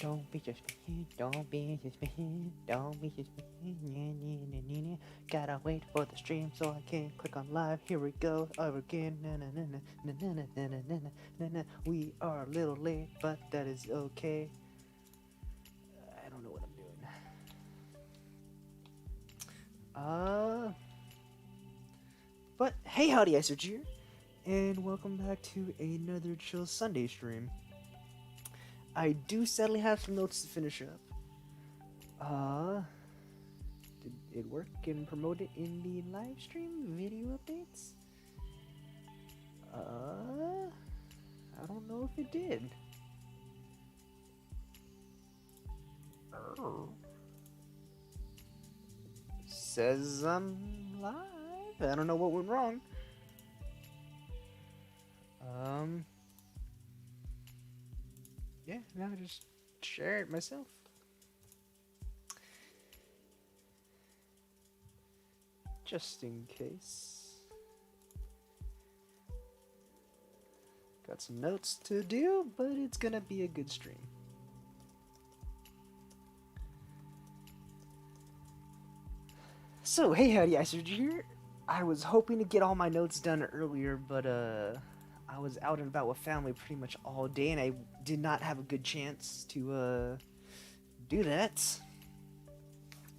Don't be suspicious, don't be suspicious, don't be suspicious. Gotta wait for the stream so I can click on live. Here we go, over again. We are a little late, but that is okay. I don't know what I'm doing. But hey, howdy, Iserge here, and welcome back to another Chill Sunday stream. I do sadly have some notes to finish up. Did it work and promote it in the live stream video updates? I don't know if it did. Oh. Says I'm live. I don't know what went wrong. Yeah, now I just share it myself. Just in case. Got some notes to do, but it's gonna be a good stream. So, hey, howdy, Iserge here. I was hoping to get all my notes done earlier, but I was out and about with family pretty much all day, and I did not have a good chance to do that.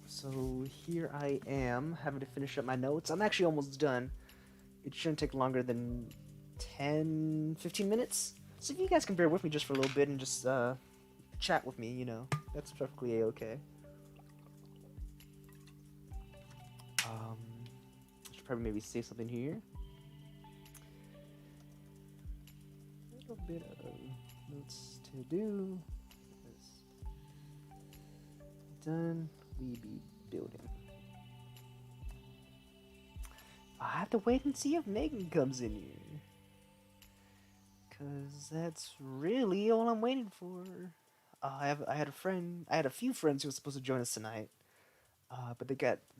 So here I am, having to finish up my notes. I'm actually almost done. It shouldn't take longer than 10-15 minutes. So if you guys can bear with me just for a little bit and just chat with me, you know, that's perfectly a-okay. I should probably maybe say something here. A little bit of notes to do. Done. We be building. I have to wait and see if Megan comes in here, cause that's really all I'm waiting for. I had a few friends who were supposed to join us tonight, but they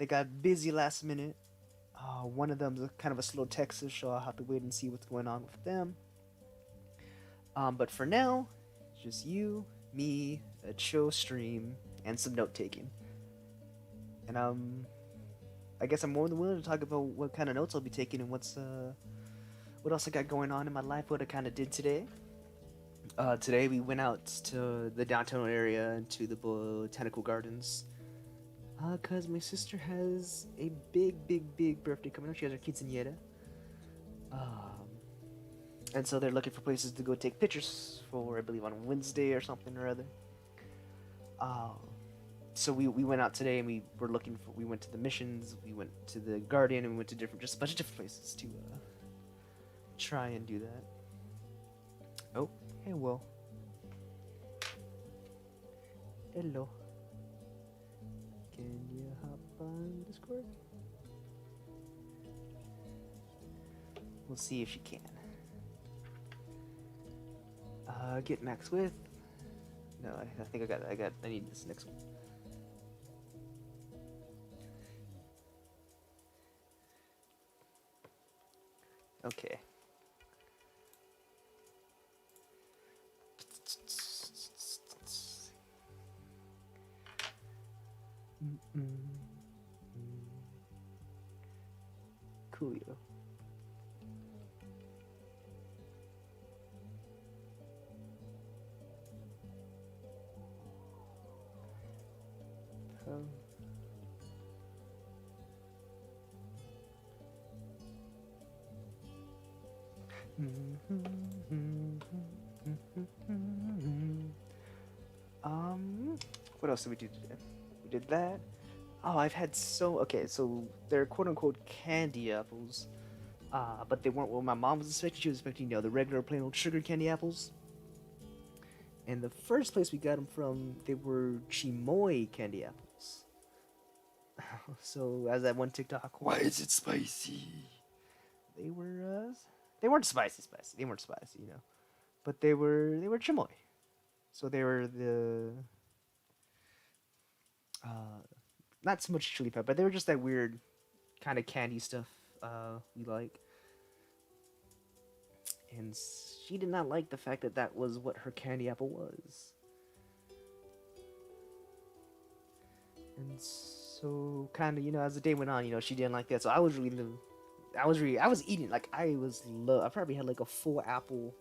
got busy last minute. One of them's kind of a slow texter, so I'll have to wait and see what's going on with them. But for now, just you, me, a chill stream, and some note taking. And I guess I'm more than willing to talk about what kind of notes I'll be taking and what else I got going on in my life, what I kind of did today. Today we went out to the downtown area and to the botanical gardens. Cause my sister has a big birthday coming up. She has her quinceañera. And so they're looking for places to go take pictures for, I believe, on Wednesday or something or other. So we went out today and we went to the missions, we went to the Guardian, and we went to just a bunch of different places to try and do that. Oh, hey Will. Hello. Can you hop on Discord? We'll see if she can. Get Max with. No, I think I need this next one. Okay. Coolio. What else did we do today? We did that. Oh, okay, so they're quote-unquote candy apples, but they weren't what my mom was expecting. She was expecting, the regular plain old sugar candy apples. And the first place we got them from, they were chimoy candy apples. So, as that one TikTok, why is it spicy? They weren't spicy. They weren't spicy, but they were chimoy. So they were not so much chili pepper, but they were just that weird kind of candy stuff we like. And she did not like the fact that was what her candy apple was. And so kind of, as the day went on, she didn't like that. So I was eating like I probably had like a full apple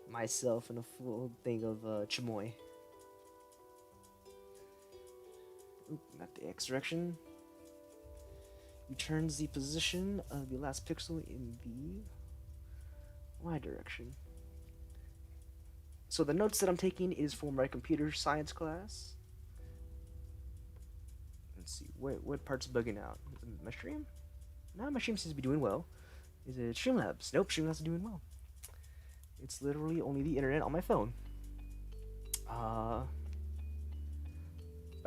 myself and a full thing of chamoy. Oop, not the X direction. Returns the position of the last pixel in the Y direction. So the notes that I'm taking is for my computer science class. Let's see, what part's bugging out? My stream? No, my stream seems to be doing well. Is it Streamlabs? Nope, Streamlabs is doing well. It's literally only the internet on my phone. But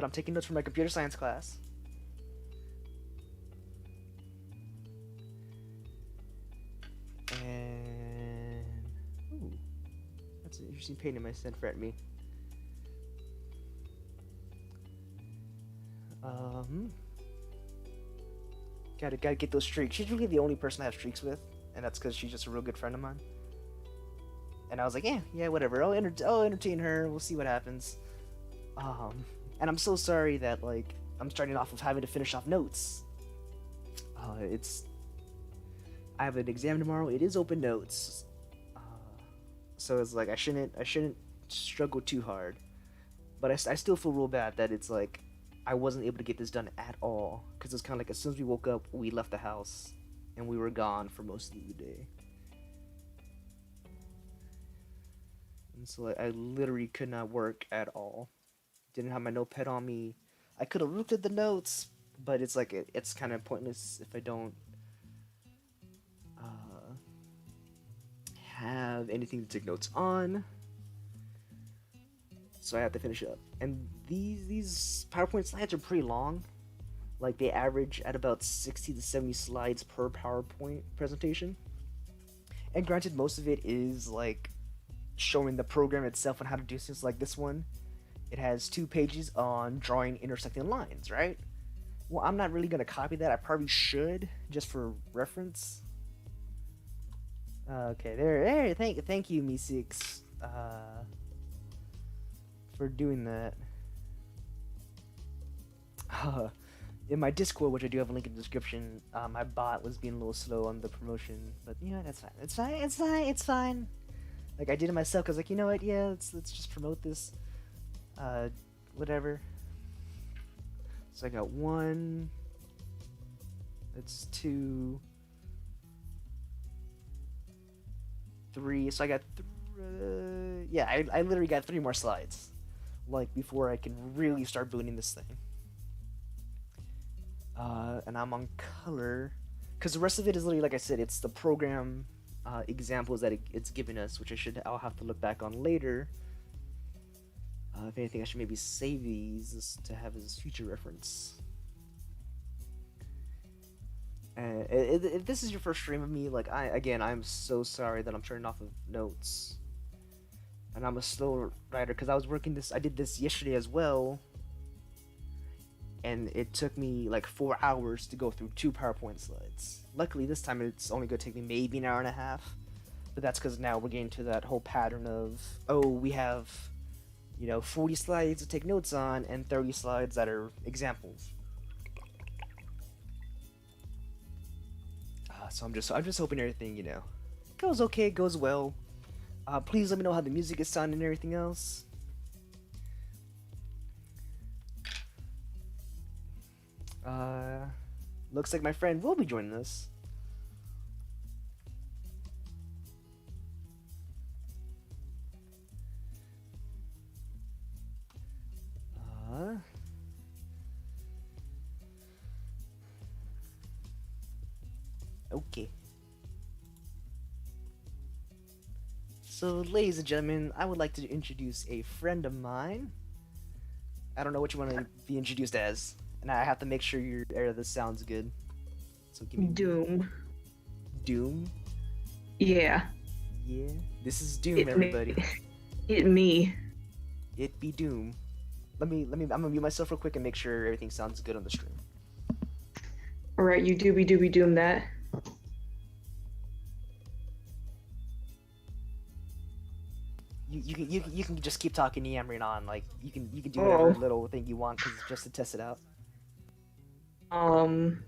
I'm taking notes for my computer science class. And ooh, that's an interesting painting my sent at me. Gotta get those streaks. She's really the only person I have streaks with, and that's because she's just a real good friend of mine. And I was like, yeah, whatever. I'll entertain her. We'll see what happens. And I'm so sorry that like I'm starting off with having to finish off notes. I have an exam tomorrow. It is open notes, so it's like I shouldn't struggle too hard. But I still feel real bad that it's like I wasn't able to get this done at all, because it's kind of like as soon as we woke up, we left the house, and we were gone for most of the day. And so I literally could not work at all. Didn't have my notepad on me. I could have looked at the notes, but it's like it's kind of pointless if I don't have anything to take notes on. So I have to finish up. And these PowerPoint slides are pretty long. Like they average at about 60 to 70 slides per PowerPoint presentation. And granted, most of it is like showing the program itself and how to do things. Like this one, it has 2 pages on drawing intersecting lines, right? Well, I'm not really gonna copy that. I probably should, just for reference. Okay, there. Thank you, Me6, for doing that. In my Discord, which I do have a link in the description, my bot was being a little slow on the promotion, but that's fine. It's fine. Like I did it myself, cause like you know what? Yeah, let's just promote this. Whatever. So I got 1. That's 2. 3. So I got I literally got 3 more slides, like before I can really start booting this thing. And I'm on color, because the rest of it is literally, like I said, it's the program examples that it's giving us, which I'll have to look back on later. If anything, I should maybe save these to have as future reference. If this is your first stream of me, like I'm so sorry that I'm turning off of notes. And I'm a slow writer, because I did this yesterday as well. And it took me like 4 hours to go through 2 PowerPoint slides. Luckily this time it's only going to take me maybe an hour and a half. But that's because now we're getting to that whole pattern of, we have 40 slides to take notes on and 30 slides that are examples. So I'm just hoping everything goes okay, goes well. Please let me know how the music is sounding and everything else. Looks like my friend will be joining us. Okay. So, ladies and gentlemen, I would like to introduce a friend of mine. I don't know what you want to be introduced as, and I have to make sure your area this sounds good. So give me Doom. Doom. Yeah. Yeah. This is Doom, everybody. Me. It be Doom. I'm gonna mute myself real quick and make sure everything sounds good on the stream. All right, you doobie doom that. You can just keep talking, yammering on. Like you can do whatever little thing you want, cause just to test it out. Um,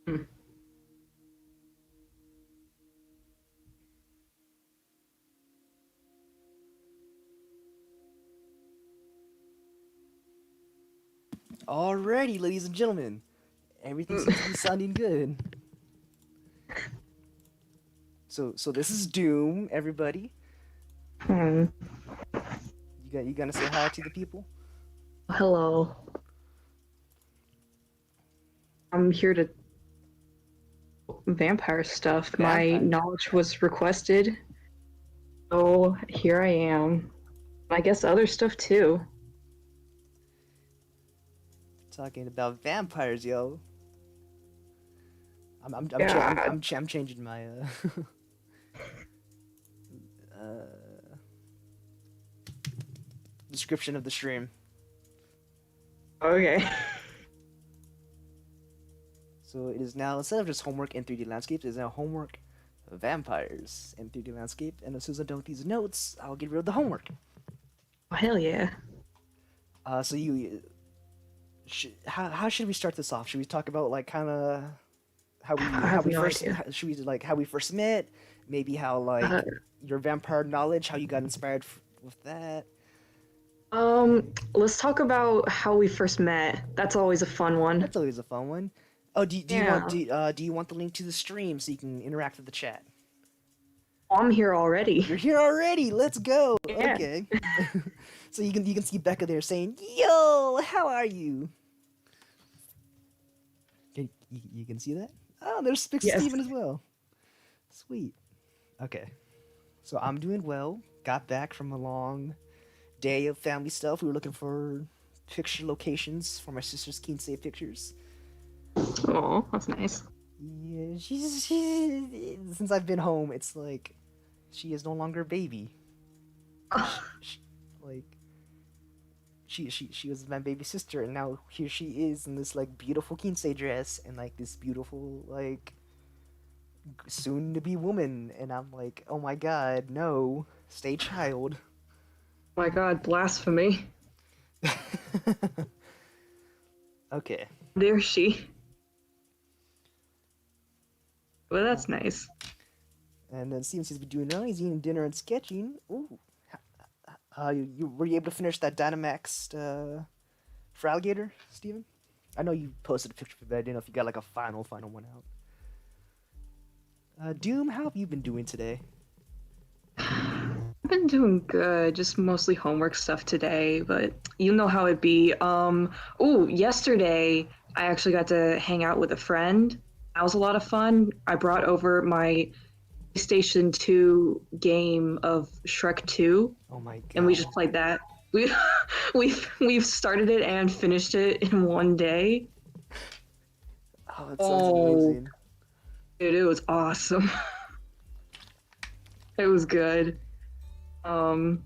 hmm. Alrighty, ladies and gentlemen, everything seems to be sounding good. So this is Doom, everybody. Hmm. You gonna say hi to the people? Hello. I'm here to vampire stuff. My Vampire. knowledge was requested, so here I am. I guess other stuff too. Talking about vampires, yo. Yeah. I'm changing my uh description of the stream. Okay. So it is now, instead of just homework in 3D landscapes, it is now homework vampires in 3D landscape. And as soon as I done these notes, I'll get rid of the homework. Oh, hell yeah. So you, how should we start this off? Should we talk about like kind of I how have we no first idea. should we like how we first met? Maybe how Uh, like your vampire knowledge, how you got inspired with that. let's talk about how we first met. That's always a fun one. That's always a fun one. Oh, Yeah. do you want the link to the stream so you can interact with the chat? I'm here already. You're here already. Let's go. Yeah. Okay. So you can see Becca there saying, "Yo, how are you?" You can see that? Oh, there's Big Yes. Steven as well. Sweet. Okay. So I'm doing well. Got back from a long day of family stuff. We were looking for picture locations for my sister's quince pictures. Oh, that's nice. Yeah, since I've been home, it's like she is no longer a baby. Sh like she was my baby sister, and now here she is in this like beautiful quince dress and like this beautiful like soon to be woman, and I'm like, oh my god, no, stay child. My God, blasphemy. Okay. There she. Well, that's nice. And then Steven seems to be doing well. He's eating dinner and sketching. Ooh. You were you able to finish that Dynamax for alligator, Steven? I know you posted a picture of that. I didn't know if you got like a final one out. Doom, how have you been doing today? I've been doing good, just mostly homework stuff today, but you know how it be. Yesterday I actually got to hang out with a friend. That was a lot of fun. I brought over my PlayStation 2 game of Shrek 2, Oh my and we god. just played that. We we've started it and finished it in one day. Oh, that sounds Oh, amazing. dude, it was awesome. It was good. Um,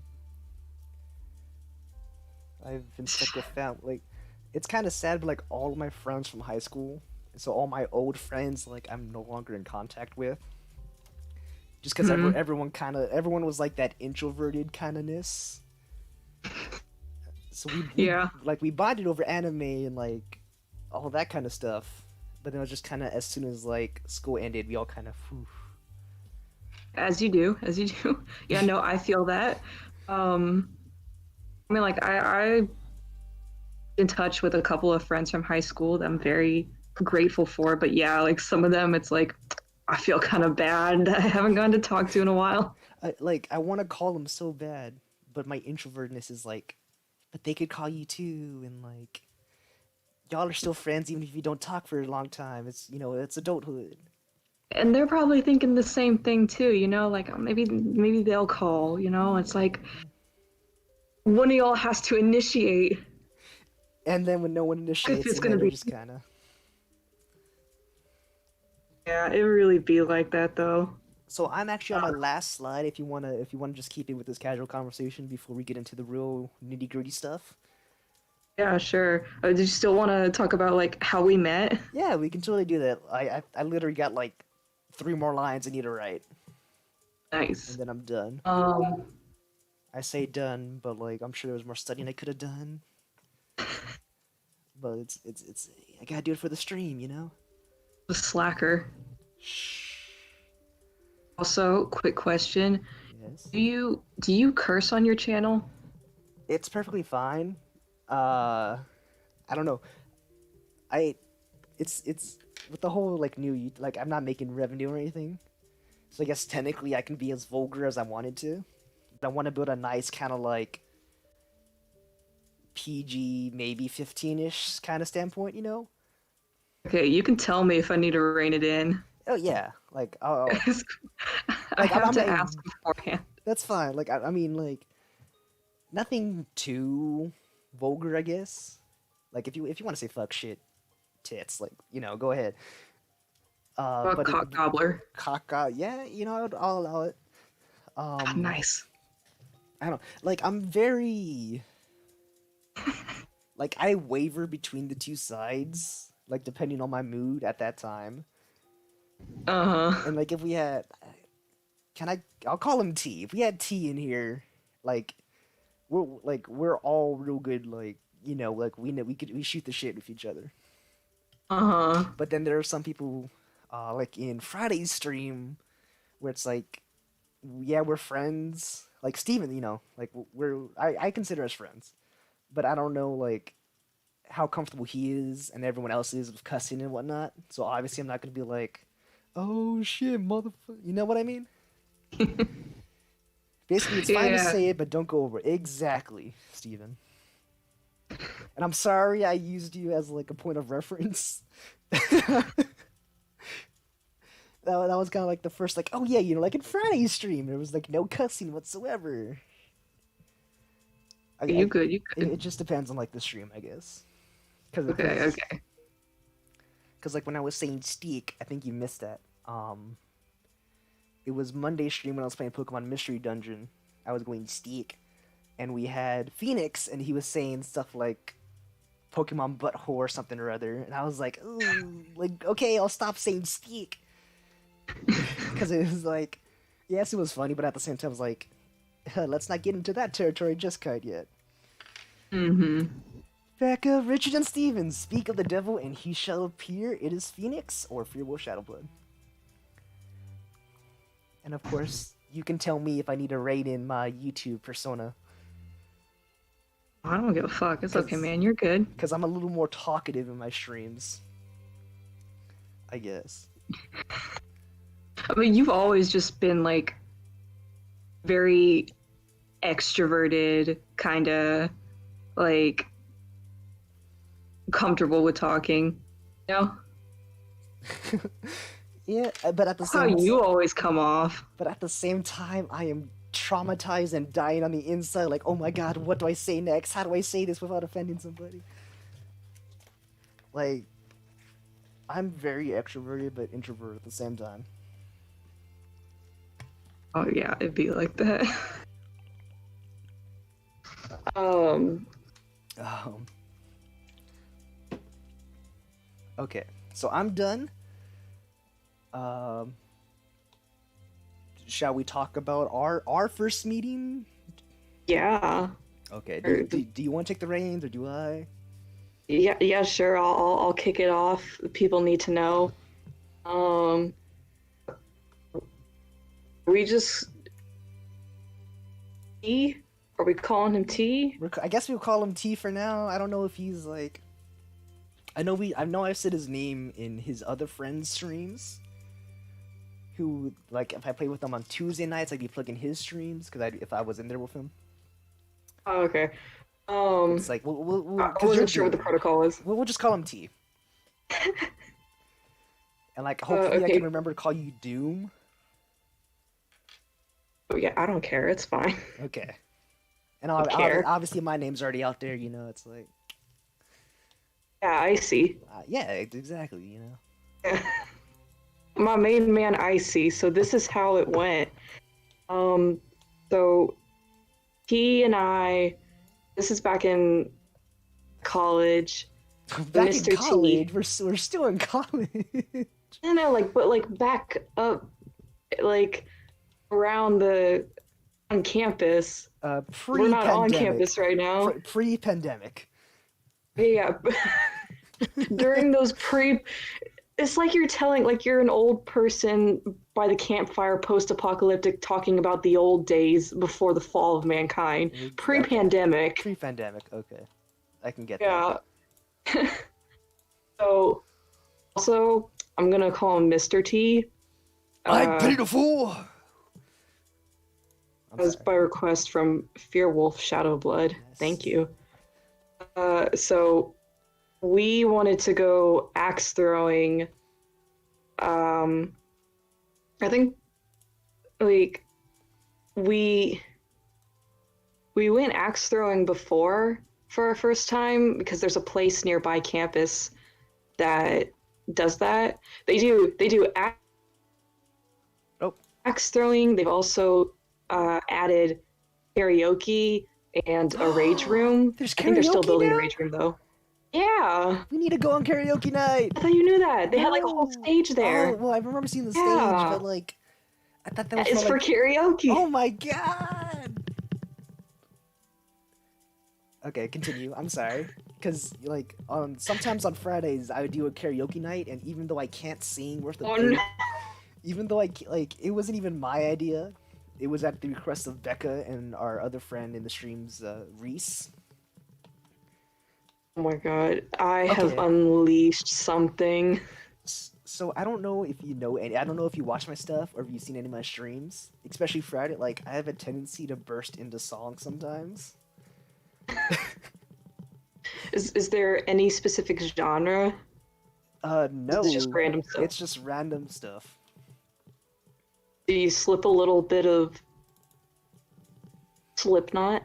I've been stuck with fam like it's kind of sad, but like all of my friends from high school, so all my old friends like I'm no longer in contact with. Just because mhm. everyone was like that introverted kindness. So Yeah. we bonded over anime and like all that kind of stuff. But then it was just kind of as soon as like school ended, we all kind of As you do, as you do. Yeah, no, I feel that. Um, I mean, like I in touch with a couple of friends from high school that I'm very grateful for, but yeah, like some of them, it's like I feel kind of bad that I haven't gotten to talk to in a while. I want to call them so bad, but my introvertness is like, but they could call you too, and like y'all are still friends even if you don't talk for a long time. It's it's adulthood. And they're probably thinking the same thing too, like oh, maybe they'll call. It's like one of y'all has to initiate. And then when no one If initiates, it's and then gonna they're be, just kind of. yeah, it really be like that though. So I'm actually on my last slide. If you wanna just keep it with this casual conversation before we get into the real nitty gritty stuff. Yeah, sure. Did you still want to talk about like how we met? Yeah, we can totally do that. I literally got like 3 more lines I need to write, and Nice. then I'm done. Um, I say done, but like I'm sure there was more studying I could have done. But it's I gotta do it for the stream, you know. the slacker. Shh. Also, quick question: Yes. do you curse on your channel? It's perfectly fine. Uh, I don't know. I it's with the whole like like I'm not making revenue or anything. So I guess technically I can be as vulgar as I wanted to. But I want to build a nice kind of like PG, maybe 15-ish kind of standpoint, you know? Okay, you can tell me if I need to rein it in. Oh yeah, like oh, I like have I'm to not. ask beforehand. That's fine. Like I mean, like nothing too vulgar, I guess. Like if you want to say fuck shit, tits, like go ahead. I'm a But cock gobbler. caca, yeah, I'll allow it. Ah, Um, nice. I don't like. I'm very like I waver between the two sides, like depending on my mood at that time. Uh-huh. And like if we had, I'll call him T. If we had T in here, like we're all real good. Like like we know we shoot the shit with each other. Uh-huh. But then there are some people, like in Friday's stream, where it's like, yeah, we're friends. Like Steven, like I consider us friends, but I don't know like how comfortable he is and everyone else is with cussing and whatnot. So obviously I'm not gonna be like, oh shit, motherfucker. You know what I mean? Basically, it's fine to Yeah. say it, but don't go over it. Exactly, Steven. And I'm sorry I used you as like a point of reference. That was kind of like the first, like, oh yeah, like in Friday's stream, there was like no cussing whatsoever. You I good, you it, good. it just depends on like the stream, I guess. Okay, okay. Because like when I was saying steak, I think you missed that. It was Monday stream when I was playing Pokemon Mystery Dungeon. I was going steak, and we had Phoenix, and he was saying stuff like Pokemon butthole or something or other, and I was like, ooh, like okay, I'll stop saying steak. Because it was like, yes, it was funny, but at the same time, I was like, let's not get into that territory just quite yet. Mm-hmm. Becca, Richard, and Stevens, speak of the devil and he shall appear. It is Phoenix or Fearwolf Shadowblood. And of course, you can tell me if I need to rate in my YouTube persona. I don't give a fuck. It's okay, man. You're good. Because I'm a little more talkative in my streams. I guess. I mean, you've always just been like very extroverted, kind of like comfortable with talking. You know? Yeah, but at the That's how same you always come off. But at the same time, I am traumatized and dying on the inside. Like, oh my god, what do I say next? How do I say this without offending somebody? Like, I'm very extroverted but introverted at the same time. Oh yeah, it'd be like that. um. Um, okay, so I'm done. Um, shall we talk about our first meeting? Yeah. Okay. Or Do you want to take the reins or do I? Yeah. Yeah. Sure. I'll kick it off. People need to know. We just T? Are we calling him T? I guess we'll call him T for now. I don't know if he's like. I know I've said his name in his other friends' streams. Who, like, if I play with them on Tuesday nights, I'd be plugging his streams because if I was in there with him. Oh, okay. It's like we'll I wasn't sure what the protocol was. We'll just call him T. And like hopefully I okay. can remember to call you Doom. Oh yeah, I don't care. It's fine. Okay. And Don't care. obviously my name's already out there. It's like Yeah, Icy. Yeah, exactly. You know. My main man, Icy. So this is how it went. Um, so he and I, this is back in college. Back in Mr. T. college, we're still in college. No, no, like, but like back up, like around the on campus. We're not on Pre-pandemic. campus right now. Pre-pandemic. Yeah, during those pre, it's like you're telling, like you're an old person by the campfire, post-apocalyptic, talking about the old days before the fall of mankind. Okay. Pre-pandemic. Pre-pandemic. Okay, I can get that. Yeah. So also, I'm gonna call him Mr. T. I'm Uh, pitiful. I'm was sorry. by request from Fearwolf Shadowblood. Thank Yes. you. So we wanted to go axe throwing. I think like we we went axe throwing before for our first time because there's a place nearby campus that does that. They do Oh, axe throwing. They've also added karaoke and a rage room. there's I think they're still karaoke building the now. rage room though. Yeah, We need to go on karaoke night. I thought you knew that. They had like a whole No. stage Oh, there. well, I remember seeing the stage, Yeah, but like, I thought that was for it's for like. karaoke. Oh my god. Okay, continue. I'm sorry, because like sometimes on Fridays I would do a karaoke night, and even though I can't sing worth a Oh no. poop, even though like it wasn't even my idea, it was at the request of Becca and our other friend in the streams, Reese. Oh my god, I have Okay, unleashed something. so I don't know if you know any. I don't know if you watch my stuff or if you've seen any of my streams, especially Friday. Like I have a tendency to burst into song sometimes. Is there any specific genre? No, Is it just random stuff? it's just random stuff. Do you slip a little bit of Slipknot?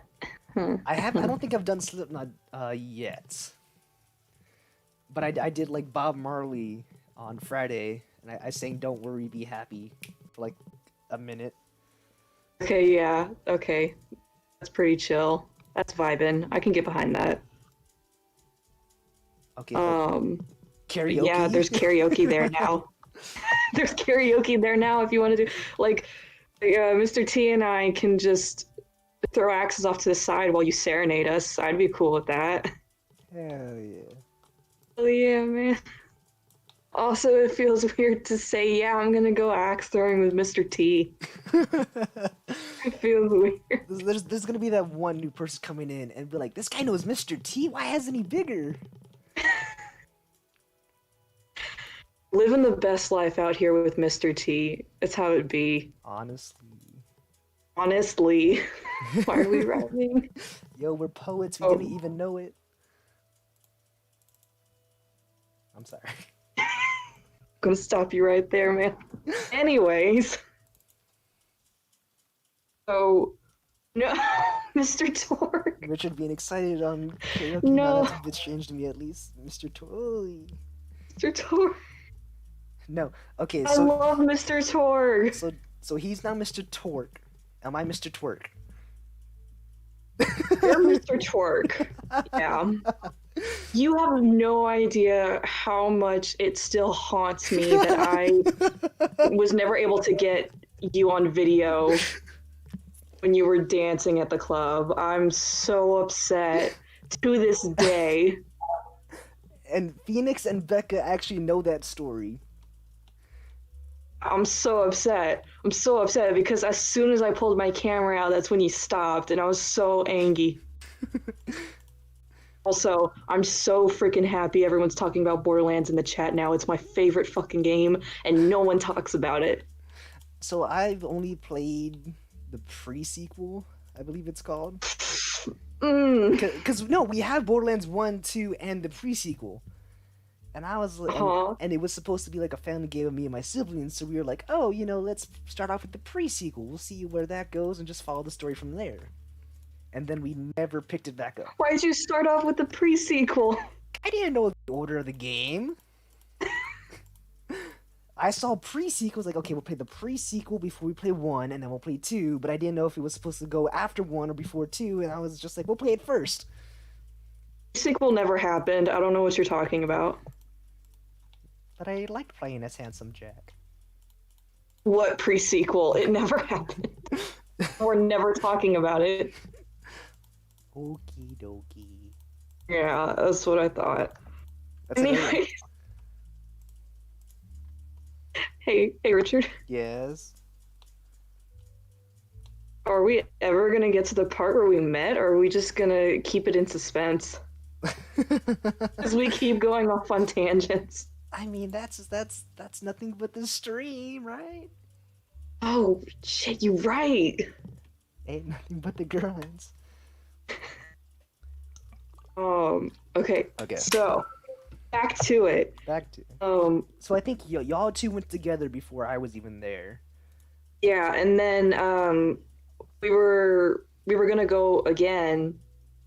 I don't think I've done Slipknot yet, but I did like Bob Marley on Friday, and I sang "Don't Worry, Be Happy" for like a minute. Okay, yeah, okay. That's pretty chill. That's vibing. I can get behind that. Okay, but Yeah, karaoke. there's karaoke there now. There's karaoke there now if you want to do like Mr. T and I can just throw axes off to the side while you serenade us. I'd be cool with that. Hell yeah. Oh yeah, man. Also, it feels weird to say, yeah, I'm gonna go axe throwing with Mr. T. It feels weird. There's gonna be that one new person coming in and be like, "This guy knows Mr. T. Why hasn't he bigger?" Living the best life out here with Mr. T. It's how it be. Honestly. Honestly. Why are we rapping? Yo, we're poets. We Oh. didn't even know it. I'm sorry. Gonna stop you right there, man. Anyways. So, no, Mr. Torque. Richard being excited on karaoke, No. that's a bit strange to me at least. Mr. Toy. Mr. Torque. No. Okay, I so love Mr. Torque. so he's now Mr. Torque. Am I Mr. Twerk? You're Mr. Twerk. Yeah. You have no idea how much it still haunts me that I was never able to get you on video when you were dancing at the club. I'm so upset to this day. And Phoenix and Becca actually know that story. I'm so upset. I'm so upset because as soon as I pulled my camera out, that's when you stopped, and I was so angry. Also, I'm so freaking happy everyone's talking about Borderlands in the chat now. It's my favorite fucking game, and no one talks about it. So I've only played the pre-sequel, I believe it's called. Because no, we have Borderlands 1, 2, and the pre-sequel. And I was like, and it was supposed to be like a family game of me and my siblings, so we were like, oh, let's start off with the pre-sequel. We'll see where that goes and just follow the story from there. And then we never picked it back up. Why'd you start off with the pre-sequel? I didn't know the order of the game. I saw pre-sequels, like, okay, we'll play the pre-sequel before we play 1, and then we'll play 2, but I didn't know if it was supposed to go after 1 or before 2, and I was just like, we'll play it first. Sequel never happened. I don't know what you're talking about. But I liked playing as Handsome Jack. What pre-sequel? It never happened. We're never talking about it. Okie dokie. Yeah, that's what I thought. That's Anyway. Hey, Richard. Yes. Are we ever gonna get to the part where we met, or are we just gonna keep it in suspense? Because we keep going off on tangents. I mean, that's nothing but the stream, right? Oh shit, you're right. Ain't nothing but the girls. Okay. Okay. So, back to it. So I think y'all two went together before I was even there. Yeah, and then we were gonna go again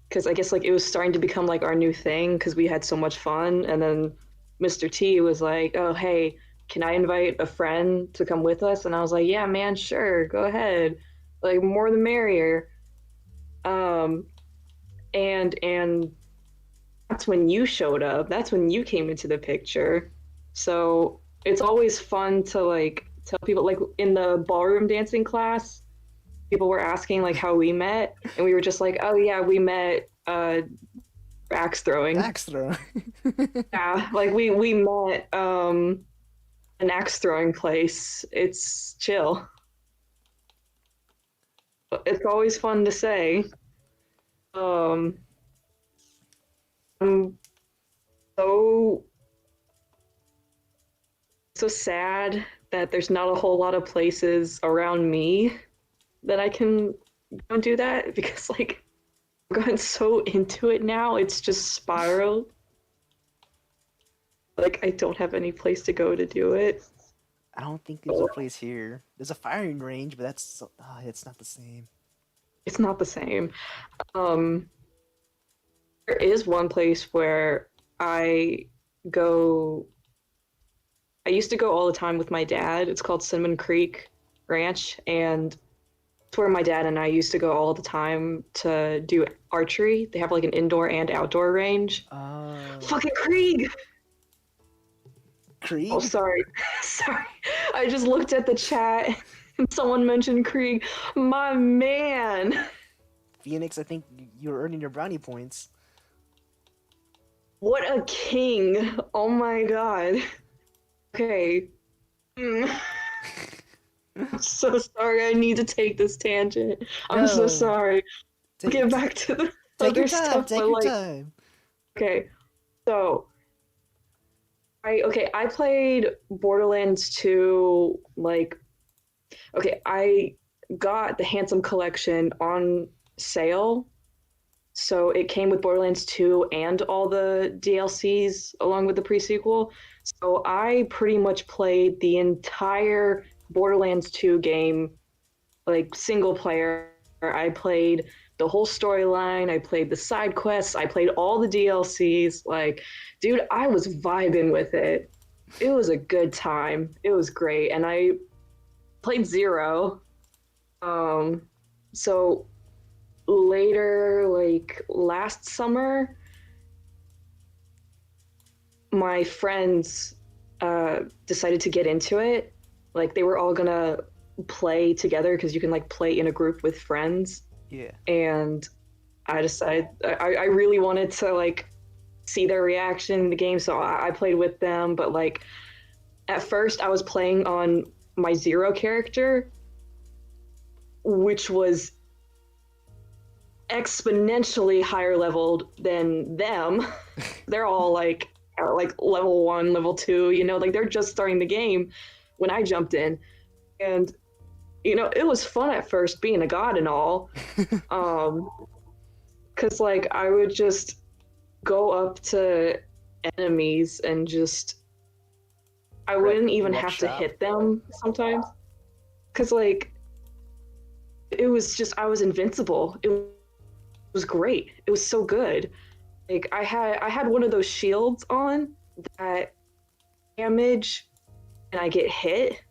because I guess like it was starting to become like our new thing because we had so much fun, and then Mr. T was like, "Oh, hey, can I invite a friend to come with us?" And I was like, "Yeah, man, sure, go ahead. Like more the merrier." And that's when you showed up. That's when you came into the picture. So it's always fun to like tell people, like in the ballroom dancing class, people were asking like how we met, and we were just like, "Oh yeah, we met axe throwing." Axe throwing. Yeah, like we met an axe throwing place. It's chill. It's always fun to say. I'm so sad that there's not a whole lot of places around me that I can go and do that because like I've gotten so into it now, it's just spiraled. Like I don't have any place to go to do it. I don't think there's a place here. There's a firing range, but it's not the same. It's not the same. There is one place where I go. I used to go all the time with my dad. It's called Cinnamon Creek Ranch, and it's where my dad and I used to go all the time to do archery. They have like an indoor and outdoor range. Fucking Krieg! Krieg? Oh, sorry. Sorry. I just looked at the chat and someone mentioned Krieg. My man! Phoenix, I think you're earning your brownie points. What a king! Oh my god. Okay. I'm so sorry. I need to take this tangent. I'm so sorry. Get back to the other stuff. Take your time. Okay. So I played Borderlands 2 like I got the Handsome Collection on sale. So it came with Borderlands 2 and all the DLCs along with the pre-sequel. So I pretty much played the entire Borderlands 2 game, like single player. I played the whole storyline. I played the side quests. I played all the DLCs. Like, dude, I was vibing with it. It was a good time. It was great. And I played Zero. So later, like last summer, my friends decided to get into it. Like they were all gonna play together because you can like play in a group with friends. Yeah. And I decided I really wanted to like see their reaction in the game, so I played with them. But like at first I was playing on my Zero character, which was exponentially higher leveled than them. They're all like level 1, level 2, you know, like they're just starting the game when I jumped in. And you know, it was fun at first being a god and all. Cause like I would just go up to enemies and just I wouldn't even have to hit them sometimes. Cause like it was just I was invincible. It was great. It was so good. Like I had one of those shields on that damage and I get hit.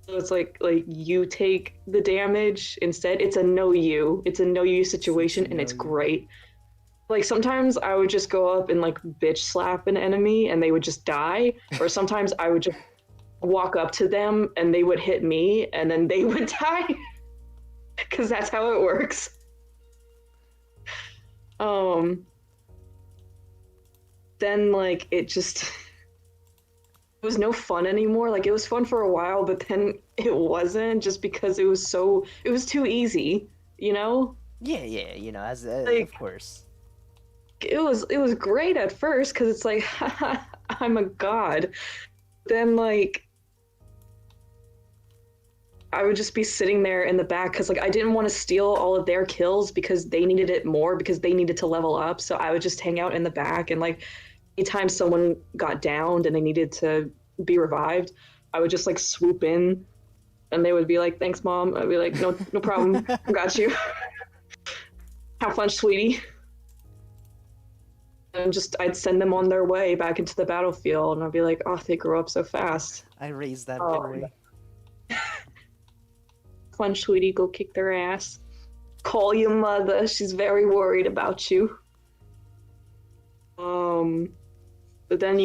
So it's like you take the damage instead. It's a no you. It's a no you It's a situation and no it's you. great. Like sometimes I would just go up and like bitch slap an enemy and they would just die. Or sometimes I would just walk up to them and they would hit me and then they would die. Because that's how it works. Um then like it was no fun anymore. Like it was fun for a while, but then it wasn't just because it was too easy, you know? Yeah, yeah, you know, as of Like course. it was great at first because it's like I'm a god. Then like I would just be sitting there in the back because like I didn't want to steal all of their kills because they needed it more because they needed to level up. So I would just hang out in the back and like anytime someone got downed and they needed to be revived, I would just like swoop in and they would be like, "Thanks, mom." I'd be like, "No, no problem. I got you. Have fun, sweetie." And just I'd send them on their way back into the battlefield, and I'd be like, "Oh, they grew up so fast. I raised that Oh, boy. fun, sweetie. Go kick their ass. Call your mother. She's very worried about you." Um, but then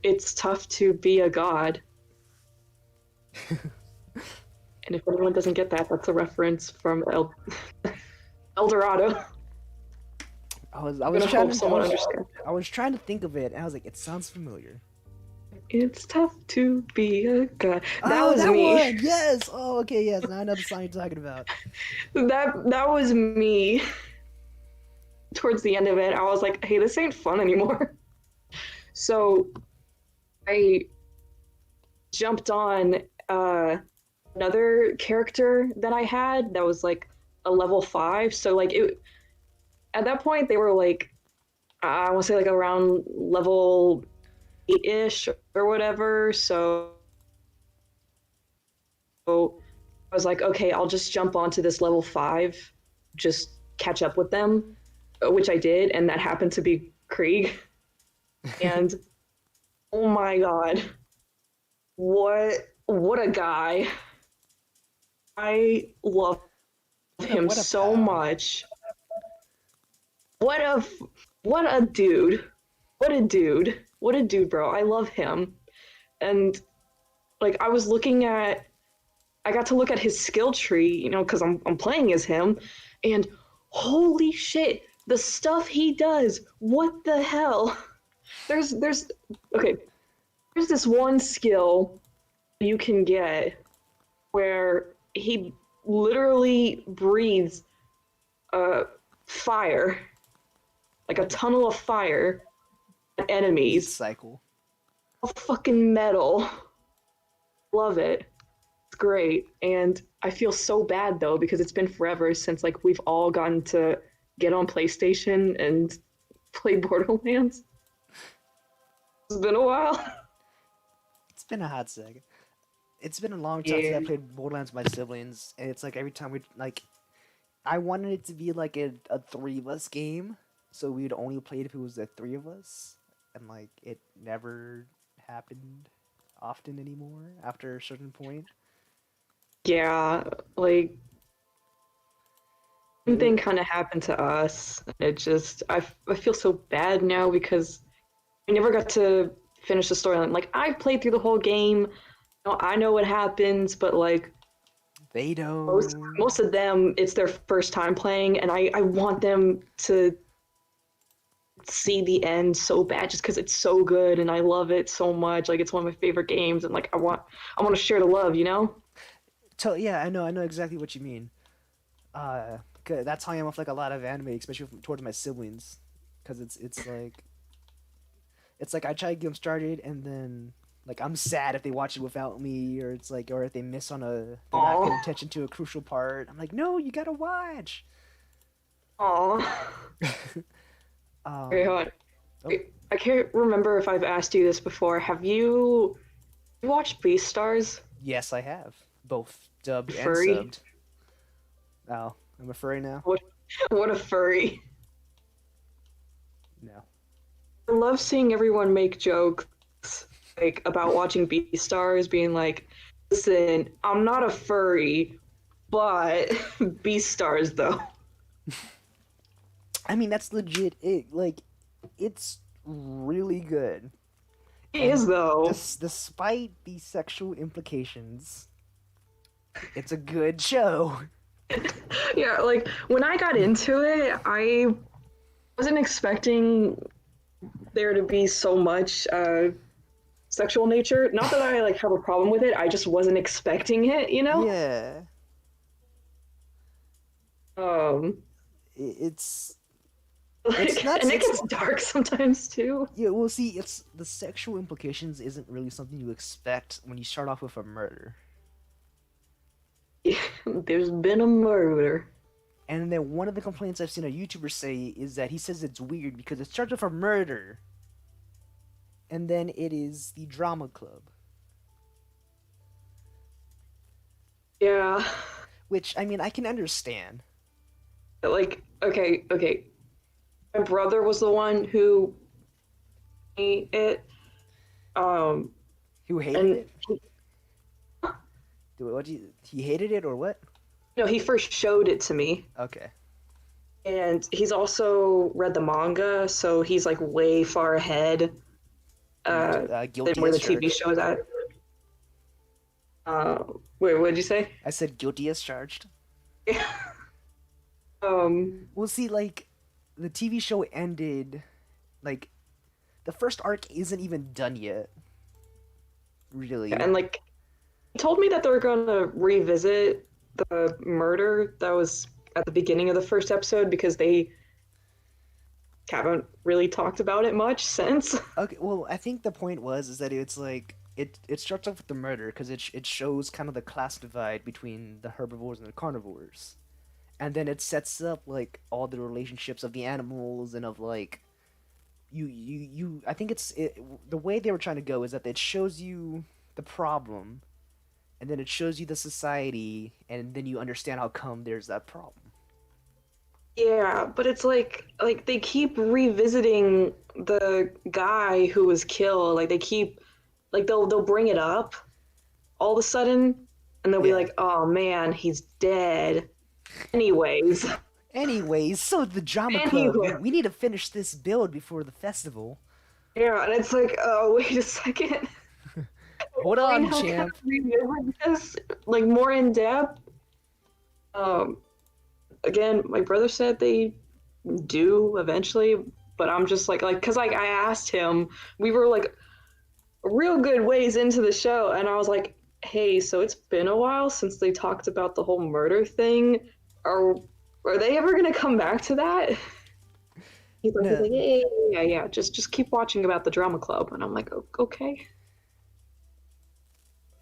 it's tough to be a god. And if anyone doesn't get that, that's a reference from El Dorado. I I'm was gonna trying hope to someone understands. I was trying to think of it, and I was like, it sounds familiar. It's tough to be a god. That Oh, was that me. one! Yes! Oh, okay, yes. Now I know the song you're talking about. That was me. Towards the end of it, I was like, "Hey, this ain't fun anymore." So I jumped on another character that I had that was like a level 5. So like it at that point they were like I want to say like around level 8-ish or whatever. So I was like, okay, I'll just jump onto this level 5, just catch up with them, which I did, and that happened to be Krieg. And oh my god, what a guy! I love him What a so pal. much. What a what a dude. What a dude. What a dude, bro. I love him. And like I got to look at his skill tree, because I'm playing as him, and holy shit, the stuff he does. What the hell? There's okay, there's this one skill you can get where he literally breathes fire, like a tunnel of fire at Heat enemies. cycle. Fucking metal. Love it. It's great. And I feel so bad though because it's been forever since like we've all gotten to get on PlayStation and play Borderlands. It's been a while. It's been a hot second. It's been a long time since I Yeah. played Borderlands with my siblings, and it's like every time we like, I wanted it to be like a three of us game, so we'd only play it if it was the three of us, and like it never happened often anymore after a certain point. Yeah, like same It, thing kind of happened to us. It just I feel so bad now because I never got to finish the storyline. Like I played through the whole game. I know what happens, but like they don't. most of them it's their first time playing and I want them to see the end so bad just because it's so good and I love it so much. Like it's one of my favorite games and like I want to share the love, you know? Yeah, I know exactly what you mean. 'Cause that's how I am with like a lot of anime, especially towards my siblings, because it's like I try to get them started, and then like I'm sad if they watch it without me, or it's like, or if they miss on they're not paying Aw. attention to a crucial part. I'm like, no, you gotta watch. Aw. Okay, um, hold on. oh Wait, I can't remember if I've asked you this before. Have you watched Beastars? yes, I have both dubbed and Furry? subbed. Oh, I'm a furry now. What what a furry. No. I love seeing everyone make jokes like about watching Beastars, being like, "Listen, I'm not a furry, but Beastars though." I mean, that's legit it. Like, it's really good. He And is though. despite the sexual implications, it's a good show. Yeah, like when I got into it, I wasn't expecting there to be so much sexual nature. Not that I like have a problem with it. I just wasn't expecting it, you know? Yeah. Um It's it's like nuts. and it It's gets dark sometimes too. yeah. Well, see, it's the sexual implications isn't really something you expect when you start off with a murder. There's been a murder. And then one of the complaints I've seen a YouTuber say is that he says it's weird because it starts with a murder, and then it is the drama club, Yeah. which I mean I can understand. Like okay. My brother was the one who made it. Um Who hated and it? What do you, he hated it or what? he first showed it to me. Okay. And he's also read the manga, so he's like way far ahead than Guilty where as the TV charged. show is at. Wait, what did you say? I said guilty as charged. um, Well, see, like the TV show ended, like the first arc isn't even done yet. Really? and like he told me that they were gonna revisit the murder that was at the beginning of the first episode because they haven't really talked about it much since. Okay. Well, I think the point was is that it's like it starts off with the murder because it shows kind of the class divide between the herbivores and the carnivores, and then it sets up like all the relationships of the animals and of like you. I think the way they were trying to go is that it shows you the problem, and then it shows you the society, and then you understand how come there's that problem. Yeah, but it's like they keep revisiting the guy who was killed. Like they keep like they'll bring it up all of a sudden and they'll be Yeah. like, "Oh man, he's dead." Anyways, Anyways, so the drama club, anyway, we need to finish this build before the festival. yeah, and it's like, "Oh, wait a second. Hold Explain on, how can champ. I revisit this like more in depth?" Um, Again, my brother said they do eventually, but I'm just like because like I asked him, we were like real good ways into the show, and I was like, "Hey, so it's been a while since they talked about the whole murder thing. Are are they ever gonna come back to that?" He's No, like, yeah. Just keep watching about the drama club, and I'm like, Okay.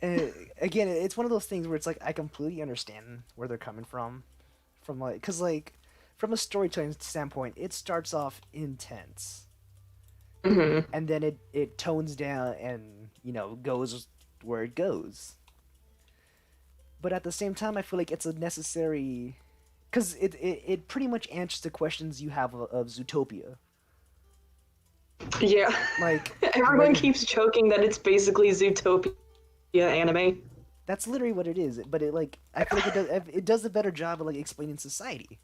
uh, again, it's one of those things where it's like I completely understand where they're coming from like, cause like from a storytelling standpoint, it starts off intense, Hmm. and then it tones down and goes where it goes. But at the same time, I feel like it's a necessary, cause it pretty much answers the questions you have of Zootopia. Yeah, Like everyone whether keeps joking that it's basically Zootopia anime. that's literally what it is. But it like I feel like it does a better job of like explaining society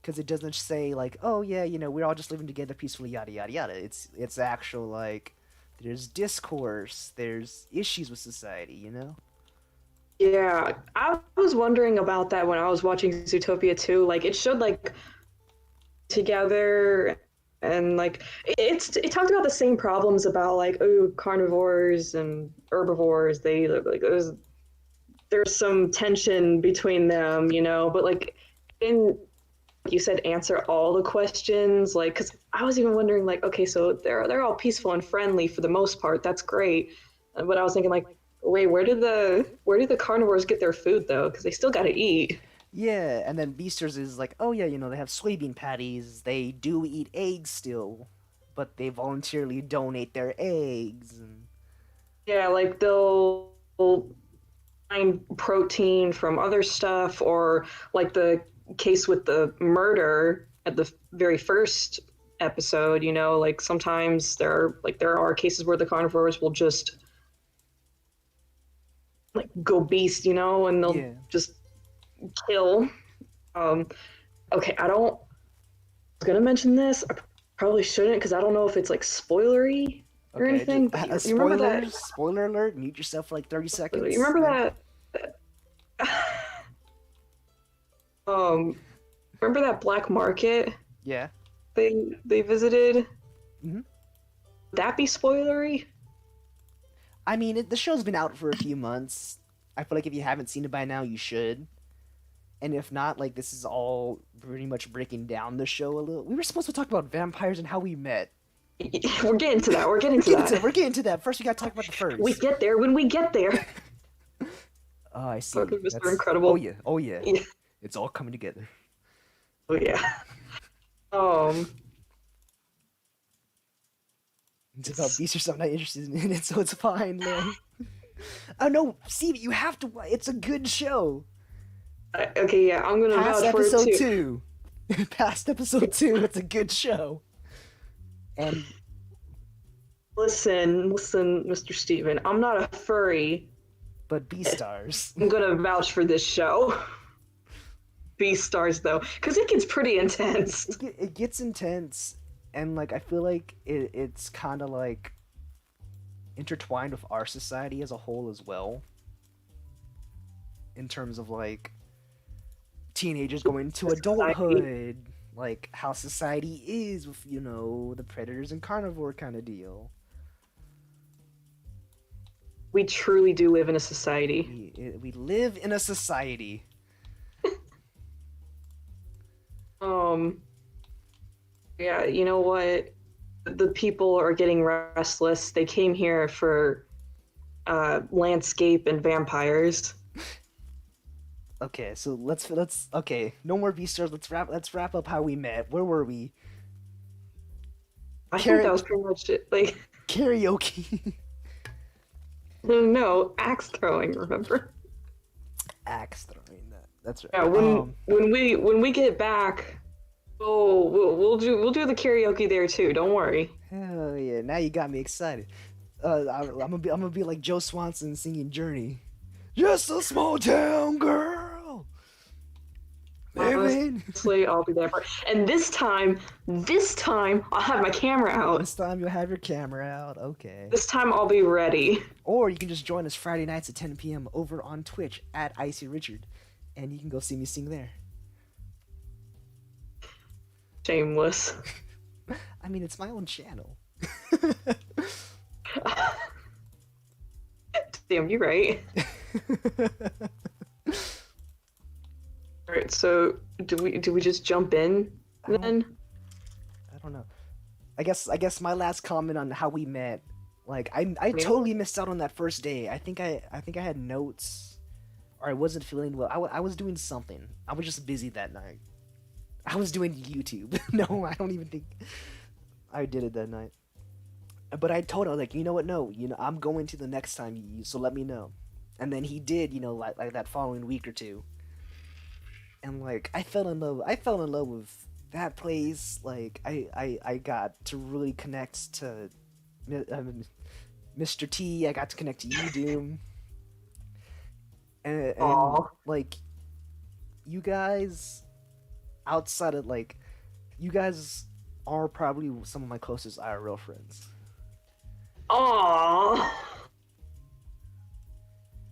because it doesn't say like, oh yeah, we're all just living together peacefully, yada yada yada. It's actual like there's discourse, there's issues with society. Yeah, I was wondering about that when I was watching Zootopia too. Like it showed like together and like it talked about the same problems about like carnivores and herbivores. They look like there's some tension between them, but like in you said answer all the questions like because I was even wondering like okay so they're all peaceful and friendly for the most part that's great but I was thinking like wait where do the carnivores get their food though because they still got to eat. Yeah, and then Beasters is like, oh yeah, they have soybean patties. They do eat eggs still, but they voluntarily donate their eggs. And Yeah, like they'll find protein from other stuff, or like the case with the murder at the very first episode. You know, like sometimes there are cases where the carnivores will just like go beast, you know, and they'll Yeah. just kill. Um, okay, I don't. I was gonna mention this. I probably shouldn't because I don't know if it's like spoilery or Okay. Just anything. But a you remember that? spoiler alert. Mute yourself for like 30 You seconds. remember that? Um, remember that black market Yeah. they visited? Hmm. Would that be spoilery? I mean, the show's been out for a few months. I feel like if you haven't seen it by now, you should. And if not, like this is all pretty much breaking down the show a little. We were supposed to talk about vampires and how we met. We're getting to that. We're getting to that. We're getting to that. First, we gotta talk about the furs. We get there when we get there. Oh, I see. Fucking Mr. That's- Incredible. Oh yeah. Oh yeah. Yeah. It's all coming together. Oh yeah. Um. It's about beasts I'm not interested in it, so it's fine. Like, oh no, Steve, you have to. It's a good show. Okay, yeah, I'm gonna Past vouch for it episode too. 2. Past episode 2. It's a good show. And Listen, Mr. Steven, I'm not a furry. but Beastars. I'm gonna vouch for this show. Beastars, though, because it gets pretty intense. It gets intense, and like I feel like it's kind of like intertwined with our society as a whole as well. In terms of like teenagers going into adulthood, like how society is with the predators and carnivore kind of deal. We truly do live in a society. We live in a society. Yeah, you know what? The people are getting restless. They came here for landscape and vampires. Okay, so let's okay. No more Beastars. Let's wrap up how we met. Where were we? I think that was pretty much it. Like Karaoke. no, axe throwing. Remember? Axe throwing. That's right. Yeah. When we get back, we'll do the karaoke there too. Don't worry. Hell yeah! Now you got me excited. I'm gonna be like Joe Swanson singing Journey. Just a small town girl. Honestly, I'll be there for. And this time, I'll have my camera out. This time you'll have your camera out. Okay. This time I'll be ready. Or you can just join us Friday nights at 10 p.m. over on Twitch at Icy Richard, and you can go see me sing there. Shameless. I mean, it's my own channel. Damn, you right. All right, so do we just jump in then? I don't know. I guess my last comment on how we met, like I totally missed out on that first day. I think I had notes, or I wasn't feeling well. I was doing something. I was just busy that night. I was doing YouTube. No, I don't even think I did it that night. But I told him, like, you know what? No, I'm going to the next time, so let me know. And then he did, like that following week or two. And like I fell in love with that place. Like I got to really connect to Mr. T. I got to connect to you, Doom. And like you guys, outside of like, you guys are probably some of my closest IRL friends. Aww.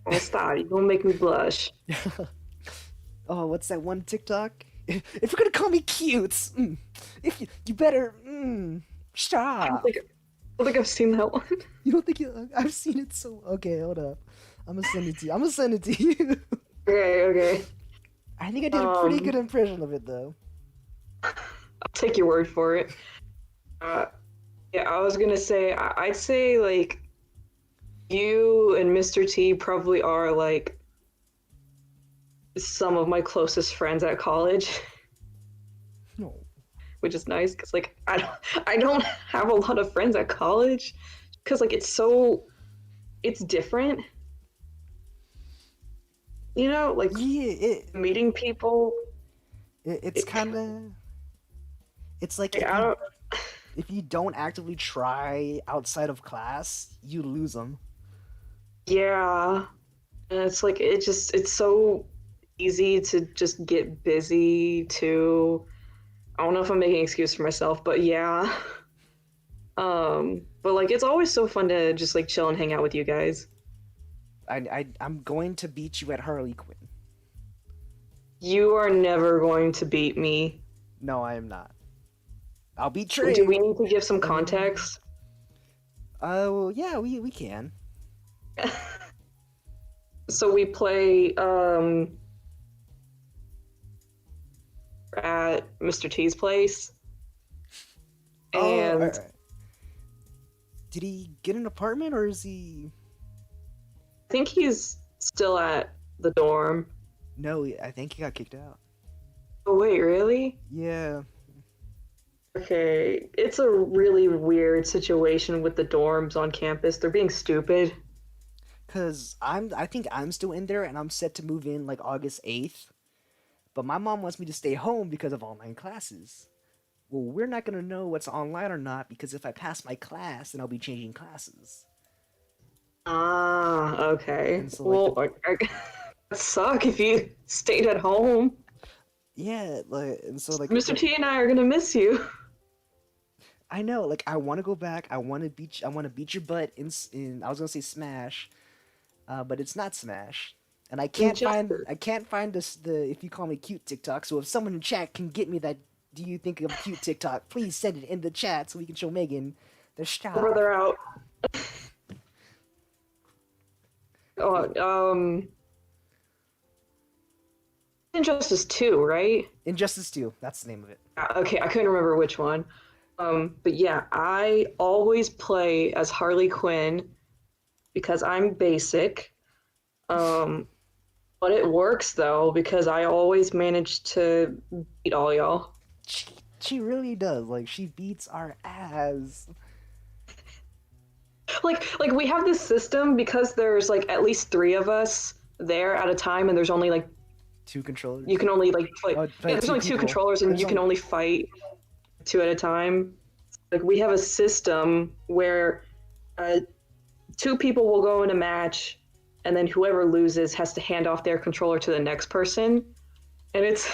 Oh, stop! You're gonna make me blush. Oh, what's that one TikTok? If you're gonna call me cute, if you better stop. I don't think I've seen that one. You don't think I've seen it? So okay, hold up. I'm gonna send it to you. Okay. I think I did a pretty good impression of it, though. I'll take your word for it. Yeah, I was gonna say, I'd say like you and Mr. T probably are like some of my closest friends at college. No. Which is nice because like I don't have a lot of friends at college because like it's different. Like meeting people. It's kind of. It's like I don't. if you don't actively try outside of class, you lose them. Yeah. And it's like it's so easy to just get busy too. I don't know if I'm making an excuse for myself, but yeah. But like it's always so fun to just like chill and hang out with you guys. I'm going to beat you at Harley Quinn. You are never going to beat me. No, I am not. I'll beat Do Trey. we need to give some But context? well, yeah, we can. So we play at Mr. T's place, Oh, and did he get an apartment or is he? I think he's still at the dorm. No, I think he got kicked out. Oh wait, really? Yeah, Okay, it's a really weird situation with the dorms on campus. They're being stupid. cause I think I'm still in there and I'm set to move in like August 8th. But my mom wants me to stay home because of online classes. Well, we're not gonna know what's online or not because if I pass my class, then I'll be changing classes. Ah, okay. And so like Well, that suck if you stayed at home. yeah, like and so Mr. T and I are gonna miss you. I know, like I want to go back. I want to beat your butt in. I was gonna say Smash, but it's not Smash, and Injustice. I can't find this the if you call me cute TikTok. So if someone in chat can get me that, do you think of cute TikTok? Please send it in the chat so we can show Megan the shot. Brother out. Oh, Injustice 2, right? Injustice 2, that's the name of it. Okay, I couldn't remember which one. But yeah, I always play as Harley Quinn because I'm basic. Um, but it works though because I always manage to beat all y'all. She, she really does. Like she beats our ass. Like we have this system because there's like at least three of us there at a time, and there's only like Two controllers. you can only like play. Oh, Yeah, play there's two only two people. controllers, and There's you can only fight two at a time. Like we have a system where two people will go in a match, and then whoever loses has to hand off their controller to the next person, and it's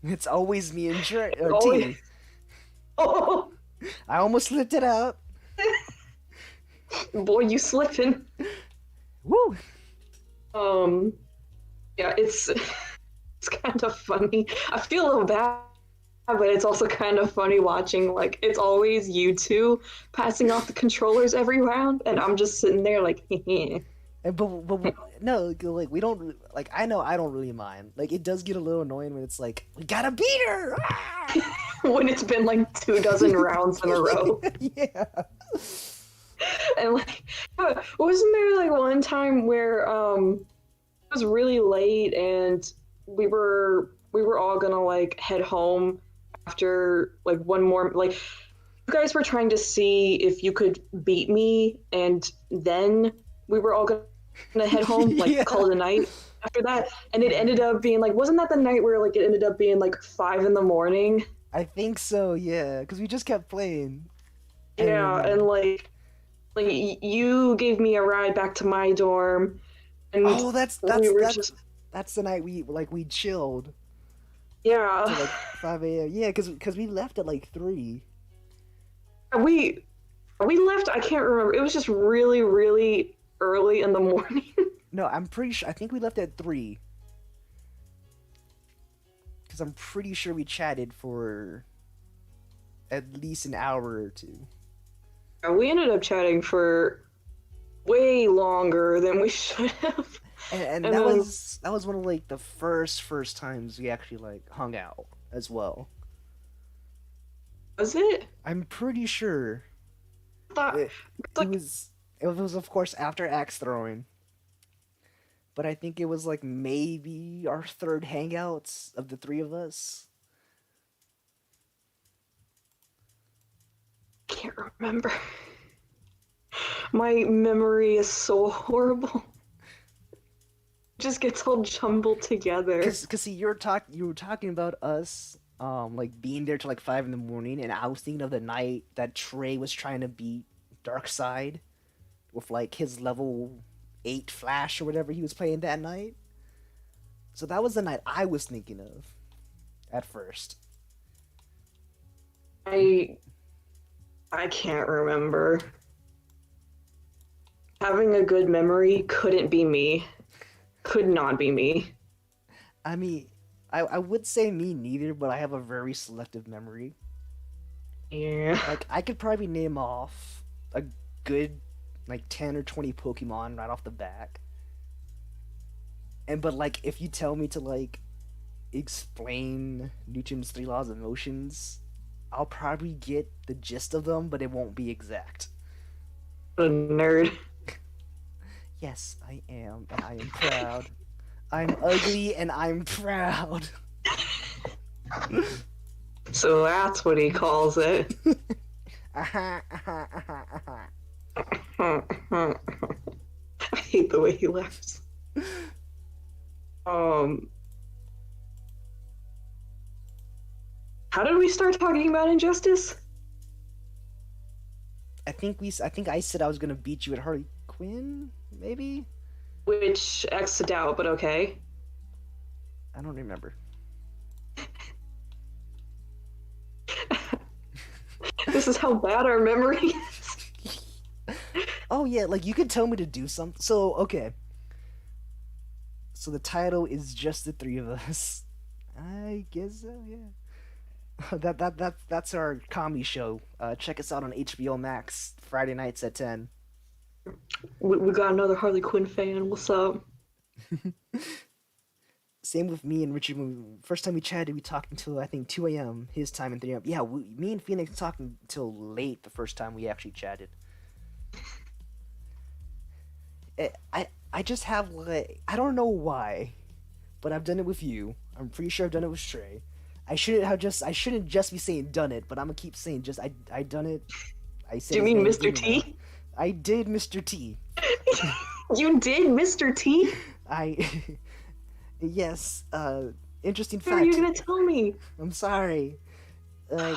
It's always me and always. T. Oh I almost slipped it out. boy, you slipping. Woo! Um, yeah, it's kind of funny. I feel a little bad, but it's also kind of funny watching. Like it's always you two passing off the controllers every round, and I'm just sitting there like, And but no, like we don't like. I know I don't really mind. Like it does get a little annoying when it's like we gotta beat her. Ah! when it's been like 24 rounds in a row. Yeah. And like, wasn't there like one time where it was really late and we were all gonna like head home after like one more like you guys were trying to see if you could beat me and then we were all gonna head home like Yeah. call it a night after that, and it ended up being like, wasn't that the night where like it ended up being like 5 in the morning? I think so. Yeah, because we just kept playing. Yeah, and like you gave me a ride back to my dorm, and oh, we were just that's the night we chilled yeah. till like 5 a.m. Yeah, because we left at like 3. We left. I can't remember. It was just really, really early in the morning. No, I'm pretty sure. I think we left at 3. Because I'm pretty sure we chatted for at least an hour or two. We ended up chatting for way longer than we should have. And And that then- was one of like the first times we actually like hung out as well. Was it? I'm pretty sure I thought, it, like- it was of course after axe throwing. But I think it was like maybe our third hangouts of the 3 of us. can't remember. My memory is so horrible. It just gets all jumbled together. Cause see, you were talking about us like being there till like 5 in the morning, and I was thinking of the night that Trey was trying to beat Dark Side with like his level 8 Flash or whatever he was playing that night. So that was the night I was thinking of at first. I I can't remember. Having a good memory couldn't be me. Could not be me. I mean, I would say me neither, but I have a very selective memory. Yeah. Like, I could probably name off a good, like, 10 or 20 Pokemon right off the back. But, like, if you tell me to, like, explain Newton's three laws of motions, I'll probably get the gist of them, but it won't be exact. What a nerd. Yes, I am, and I am proud. I'm ugly, and I'm proud. So that's what he calls it. I hate the way he laughs. How did we start talking about injustice? I think I said I was gonna beat you at Harley Quinn, maybe? Which X'd out, but okay. I don't remember. This is how bad our memory is. Oh yeah, like you could tell me to do something. So okay. So the title is just the three of us. I guess so, yeah. That's our comedy show. Check us out on HBO Max Friday nights at 10. We got another Harley Quinn fan. What's up? Same with me and Richard. First time we chatted, we talked until I think 2 a.m. his time and 3 a.m. Yeah, me and Phoenix talked until late the first time we actually chatted. I just have like, I don't know why, but I've done it with you. I'm pretty sure I've done it with Trey. I shouldn't just be saying done it, but I'm gonna keep saying just I done it. I said. Do you mean Mr. T? I did Mr. T. You did Mr. T? Yes, interesting How are fact. you gonna tell me? I'm sorry. Like,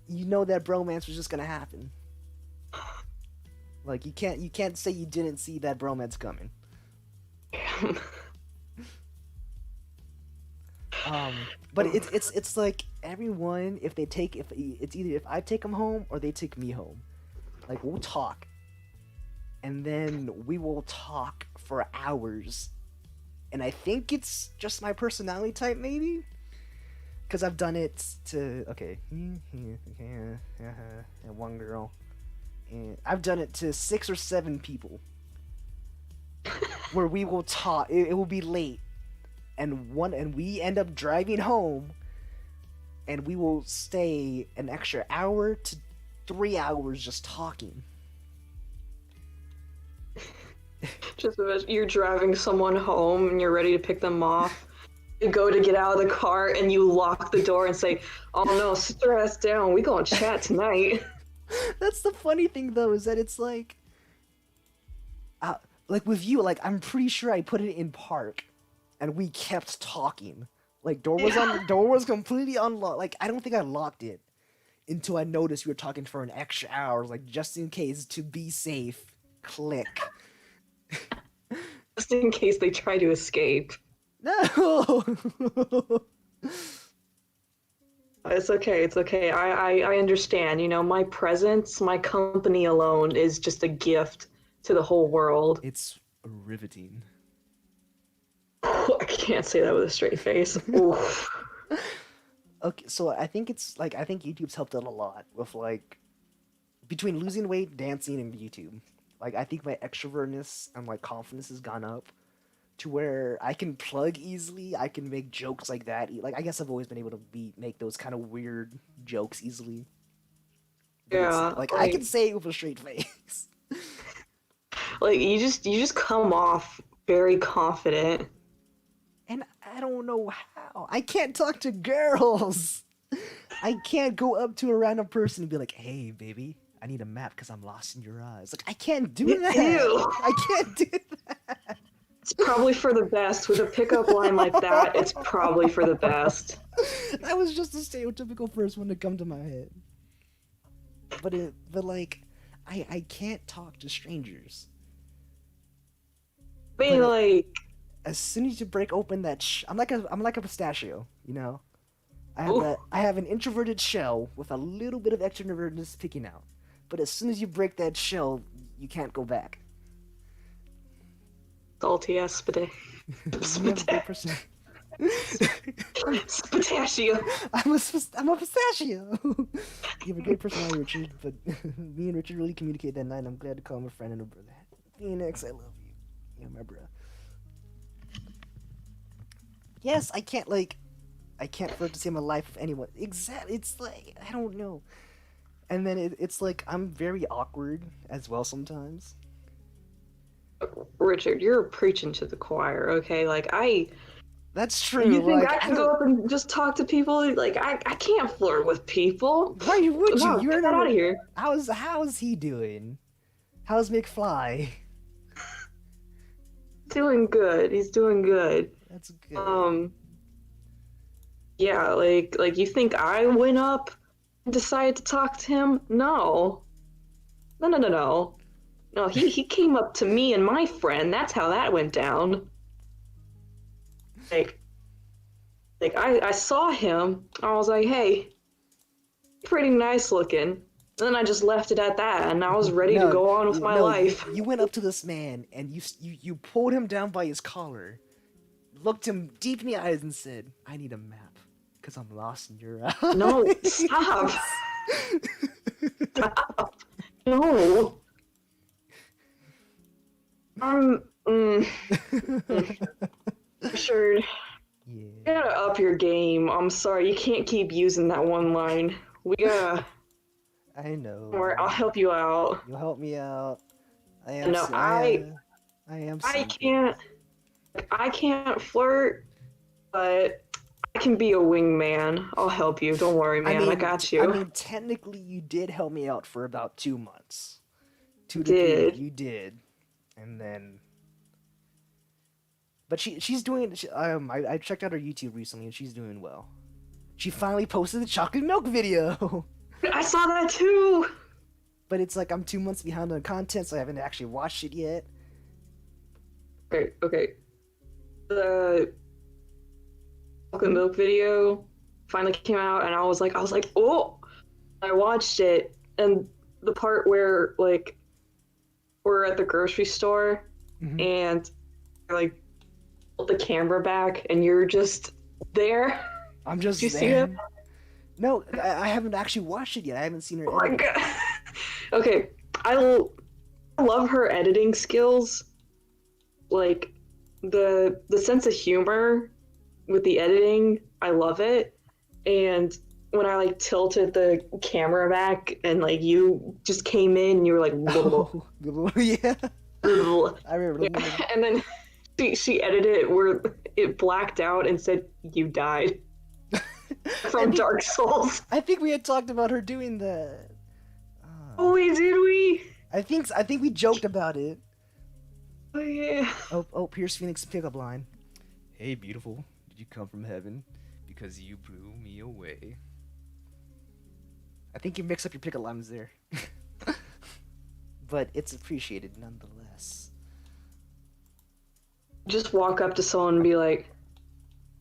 you know that bromance was just gonna happen. Like, you can't say you didn't see that bromance coming. But it's like everyone, if it's either if I take them home or they take me home. Like, we'll talk, and then we will talk for hours. And I think it's just my personality type, maybe, because I've done it to and one girl, and I've done it to 6 or 7 people, where we will talk. It will be late, and we end up driving home, and we will stay an extra hour to 3 hours just talking. Just imagine you're driving someone home and you're ready to pick them off. You go to get out of the car and you lock the door and say, "Oh no, sit your ass down. We gonna chat tonight." That's the funny thing, though, is that it's like with you, like, I'm pretty sure I put it in park, and we kept talking. Like, door was completely unlocked. Like, I don't think I locked it until I noticed we were talking for an extra hour, like, just in case, to be safe. Click. Just in case they try to escape. No. It's okay. It's okay. I understand. You know, my presence, my company alone is just a gift to the whole world. It's riveting. I can't say that with a straight face. Oof. Okay, so I think YouTube's helped out a lot with, like, between losing weight, dancing, and YouTube. Like, I think my extrovertness and my confidence has gone up to where I can plug easily. I can make jokes like that. Like, I guess I've always been able to make those kind of weird jokes easily. But Yeah, like, I can say it with a straight face. like you just come off very confident. And I don't know how. I can't talk to girls. I can't go up to a random person and be like, "Hey, baby, I need a map because I'm lost in your eyes." Like, I can't do that. Ew. I can't do that. It's probably for the best. With a pickup line like that, it's probably for the best. That was just a stereotypical first one to come to my head. But like, I can't talk to strangers. I mean, But like, as soon as you break open that, I'm like a pistachio, you know. ooh, I have an introverted shell with a little bit of extrovertness peeking out. But as soon as you break that shell, you can't go back. salty ass spaghetti. You have a great person. Spatachio. I'm a pistachio. You have a great personality, Richard. But me and Richard really communicate that night. I'm glad to call him a friend and a brother. Phoenix, I love you. You're my bro. Yes, I can't flirt to save my life with anyone. Exactly. It's like I don't know. And then it's like I'm very awkward as well sometimes. Richard, you're preaching to the choir, okay? Like, That's true. you think Like I can go up and just talk to people? Like, I can't flirt with people. why would you? No, You're get out of here. How's he doing? How's McFly? Doing good. He's doing good. That's good. Yeah, like you think I went up and decided to talk to him? No. No. No, he came up to me and my friend. That's how that went down. Like I saw him. I was like, hey, pretty nice looking. And then I just left it at that, and I was ready to go on with my life. You went up to this man and you pulled him down by his collar, looked him deep in the eyes, and said, "I need a map, cause I'm lost in your eyes." No, stop. Stop. No. Richard, Yeah. you gotta up your game. I'm sorry, you can't keep using that one line. We gotta. I know. Or I'll help you out. You'll help me out. I am. I can't flirt, but I can be a wingman. I'll help you. Don't worry, man. I got you. I mean, technically, you did help me out for about 2 months. 2 to Did. 3. You did, and then. But she's doing. I checked out her YouTube recently, and she's doing well. She finally posted the chocolate milk video. I saw that too. But it's like I'm 2 months behind on content, so I haven't actually watched it yet. Okay. The chocolate milk video finally came out, and I was like, oh! I watched it, and the part where like we're at the grocery store, and like the camera back, and you're just there. I'm just. Did you see it? No, I haven't actually watched it yet. I haven't seen her. Oh my god. Okay, I love her editing skills. Like the sense of humor with the editing, I love it. And when I like tilted the camera back and like you just came in, and you were like, yeah. I remember. Yeah. And then she edited it where it blacked out and said you died from Dark Souls. I think we had talked about her doing that. Oh, did we? I think we joked about it. Oh yeah. Oh, Pierce Phoenix pickup line. Hey, beautiful, did you come from heaven? Because you blew me away. I think you mix up your pickup lines there. But it's appreciated nonetheless. Just walk up to someone and be like,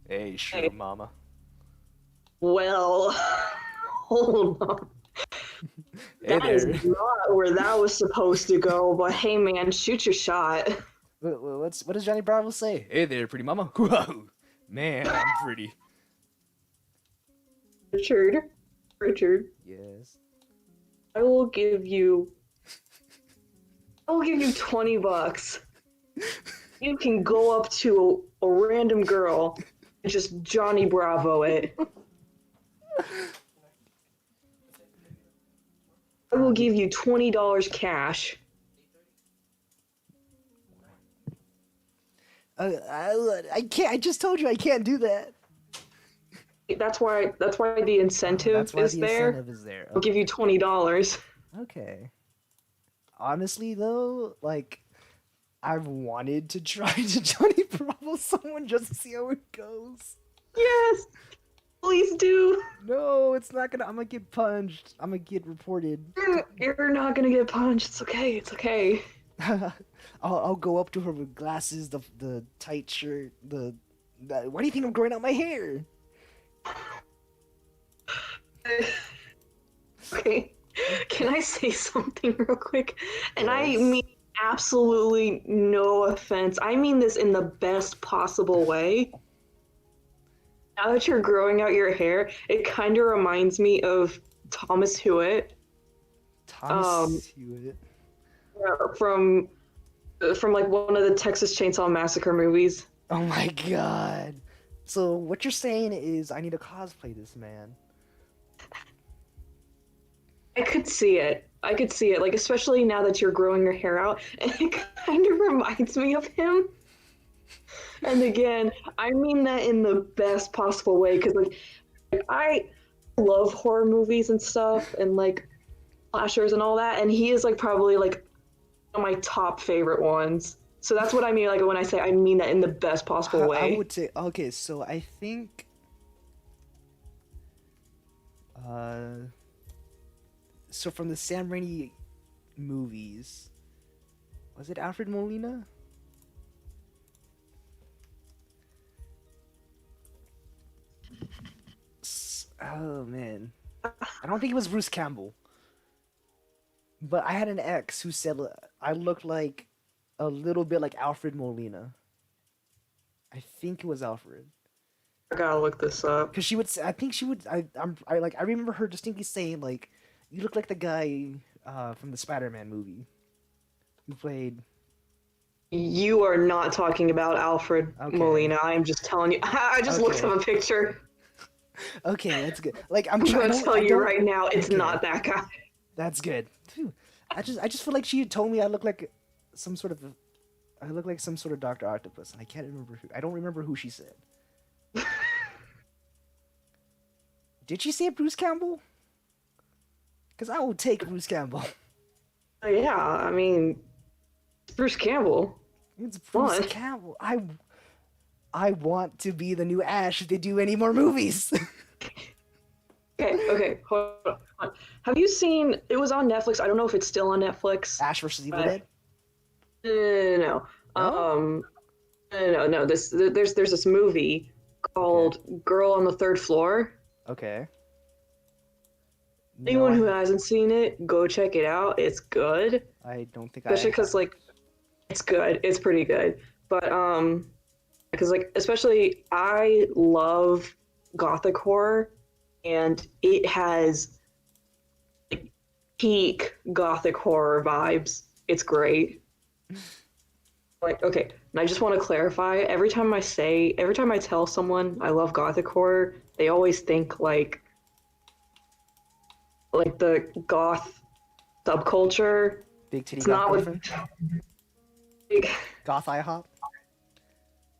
Hey, sugar Hey. mama. well, hold on. Hey That is there. not where that was supposed to go, but hey man, shoot your shot. What does Johnny Bravo say? Hey there, pretty mama. Whoa, man, I'm pretty. Richard, Yes. I will give you $20. You can go up to a random girl and just Johnny Bravo it. I will give you $20 cash. I can't. I just told you I can't do that. That's why the incentive That's why is the there. incentive is there. I'll give you $20. Okay. Honestly, though, like, I've wanted to try to Johnny Bravo someone just to see how it goes. Yes, please do. No, it's not gonna. I'm gonna get punched. I'm gonna get reported. You're not gonna get punched. It's okay. It's okay. I'll go up to her with glasses, the tight shirt, why do you think I'm growing out my hair? Okay. Can I say something real quick? And I Yes. mean absolutely no offense. I mean this in the best possible way. Now that you're growing out your hair, it kind of reminds me of Thomas Hewitt Thomas Hewitt. from like one of the Texas Chainsaw Massacre movies. Oh my god. So what you're saying is I need to cosplay this man. I could see it. I could see it. Like especially now that you're growing your hair out, and it kind of reminds me of him. And again, I mean that in the best possible way because like I love horror movies and stuff and like slashers and all that, and he is like probably like one of my top favorite ones. So that's what I mean like when I say I mean that in the best possible way. I would say okay, so I think so from the Sam Raimi movies, was it Alfred Molina? Oh man, I don't think it was Bruce Campbell. But I had an ex who said I looked like a little bit like Alfred Molina. I think it was Alfred. I gotta look this up. Cause she would say, I think she would. I remember her distinctly saying like, "You look like the guy from the Spider-Man movie, who played." You are not talking about Alfred Okay. Molina. I'm just telling you. I just looked Okay. up a picture. Okay, that's good. Like I'm I'm trying gonna tell you right now, it's Okay. not that guy. That's good. Phew. I just feel like she had told me I look like some sort of I look like some sort of Doctor Octopus, and I can't remember who. I don't remember who she said. Did she say Bruce Campbell? Because I will take Bruce Campbell. Yeah, I mean, it's Bruce Campbell. It's Bruce What? Campbell. I want to be the new Ash if they do any more movies. Okay, hold on. Have you seen? It was on Netflix. I don't know if it's still on Netflix. Ash versus Evil Uh, Dead. No, No? no. There's this movie called Girl on the Third Floor. Okay. Anyone No, who hasn't seen it, go check it out. It's good. I don't think Especially I. because like it's good. It's pretty good. But because like especially I love gothic horror, and it has like peak gothic horror vibes. It's great. Like okay, and I just want to clarify. Every time I tell someone I love gothic horror, they always think like the goth subculture. Big titty It's goth not boyfriend. Like, Goth IHOP.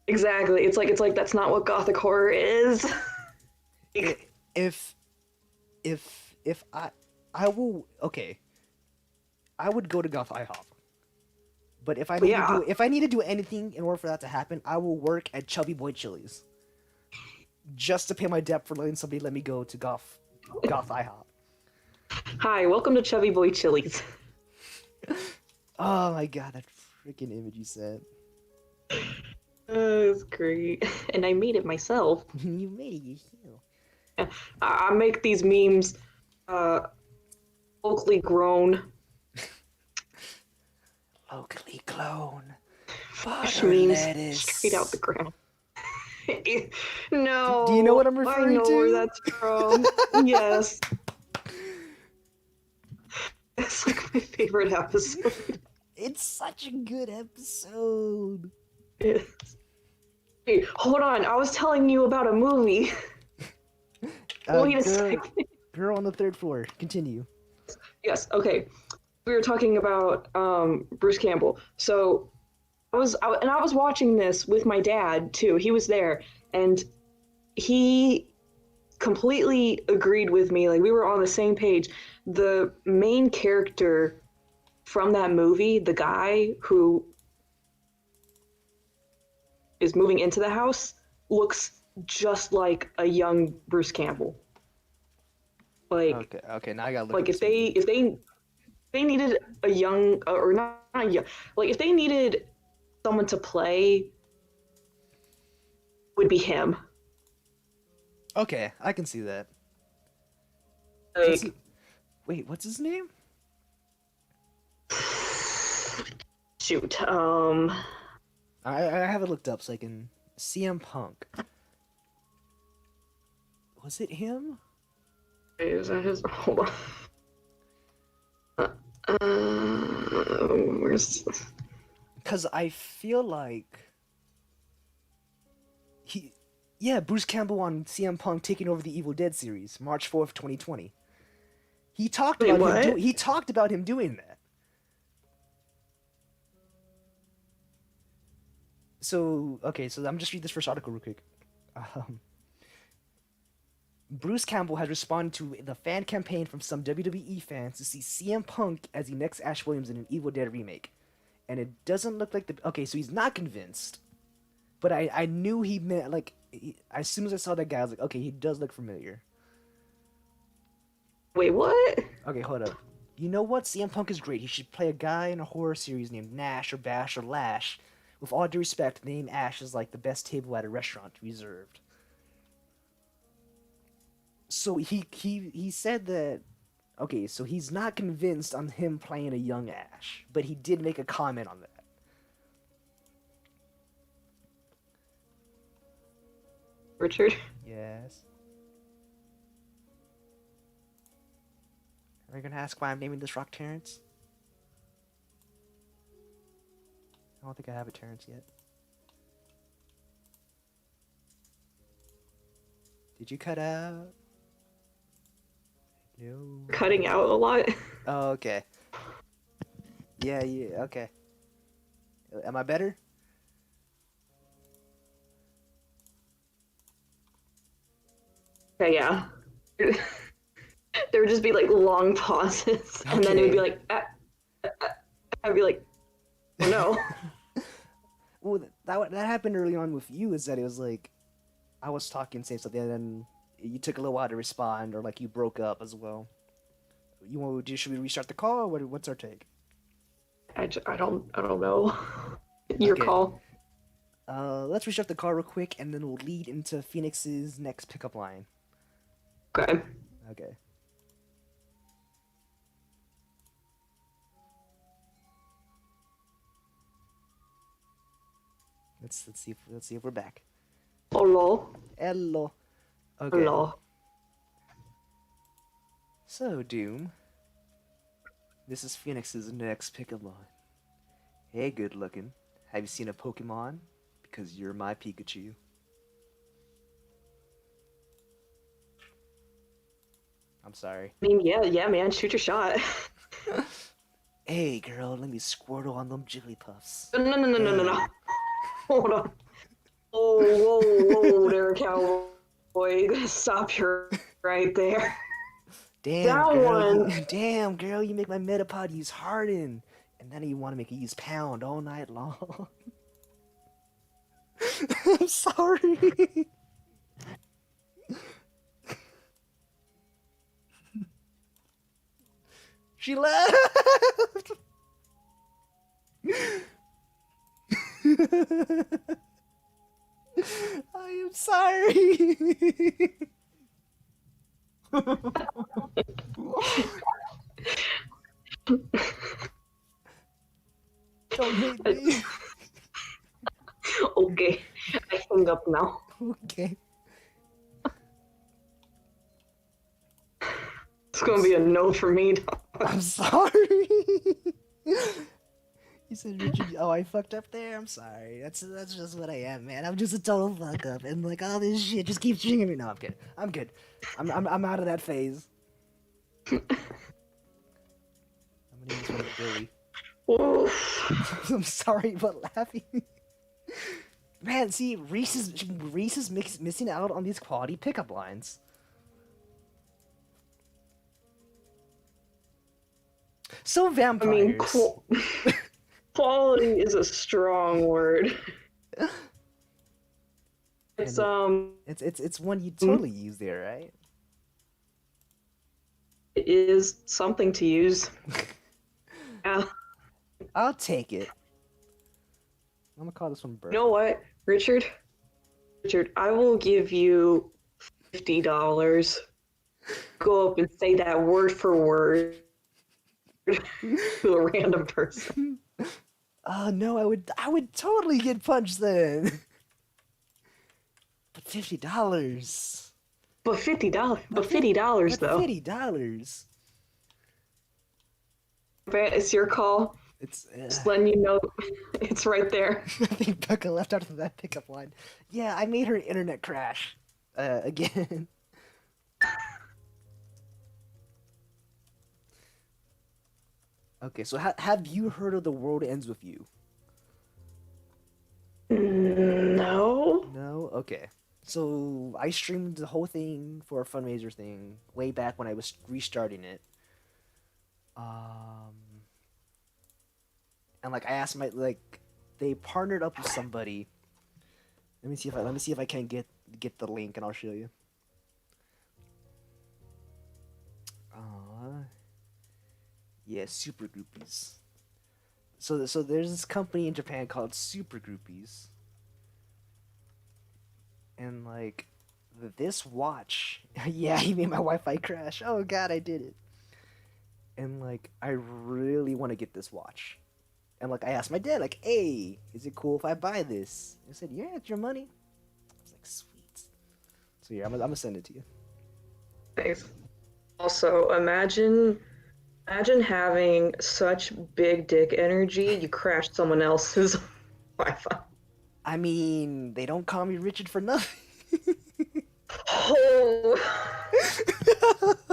exactly. It's like that's not what gothic horror is. If I will okay. I would go to Goth IHOP. But if I need Yeah. if I need to do anything in order for that to happen, I will work at Chubby Boy Chili's. Just to pay my debt for letting somebody let me go to Goth IHOP. Hi, welcome to Chubby Boy Chili's. Oh my god, that freaking image you sent. It's great, and I made it myself. You made it yourself. I make these memes, locally grown. Locally grown. Fresh Butter memes lettuce. straight out the ground. No. Do you know what I'm I referring know to? where that's from. Yes. It's like my favorite episode. It's such a good episode. Yes. Hey, hold on. I was telling you about a movie. Wait a second. Girl on the third floor. Continue. Yes. Okay. We were talking about Bruce Campbell. So I was watching this with my dad too. He was there, and he completely agreed with me. Like we were on the same page. The main character from that movie, the guy who is moving into the house looks just like a young Bruce Campbell. Like Okay, okay. Now I gotta look at like this movie. if they needed a young or not young, like if they needed someone to play, would be him. Okay, I can see that. What's Like it? Wait, what's his name? shoot, I have it looked up so I can. CM Punk. Was it him? is that his? Hold on. Where's Because I feel like he, yeah, Bruce Campbell on CM Punk taking over the Evil Dead series, March 4th, 2020. He talked wait about what? he talked about him doing that. So okay, so I'm just read this first article real quick. Um, Bruce Campbell has responded to the fan campaign from some WWE fans to see CM Punk as the next Ash Williams in an Evil Dead remake, and it doesn't look like the. Okay, so he's not convinced, but I knew he meant like as soon as I saw that guy, I was like, okay, he does look familiar. Wait what? Okay, hold up. You know what? CM Punk is great. He should play a guy in a horror series named Nash or Bash or Lash. With all due respect, the name Ash is like the best table at a restaurant reserved. So he said that. Okay, so he's not convinced on him playing a young Ash, but he did make a comment on that. Richard? Yes. Are you gonna ask why I'm naming this rock Terrence? I don't think I have a Terrence yet. Did you cut out? No. Cutting out a lot. Oh, okay. Yeah, yeah, okay. Am I better? Okay, yeah. There would just be like long pauses, and then it would be Okay. like, I'd be like, oh no. Well, that happened early on with you. Is that it was like I was talking, saying something, and then you took a little while to respond, or like you broke up as well. You want? Should we restart the call? Or what's our take? I don't know. Your Okay. call. Let's restart the call real quick, and then we'll lead into Phoenix's next pickup line. Okay. Okay. Let's see if we're back. Hello. Hello. Okay. Hello. So Doom, this is Phoenix's next pickup line. Hey, good looking. Have you seen a Pokemon? Because you're my Pikachu. I'm sorry. I mean, yeah, man, shoot your shot. Hey, girl, let me Squirtle on them Jigglypuffs. No. Hold on. Whoa, there, cowboy. You gotta stop your right there. Damn, That girl. one. Damn, girl, you make my Metapod use Harden. And then you want to make it use Pound all night long. I'm sorry. She left. I am sorry. Don't hate me. Okay, I hang up now. Okay. It's gonna be a no for me. I'm sorry. You said Richard. Oh, I fucked up there. I'm sorry. That's just what I am, man. I'm just a total fuck up, and like all this shit just keeps stringing me. No, I'm kidding. I'm good. I'm out of that phase. I'm gonna use one of Billy. Whoa. I'm sorry about laughing. Man, see, Reese is missing out on these quality pickup lines. So I vampires. mean, quality is a strong word. It's And it's one you totally use there, right? it is something to use. Yeah. I'll take it. I'm gonna call this one You know Bertha. what, Richard? Richard, I will give you $50. Go up and say that word for word to a random person. Oh no, I would totally get punched then. But $50. But $50. But But $50 though. $50. It's your call. It's Just letting you know it's right there. I think Becca left out of that pickup line. Yeah, I made her internet crash. Again. Okay, so have you heard of The World Ends With You? No. No? Okay. So I streamed the whole thing for a fundraiser thing way back when I was restarting it. Um and like I asked my like they partnered up with somebody. Let me see if I can get the link and I'll show you. Yeah, Super Groupies. So there's this company in Japan called Super Groupies. And like this watch, yeah, he made my Wi-Fi crash. Oh god, I did it. And like I really want to get this watch. And like I asked my dad, like, "Hey, is it cool if I buy this?" He said, "Yeah, it's your money." I was like, "Sweet." So yeah, I'm gonna send it to you. Nice. Also, imagine having such big dick energy you crashed someone else's Wi-Fi. I mean, they don't call me Richard for nothing. Oh,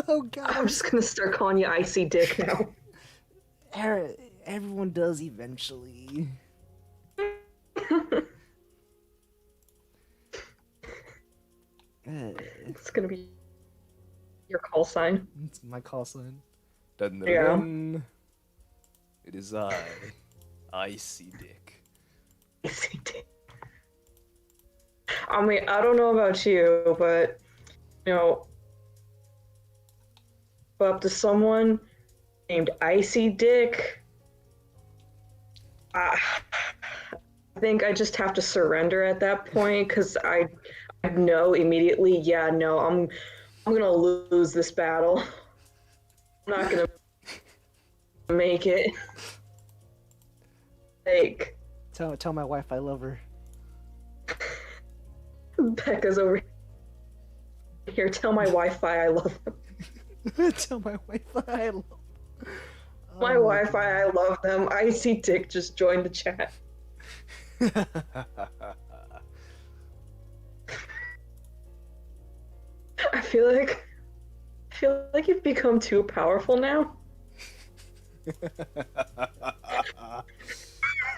Oh god, I'm just gonna start calling you Icy Dick now. everyone does eventually. It's gonna be your call sign. It's my call sign. Dun, dun, Yeah. dun. It is Icy Dick. Icy Dick. I mean, I don't know about you, but you know, up to someone named Icy Dick, I think I just have to surrender at that point because I know immediately. Yeah, no, I'm gonna lose this battle. I'm not gonna make it. Like Tell my wife I love her. Becca's over here. Tell my Wi-Fi I love them. Tell my wife I love. My Wi-Fi I love them. Icy Dick just joined the chat. I feel like you've become too powerful now.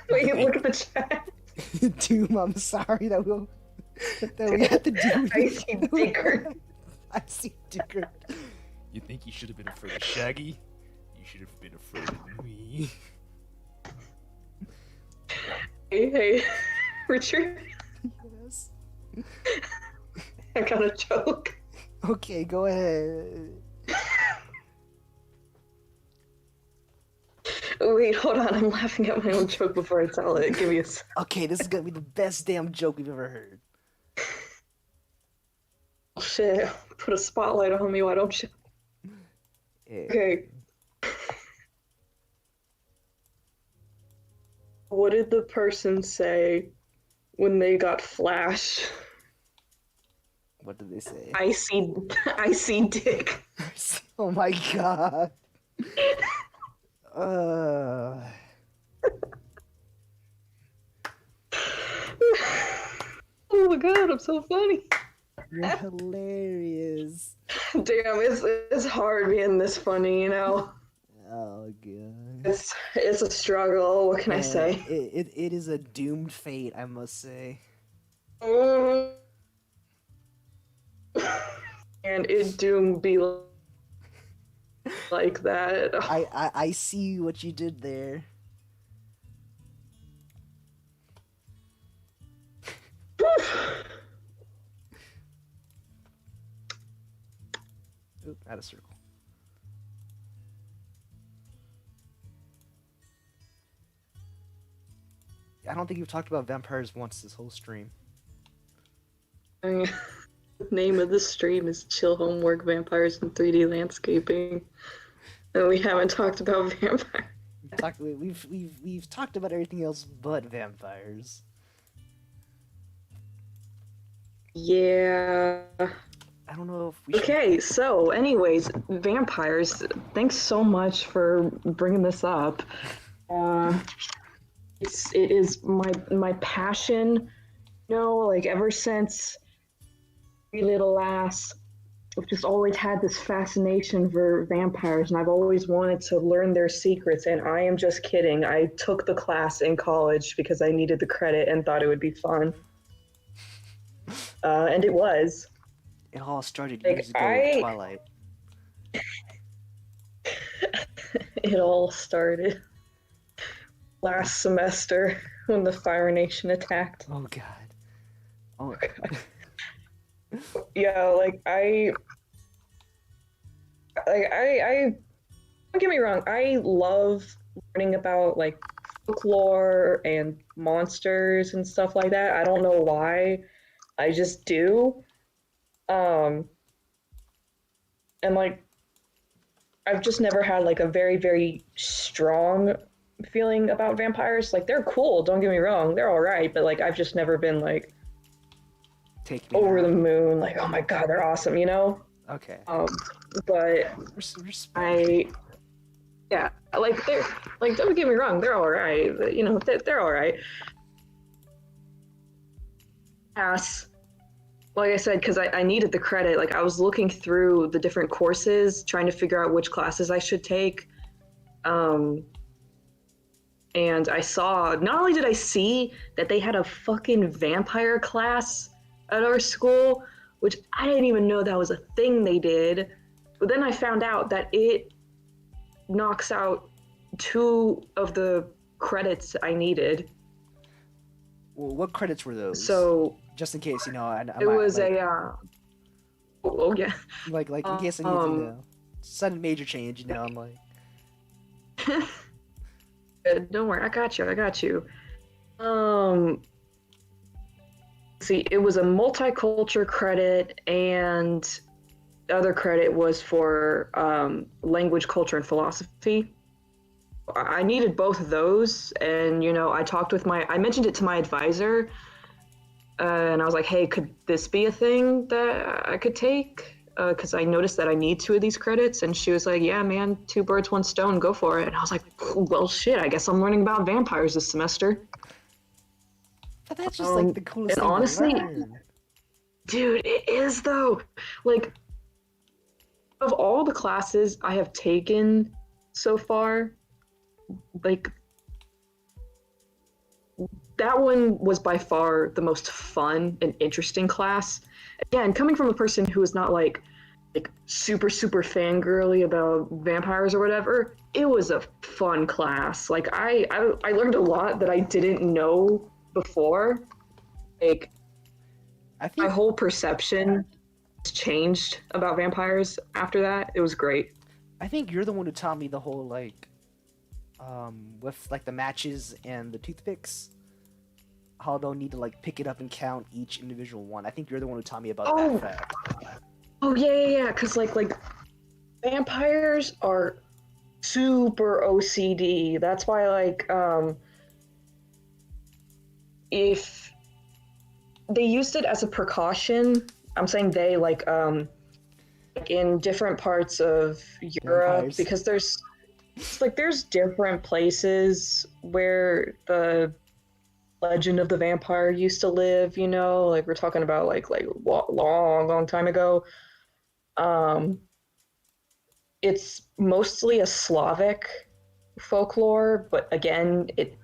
Wait, look at the chat. Doom, I'm sorry that we have to do this. Icy Dicker. Icy Dicker. You think you should have been afraid of Shaggy? You should have been afraid of me. Hey, Richard. Yes. I got a joke. Okay, go ahead. Wait, hold on. I'm laughing at my own joke before I tell it. Give me a sec. Okay, this is gonna be the best damn joke we've ever heard. Oh, shit. Put a spotlight on me, why don't you? Yeah. Okay. What did the person say when they got flashed? What did they say? Icy Dick. Oh my god. Uh. Oh my god, I'm so funny. You're hilarious. Damn, it's hard being this funny, you know. Oh god. It's a struggle. What can I say? It is a doomed fate, I must say. And it do be like that. I see what you did there. Oop, out of circle. I don't think you've talked about vampires once this whole stream. I mean, the name of the stream is Chill Homework Vampires in 3D Landscaping. And we haven't talked about vampires. We've talked about everything else but vampires. Yeah. I don't know if we should... Okay, so anyways, vampires. Thanks so much for bringing this up. It is my passion. You know, like ever since Three Little Lass, I've just always had this fascination for vampires, and I've always wanted to learn their secrets. And I am just kidding. I took the class in college because I needed the credit and thought it would be fun. And it was. It all started Like, years ago with Twilight. It all started last semester when the Fire Nation attacked. Oh god. Oh god. Yeah, don't get me wrong, I love learning about like folklore and monsters and stuff like that. I don't know why. I just do. And like I've just never had like a very, very strong feeling about vampires. Like they're cool, don't get me wrong, they're all right, but like I've just never been like Take me over out. the moon, like oh my god, they're awesome, you know? Okay. But yeah, like they're like don't get me wrong, they're all right, but, you know, they're all right. Pass. Like I said, because I needed the credit. Like I was looking through the different courses, trying to figure out which classes I should take. And I saw, not only did I see that they had a fucking vampire class at our school, which I didn't even know that was a thing they did. But then I found out that it knocks out 2 of the credits I needed. Well, what credits were those? So just in case, you know, I it might, was like, oh yeah. like in case I need to, you know, sudden major change, you know, I'm like, don't worry, I got you. See, it was a multicultural credit, and the other credit was for language, culture, and philosophy. I needed both of those, and you know, I mentioned it to my advisor, and I was like, hey, could this be a thing that I could take? Because I noticed that I need 2 of these credits, and she was like, yeah, man, 2 birds, 1 stone, go for it. And I was like, well, shit, I guess I'm learning about vampires this semester. but that's just like the coolest and thing honestly, to learn. Dude, it is though. Like, of all the classes I have taken so far, like, that one was by far the most fun and interesting class. Again, coming from a person who is not like super fangirly about vampires or whatever, it was a fun class. Like I learned a lot that I didn't know before. Like I think my whole perception changed about vampires after that. It was great. I think you're the one who taught me the whole like, with like the matches and the toothpicks, how they'll need to like pick it up and count each individual one. I think you're the one who taught me about that fact. Oh yeah. Because like vampires are super OCD. That's why like if they used it as a precaution, I'm saying they like in different parts of Europe, Vampires. because there's different places where the legend of the vampire used to live, you know, like we're talking about like long time ago. It's mostly a Slavic folklore, but again, it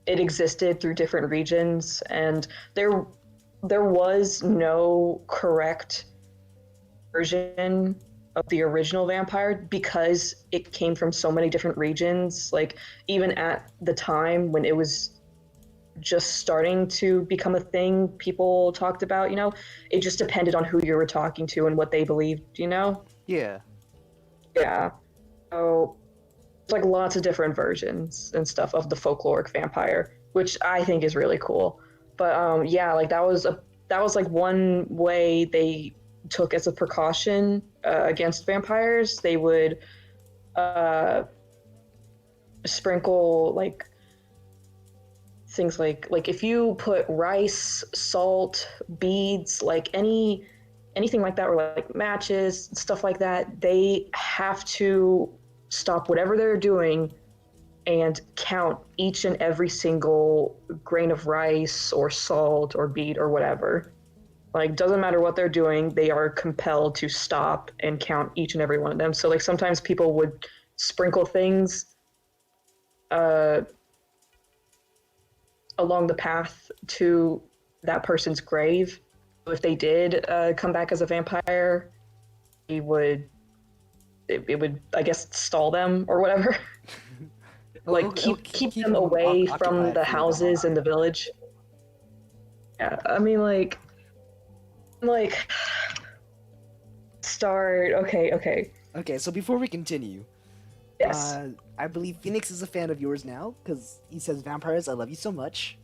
existed through different regions, and there was no correct version of the original vampire because it came from so many different regions. Like even at the time when it was just starting to become a thing people talked about, you know? It just depended on who you were talking to and what they believed, you know? Yeah. Yeah. So there's like lots of different versions and stuff of the folkloric vampire, which I think is really cool. But yeah, like that was like one way they took as a precaution against vampires. They would uh, sprinkle like things like if you put rice, salt, beads, like anything like that, or like matches, stuff like that, they have to stop whatever they're doing and count each and every single grain of rice or salt or bead or whatever. Like, doesn't matter what they're doing, they are compelled to stop and count each and every one of them. So like sometimes people would sprinkle things uh along the path to that person's grave. If they did come back as a vampire, it would, I guess, stall them or whatever. Like keep them away from the houses in the village. Yeah, I mean, like start. Okay. Okay, so before we continue, Yes. I believe Phoenix is a fan of yours now because he says vampires. I love you so much.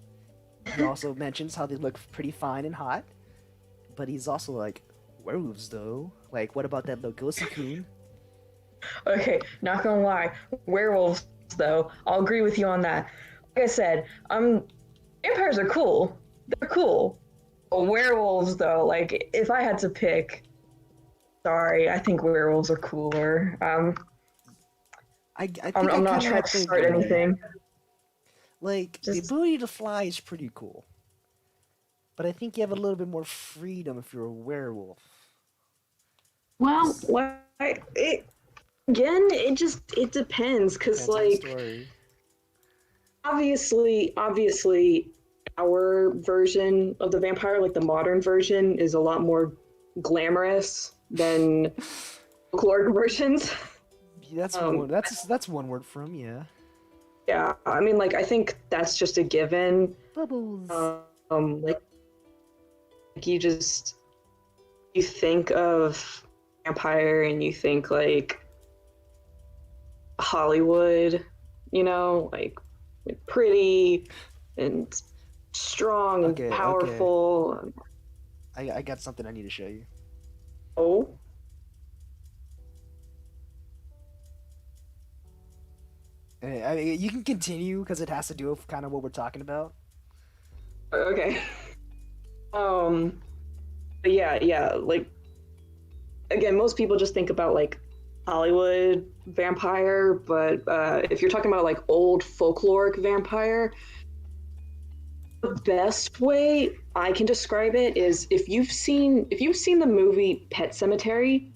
He also mentions how they look pretty fine and hot, but he's also like werewolves though. Like, what about that Logosi-kun? Okay, not gonna lie, werewolves though. I'll agree with you on that. Like I said, vampires are cool. They're cool. But werewolves though, like if I had to pick, sorry, I think werewolves are cooler. I think I'm not trying to start anything. Like, the ability to fly is pretty cool. But I think you have a little bit more freedom if you're a werewolf. Well, it depends, because Depends on the like story. obviously our version of the vampire, like the modern version, is a lot more glamorous than folkloric versions. That's one word from, yeah. Yeah, I mean, like, I think that's just a given. Bubbles. Like you think of vampire and you think like Hollywood, you know, like pretty and strong and Okay. powerful. I got something I need to show you. Oh, I mean, you can continue because it has to do with kind of what we're talking about. okay. But yeah, like again, most people just think about like Hollywood vampire, but if you're talking about like old folkloric vampire, the best way I can describe it is if you've seen the movie Pet Cemetery,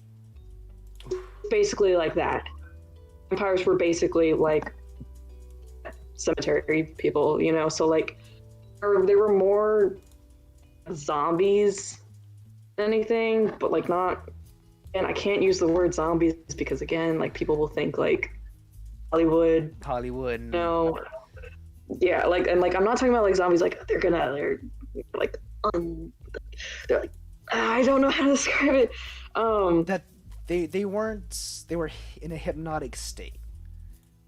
basically like that. Vampires were basically like cemetery people, you know, so like there were more zombies than anything, but like not, and I can't use the word zombies because again, like people will think like Hollywood, you know. Yeah, like, and like I'm not talking about like zombies like they're like they're like I don't know how to describe it. That they were in a hypnotic state.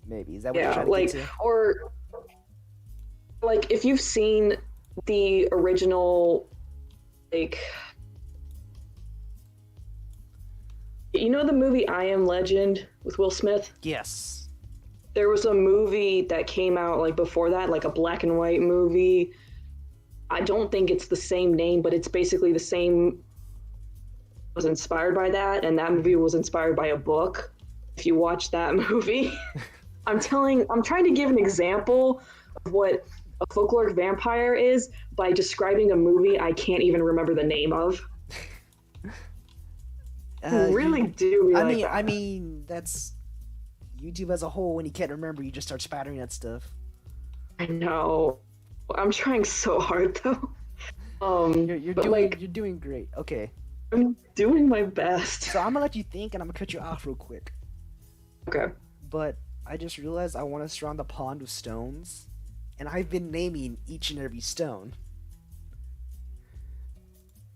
Maybe is that what you're Yeah, trying to like get to? or like if you've seen the original, like, you know the movie I Am Legend with Will Smith? Yes. There was a movie that came out like before that, like a black and white movie. I don't think it's the same name, but it's basically the same. Was inspired by that, and that movie was inspired by a book. If you watch that movie, I'm trying to give an example of what a folkloric vampire is by describing a movie I can't even remember the name of. I mean, that's YouTube as a whole. When you can't remember, you just start spattering at stuff. I know. I'm trying so hard though. You're doing great. Okay. I'm doing my best. So I'm gonna let you think, and I'm gonna cut you off real quick. Okay. But I just realized I want to surround the pond with stones, and I've been naming each and every stone.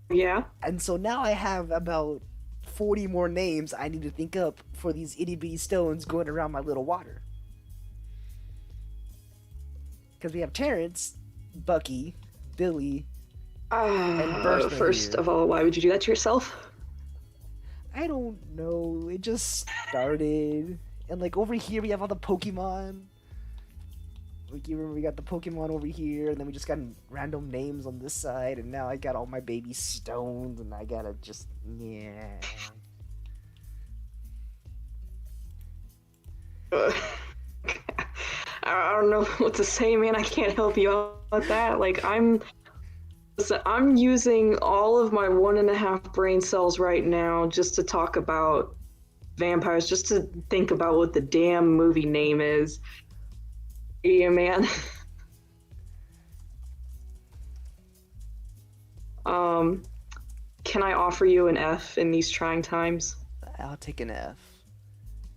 Yeah. And so now I have about 40 more names I need to think up for these itty bitty stones going around my little water. Because we have Terrence, Bucky, Billy, and Bertha First here. of all, why would you do that to yourself? I don't know. It just started. And like over here we have all the Pokemon. Like you remember we got the Pokemon over here, and then we just got random names on this side, and now I got all my baby stones, and I gotta just I don't know what to say, man. I can't help you out with that. Like I'm using all of my 1.5 brain cells right now just to talk about vampires, just to think about what the damn movie name is. Yeah, man. Can I offer you an F in these trying times? I'll take an F.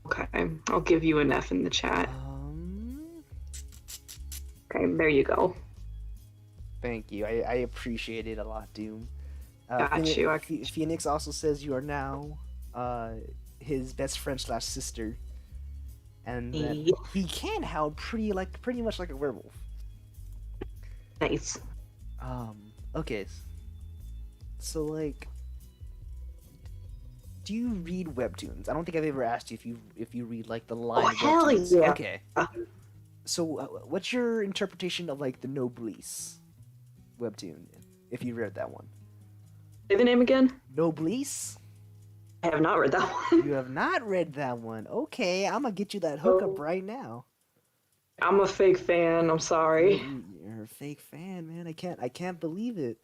Okay, I'll give you an F in the chat. Okay, there you go. Thank you. I appreciate it a lot, Doom. Got you. Phoenix also says you are now his best friend / sister, and that he can howl pretty much like a werewolf. Nice. Okay. So like, do you read webtoons? I don't think I've ever asked you if you read like the line. Oh, hell webtoons. yeah. Okay. So what's your interpretation of like the Noblesse webtoon? If you read that one. Say the name again? Noblesse? I have not read that one. You have not read that one. Okay, I'm gonna get you that hookup right now. I'm a fake fan. I'm sorry. You're a fake fan, man. I can't believe it.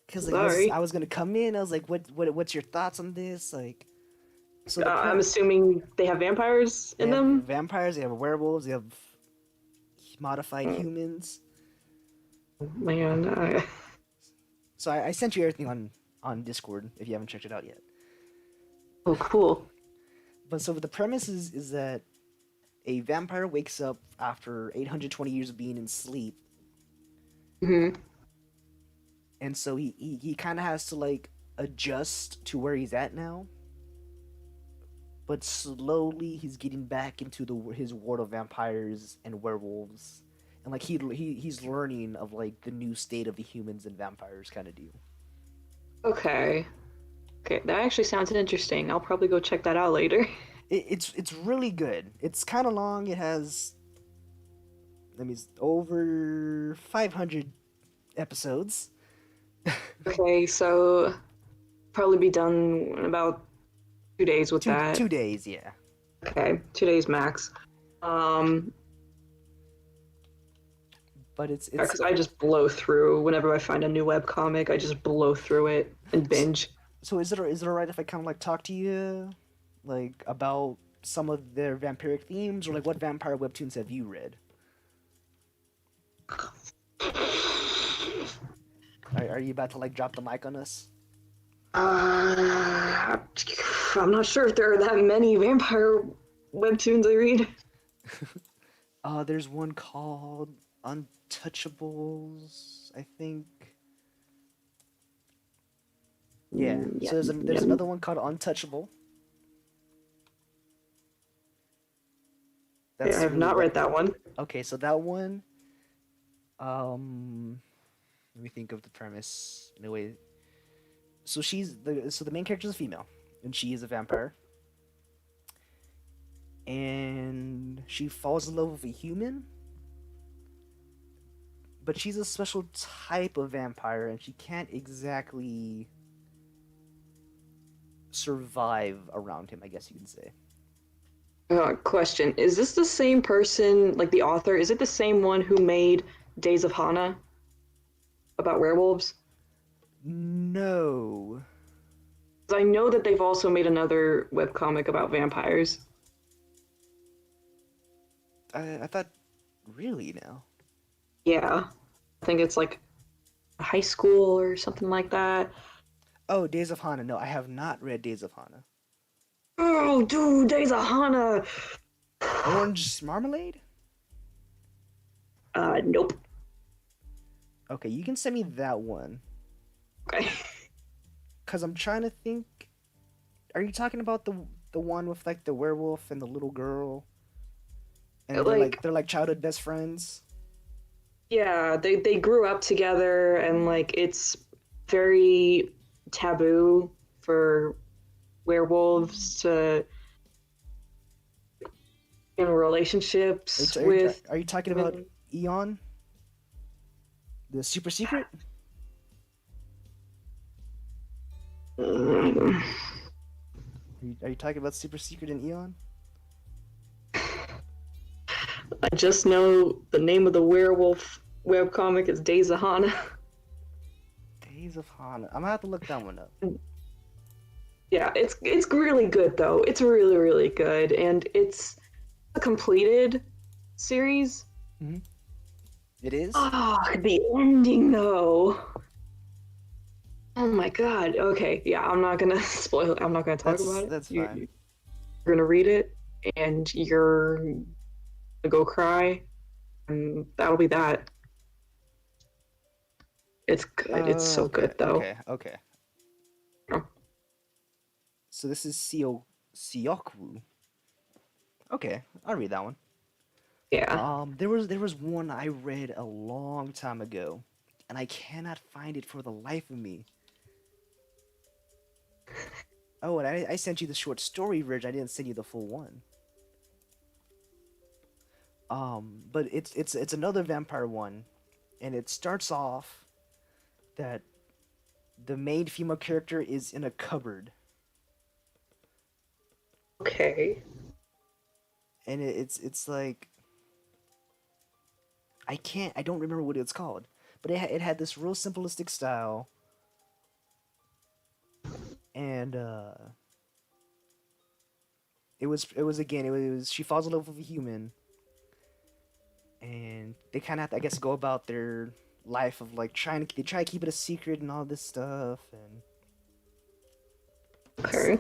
Cause Sorry. I was gonna come in. I was like, what's your thoughts on this? Like, so I'm assuming they have vampires in them. Vampires. They have werewolves. They have modified humans. Man. So I sent you everything on Discord if you haven't checked it out yet. Oh, cool. But so the premise is that a vampire wakes up after 820 years of being in sleep. Mm-hmm. And so he kind of has to like adjust to where he's at now. But slowly he's getting back into his world of vampires and werewolves. And like he's learning of like the new state of the humans and vampires kind of deal. Okay, that actually sounds interesting. I'll probably go check that out later. It's really good. It's kind of long. It has over 500 episodes. Okay, so probably be done in about 2 days with that. 2 days, yeah. Okay, 2 days max. But it's because I just blow through whenever I find a new webcomic. I just blow through it and binge. So is it alright if I kind of like talk to you, like about some of their vampiric themes, or like what vampire webtoons have you read? Are you about to like drop the mic on us? I'm not sure if there are that many vampire webtoons I read. There's one called Untouchables, I think. Yeah. So there's another one called Untouchable. I have not read that one. Okay, so that one. Let me think of the premise in a way. So the main character is a female, and she is a vampire, and she falls in love with a human, but she's a special type of vampire, and she can't exactly survive around him, I guess you can say. Question: is this the same person, like the author? Is it the same one who made Days of Hana about werewolves? No. I know that they've also made another webcomic about vampires. I thought, really now? Yeah. I think it's like high school or something like that. Oh, Days of Hana. No, I have not read Days of Hana. Oh, dude, Days of Hana! Orange Marmalade? Nope. Okay, you can send me that one. Okay. Cause I'm trying to think. Are you talking about the one with like the werewolf and the little girl? And Like, they're like childhood best friends. yeah, they grew up together, and like it's very taboo for werewolves to in relationships with Are you talking about women. Eon, the super secret? Mm, Are you talking about super secret and Eon? I just know the name of the werewolf webcomic is Days of Hana. Days of Hana. I'm gonna have to look that one up. Yeah, it's really good though. It's really really good, and it's a completed series. It is. Oh, the ending though. Oh my god. Okay, yeah, I'm not gonna spoil it. I'm not gonna talk about it. That's fine. You're gonna read it, and you're gonna go cry, and that'll be that. It's good. It's so Okay, good though. okay. Oh. So this is Siokwu. Okay, I'll read that one. Yeah. There was one I read a long time ago, and I cannot find it for the life of me. Oh, and I sent you the short story version. I didn't send you the full one. But it's another vampire one, and it starts off that the main female character is in a cupboard, Okay. and it's like I don't remember what it's called, but it had this real simplistic style, and it was again it was she falls in love with a human, and they kind of have to, I guess, go about their life of like they try to keep it a secret and all this stuff, and Okay.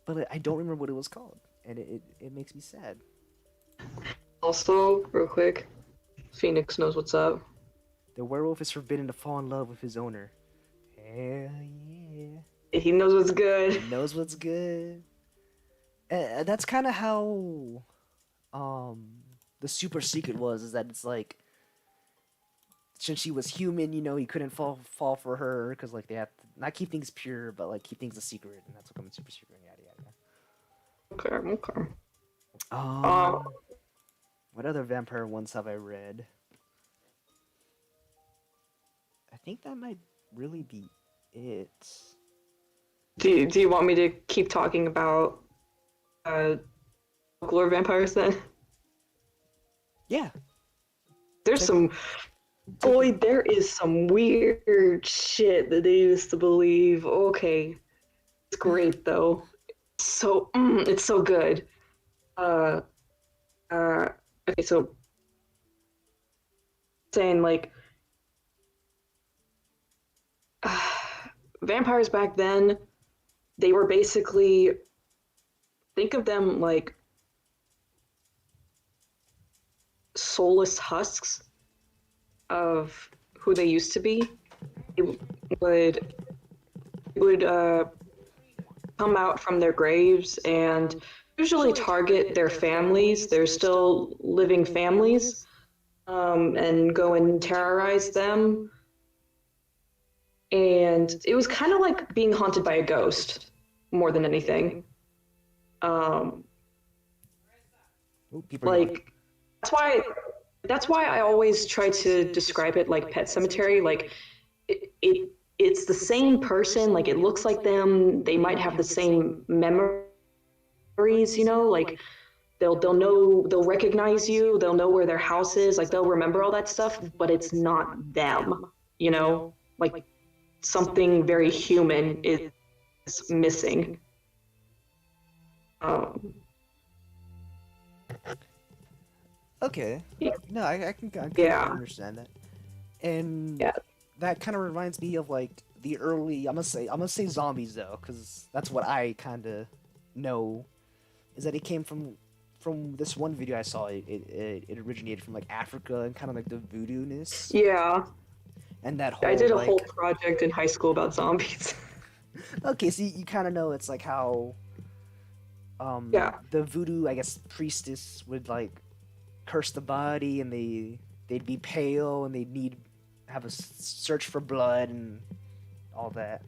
but I don't remember what it was called, and it makes me sad. Also, real quick, Phoenix knows what's up. The werewolf is forbidden to fall in love with his owner. Hell yeah. He knows what's good. He knows what's good. That's kind of how the super secret was, is that it's like since she was human, he couldn't fall for her because like they have to not keep things pure, but like keep things a secret, and that's what comes super secret. Yada yada yada. Okay. Um, what other vampire ones have I read? I think that might really be it. Do you want me to keep talking about folklore vampires then? Yeah. There's some boy, there is some weird shit that they used to believe. Okay. It's great though. So it's so good. Okay, so saying like vampires back then, they were basically, think of them like soulless husks of who they used to be. It would come out from their graves and usually target their families, their still living families, and go and terrorize them. And it was kind of like being haunted by a ghost more than anything. Like that's why I always try to describe it like Pet Cemetery. Like it's the same person. Like it looks like them. They might have the same memories. Like they'll recognize you. They'll know where their house is. Like they'll remember all that stuff. But it's not them. Like something very human is missing. Okay. Yeah. No, I can Yeah. understand that, and Yeah. that kind of reminds me of like the early. I'm gonna say zombies though, because that's what I kind of know. Is that it came from from this one video I saw, it originated from like Africa and kind of like the voodoo-ness Yeah, and that I whole did a like. whole project in high school about zombies. Okay, so you kind of know it's like how Yeah. the voodoo, I guess, priestess would like curse the body, and they'd be pale, and they'd need have a search for blood and all that.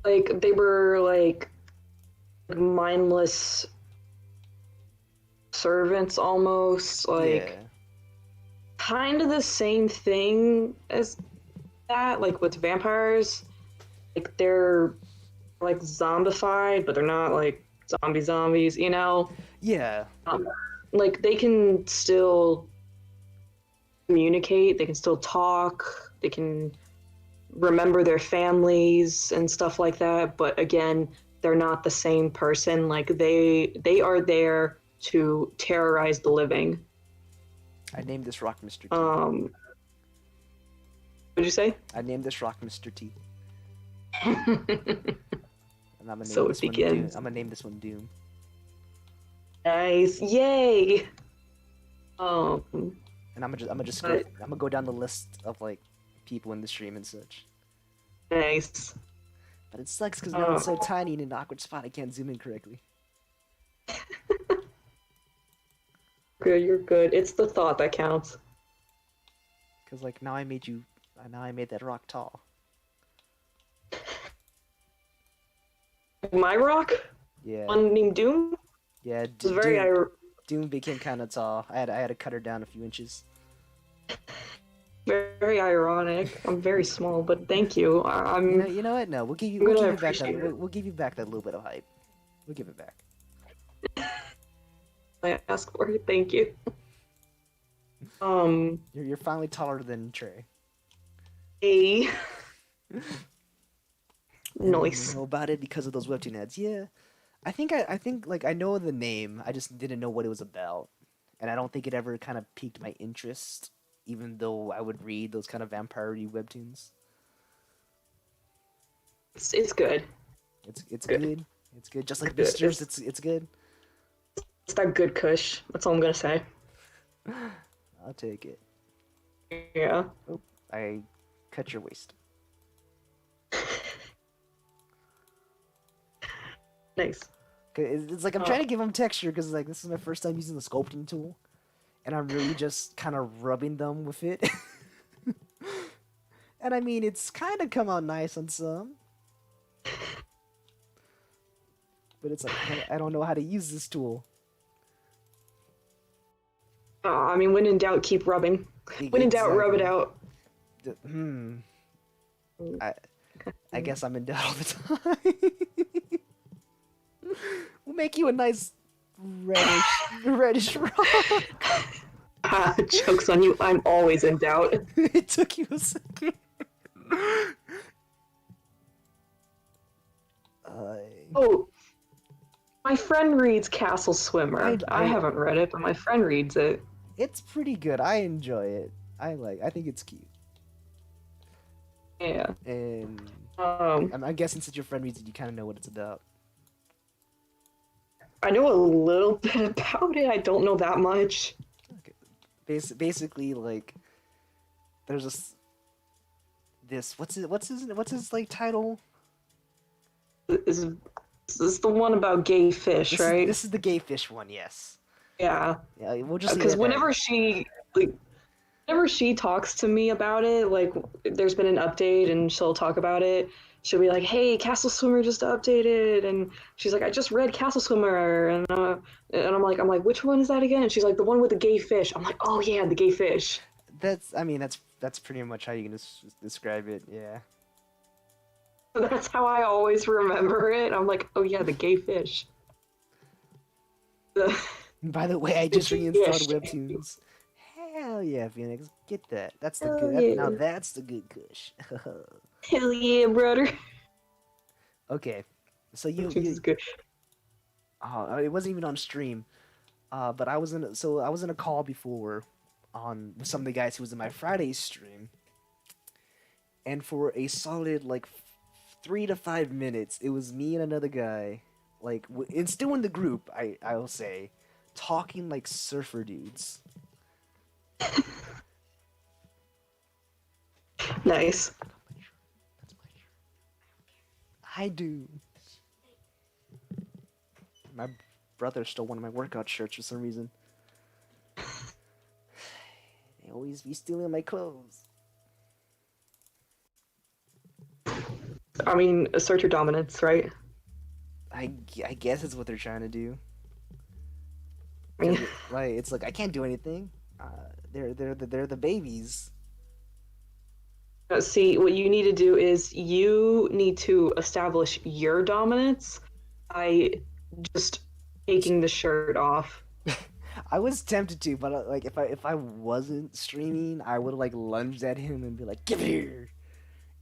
Like they were like mindless servants almost, like Yeah, kind of the same thing as that, like with vampires. Like they're like zombified, but they're not like zombies, you know? yeah, Um, like they can still communicate, they can still talk, they can remember their families and stuff like that, but again, they're not the same person. Like they are there to terrorize the living. I named this rock Mr. T. What'd you say? I named this rock Mr. T. And I'm gonna name So it this one Doom. begins. I'm gonna name this one Doom. Nice, yay! And I'm gonna go down the list of like people in the stream and such. Nice. But it sucks because now it's so tiny in an awkward spot I can't zoom in correctly. Good, you're good. It's the thought that counts. Cause like now I made that rock tall. My rock? Yeah. One named Doom? Yeah. It's very Doom became kind of tall. I had to cut her down a few inches. very ironic. I'm very small, but thank you. You know what? No, we'll give you back that. We'll give you back that little bit of hype. We'll give it back. I ask for it. Thank you. You're finally taller than Trey. A. I didn't Nice. know about it because of those webtoon ads. Yeah, I think like I know the name. I just didn't know what it was about, and I don't think it ever kind of piqued my interest, even though I would read those kind of vampire-y webtoons. It's good. It's Good. good. It's good. Just like Good. Misters, it's good. It's that good kush. That's all I'm gonna say. I'll take it. Yeah. Oh, I cut your waist. Nice. It's like I'm trying to give them texture because like this is my first time using the sculpting tool, and I'm really just kind of rubbing them with it. And I mean, it's kind of come out nice on some, but it's like I don't know how to use this tool. I mean, when in doubt, keep rubbing. When in doubt, rub it out. I guess I'm in doubt all the time. We'll make you a nice reddish rock. Joke's on you. I'm always in doubt. It took you a second. Oh, my friend reads Castle Swimmer. I haven't read it, but my friend reads it. It's pretty good. I enjoy it. I think it's cute. Yeah. And Um, I'm guessing since your friend reads it, you kind of know what it's about. I know a little bit about it. I don't know that much. Okay. Basically, like, there's this what's his like title? Is this the one about gay fish, right? This is the gay fish one, yes. Yeah. Yeah, we'll just Because whenever she talks to me about it, like there's been an update and she'll talk about it. She'll be like, "Hey, Castle Swimmer just updated," and she's like, "I just read Castle Swimmer," and I'm like, "Which one is that again?" And she's like, "The one with the gay fish." I'm like, "Oh yeah, the gay fish." That's pretty much how you can describe it. Yeah. That's how I always remember it. I'm like, "Oh yeah, the gay fish." By the way, I just reinstalled Yes. Webtoons. Hell yeah, Phoenix, get that. That's the Hell good. yeah. Now that's the good kush. Hell yeah, brother. Okay, so This is good. it wasn't even on stream, but I was in a call before with some of the guys who was in my Friday stream, and for a solid like 3 to 5 minutes, it was me and another guy, like, and still in the group. I'll say, talking like surfer dudes. Nice. I do. My brother stole one of my workout shirts for some reason. They always be stealing my clothes. I mean, assert your dominance, right? I guess it's what they're trying to do. I mean, Like it's like I can't do anything. They're the babies. see, what you need to do is you need to establish your dominance by just taking the shirt off. I was tempted to, but like if I wasn't streaming, I would like lunged at him and be like, "Give it here,"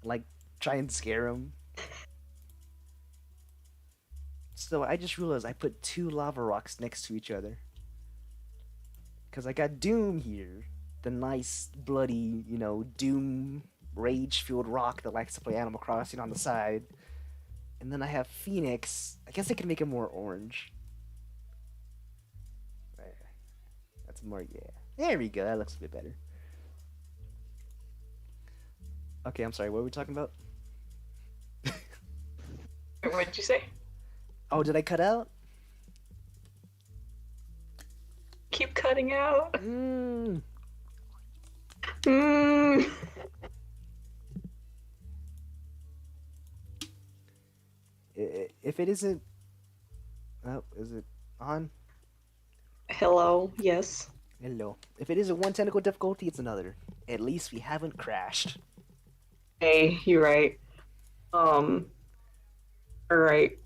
and, like try and scare him. So I just realized I put two lava rocks next to each other. Cause I got Doom here, the nice bloody, Doom rage-fueled rock that likes to play Animal Crossing on the side, and then I have Phoenix. I guess I can make it more orange. That's more, yeah. There we go. That looks a bit better. Okay, I'm sorry. What were we talking about? What did you say? Oh, did I cut out? Keep cutting out. Mm. Mm. If it isn't, oh, is it on? Hello. Yes. Hello. If it isn't one technical difficulty, it's another. At least we haven't crashed. Hey, you're right. All right.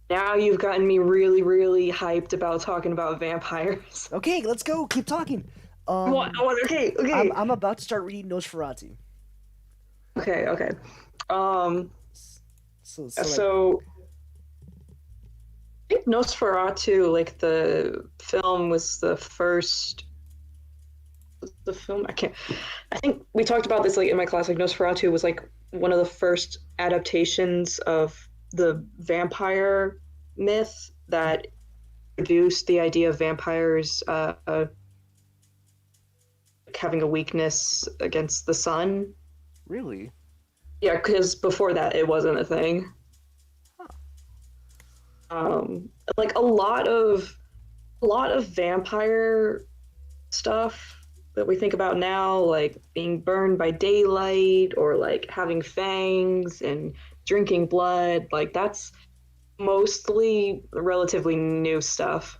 Now you've gotten me really, really hyped about talking about vampires. Okay, let's go. Keep talking. What? Okay. I'm about to start reading Nosferatu. Okay. So So I think Nosferatu, like the film, was the first. The film, I think we talked about this like in my class. Like Nosferatu was like one of the first adaptations of the vampire myth that introduced the idea of vampires having a weakness against the sun. really? Yeah, because before that it wasn't a thing. Like a lot of vampire stuff that we think about now, like being burned by daylight or like having fangs and drinking blood, like that's mostly relatively new stuff.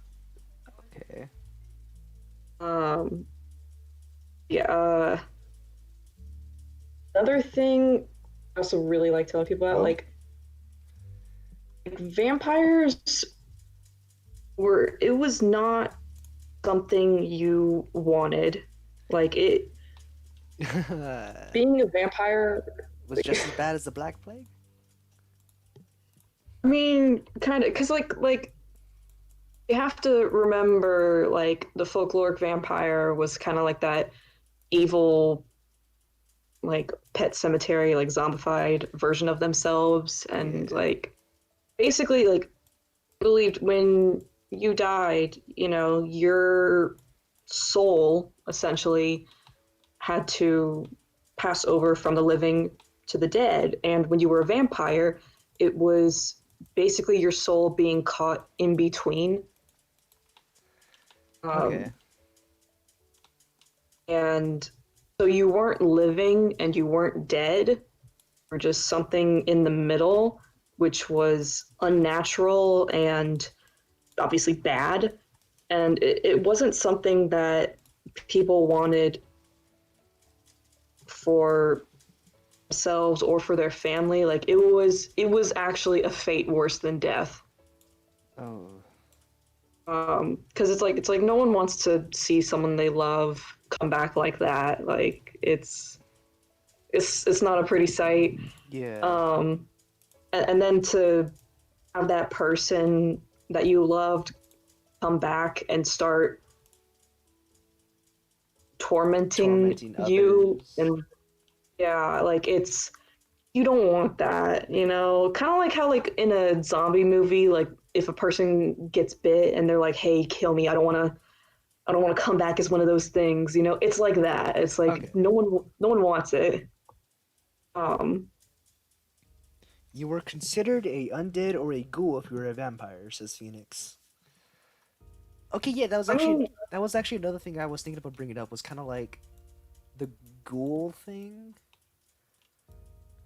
Okay. Yeah. Another thing I also really like telling people about, Oh. like vampires it was not something you wanted. Like it being a vampire, Was just as bad as the Black Plague? I mean, kind of, because like you have to remember, like the folkloric vampire was kind of like that evil, like pet cemetery, like zombified version of themselves, and Yeah. like basically like believed when you died, your soul essentially had to pass over from the living to the dead, and when you were a vampire, it was basically your soul being caught in between. Okay. And so you weren't living and you weren't dead, or just something in the middle, which was unnatural and obviously bad. And it wasn't something that people wanted for themselves or for their family. Like it was actually a fate worse than death. Oh. Because it's like no one wants to see someone they love come back like that. Like it's not a pretty sight. Yeah. And then to have that person that you loved come back and start tormenting you, others. and yeah, like you don't want that, kind of like how like in a zombie movie, like if a person gets bit and they're like, "Hey, kill me. I don't want to come back as one of those things." You know, it's like that. It's like Okay. no one wants it. Um, You were considered a undead or a ghoul if you were a vampire, says Phoenix. Okay, yeah, I mean, that was actually another thing I was thinking about bringing up was kind of like the ghoul thing.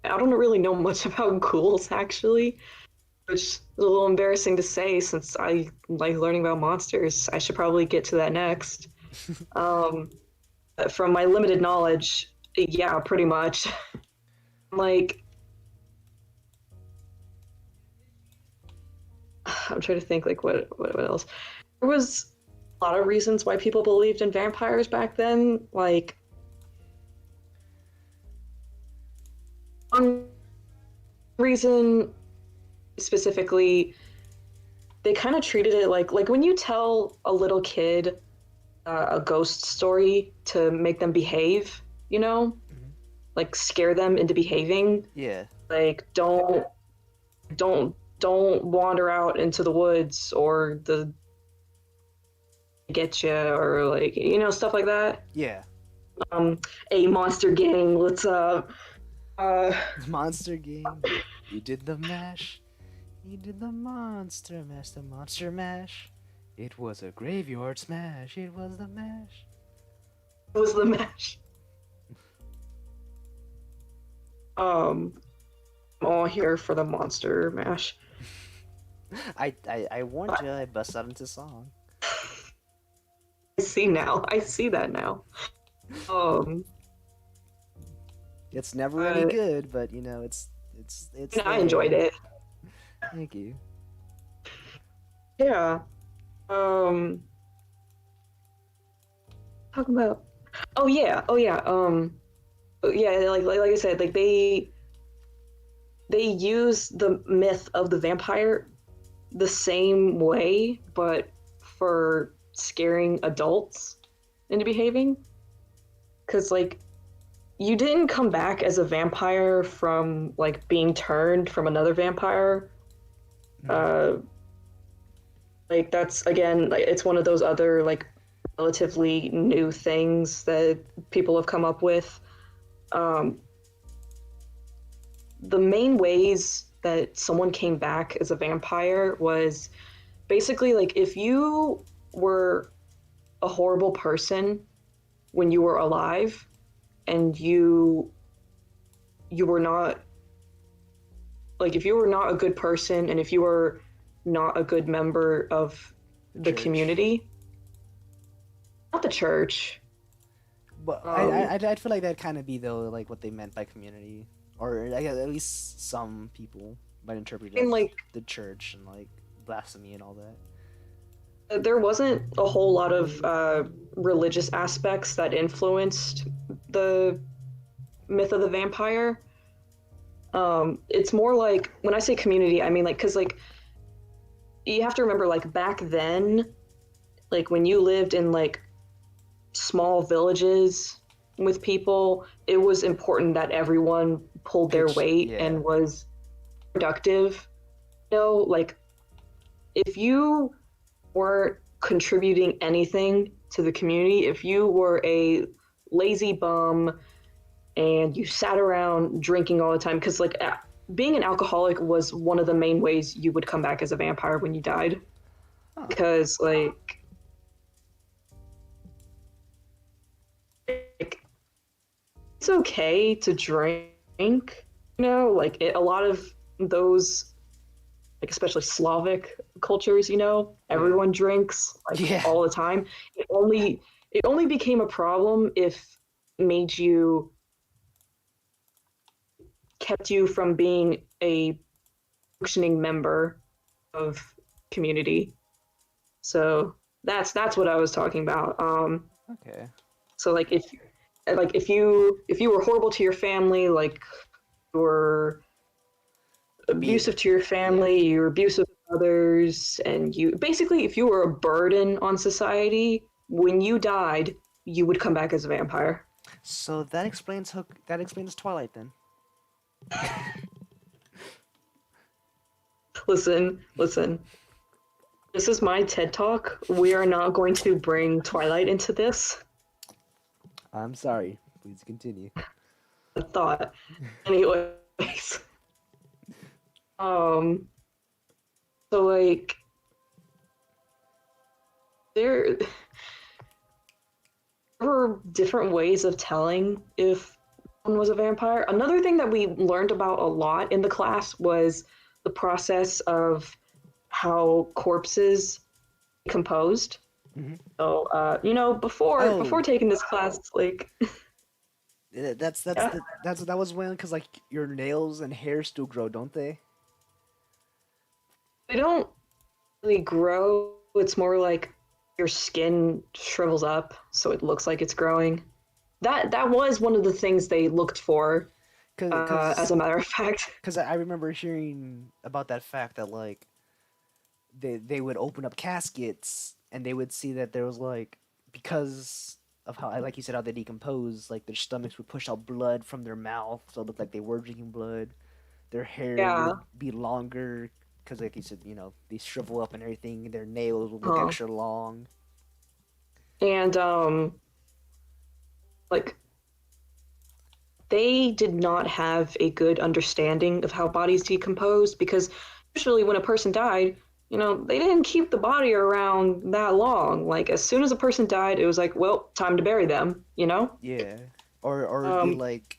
I don't really know much about ghouls actually, which is a little embarrassing to say since I like learning about monsters. I should probably get to that next. Um, from my limited knowledge, yeah, pretty much. Like, I'm trying to think like what else. There was a lot of reasons why people believed in vampires back then. Like, one reason specifically, they kind of treated it like when you tell a little kid a ghost story to make them behave, you know, Mhm. like scare them into behaving. Yeah. Like, don't wander out into the woods or the get you or like stuff like that. Yeah. Um, a monster gang. Let's uh Monster game. You did the mash. You did the monster mash. The monster mash. It was a graveyard smash. It was the mash. was the match. I'm all here for the monster mash. I warned you. I bust out into song. I see now. I see that now. Um, It's never any uh, good, but it's I enjoyed there. it. Thank you. Yeah. Um, talking about. Oh yeah. Oh yeah. Yeah. Like I said, like they use the myth of the vampire the same way, but for scaring adults into behaving. Because like you didn't come back as a vampire from like being turned from another vampire. Uh, like that's again, like, it's one of those other like relatively new things that people have come up with. Um, the main ways that someone came back as a vampire was basically like if you were a horrible person when you were alive and you were not like if you were not a good person and if you were not a good member of The the church. community, not the church. But um I'd feel like that'd kind of be though like what they meant by community, or I guess at least some people might interpret it and as like the church and like blasphemy and all that. there wasn't a whole lot of religious aspects that influenced the myth of the vampire. It's more like when I say community, I mean like because like you have to remember like back then, like when you lived in like small villages with people, it was important that everyone pulled their Pitch, weight yeah, and was productive. You know, like if you weren't contributing anything to the community, if you were a lazy bum and you sat around drinking all the time, because like being an alcoholic was one of the main ways you would come back as a vampire when you died. huh? Because like it's okay to drink, like a lot of those, like especially Slavic cultures, Yeah, everyone drinks like yeah, all the time. It only became a problem if it made you kept you from being a functioning member of community. So that's what I was talking about. okay, So if you were horrible to your family, like you were be abusive to your yeah. family, you were abusive to others, and you basically if you were a burden on society, when you died, you would come back as a vampire. So that explains Twilight then. Listen. This is my TED Talk. We are not going to bring Twilight into this. I'm sorry. Please continue. I thought. Anyways. Um, so like there were different ways of telling if one was a vampire. Another thing that we learned about a lot in the class was the process of how corpses decomposed. Hmm. So, before Oh, taking this class, like, that's yeah, that was when, because like your nails and hair still grow, don't they? they don't really grow. It's more like your skin shrivels up, so it looks like it's growing. That was one of the things they looked for, as Because a matter of fact. I remember hearing about that fact that like they would open up caskets and they would see that there was like, because of how, like you said, how they decompose, like their stomachs would push out blood from their mouth, so it looked like they were drinking blood. Their hair Yeah. would be longer because, like you said, they shrivel up and everything. Their nails would look Huh. extra long. And like they did not have a good understanding of how bodies decompose because usually when a person died, they didn't keep the body around that long. Like as soon as a person died, it was like, well, time to bury them, you know? Yeah, or it'd be Um, like,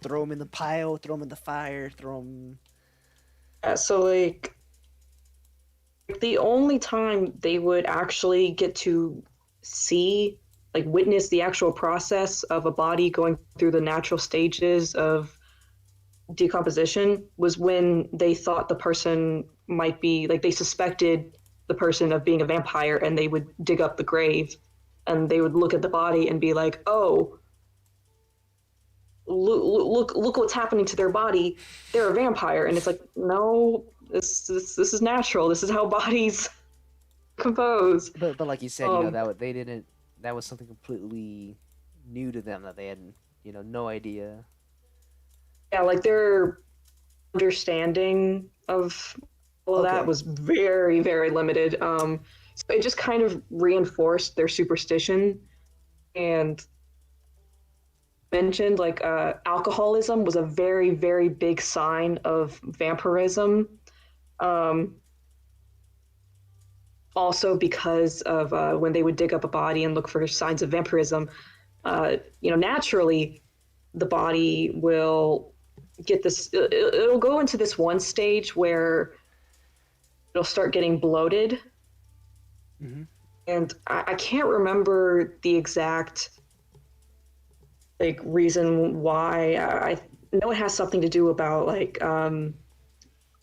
throw them in the pile, throw them in the fire, throw them. so like the only time they would actually get to see, like witness the actual process of a body going through the natural stages of decomposition was when they thought the person might be like they suspected the person of being a vampire and they would dig up the grave and they would look at the body and be like, oh, look what's happening to their body, they're a vampire. And it's like, no, this is natural, this is how bodies compose. But like you said, um they didn't. That was something completely new to them that they had, no idea. yeah, like their understanding of all of that Okay. was very, very limited. So it just kind of reinforced their superstition and mentioned like alcoholism was a very, very big sign of vampirism. Um, Also because of when they would dig up a body and look for signs of vampirism, naturally the body will get this, it'll go into this one stage where it'll start getting bloated. Hmm. And I can't remember the exact like reason why. I know it has something to do about like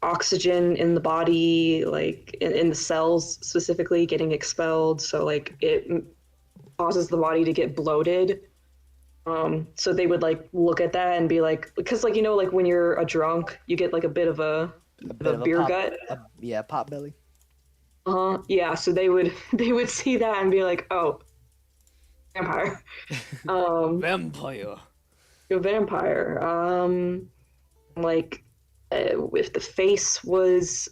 oxygen in the body, like in the cells specifically, getting expelled. So like it causes the body to get bloated. So they would like look at that and be like, because like like when you're a drunk, you get like a bit of a, A of bit a of a beer pop, gut. yeah, pop belly. Yeah. So they would they would see that and be like, oh, vampire. Um, Vampire. a vampire. Like if the face was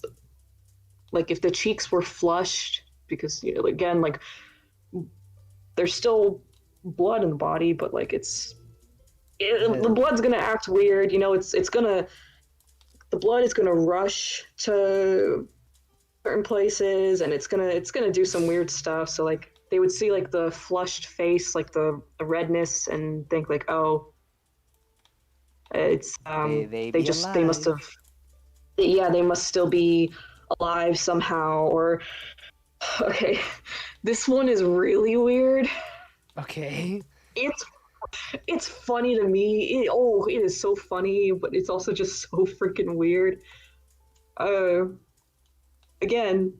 like if the cheeks were flushed, because again like there's still blood in the body, but like the Uh, blood's gonna act weird. It's gonna the blood is gonna rush to certain places, and it's gonna do some weird stuff. So like they would see like the flushed face, like the redness, and think like, oh, it's they they be just they must alive. have, yeah, they must still be alive somehow. Or okay, this one is really weird. Okay. It's it's funny to me. It is so funny, but it's also just so freaking weird. Uh, Again,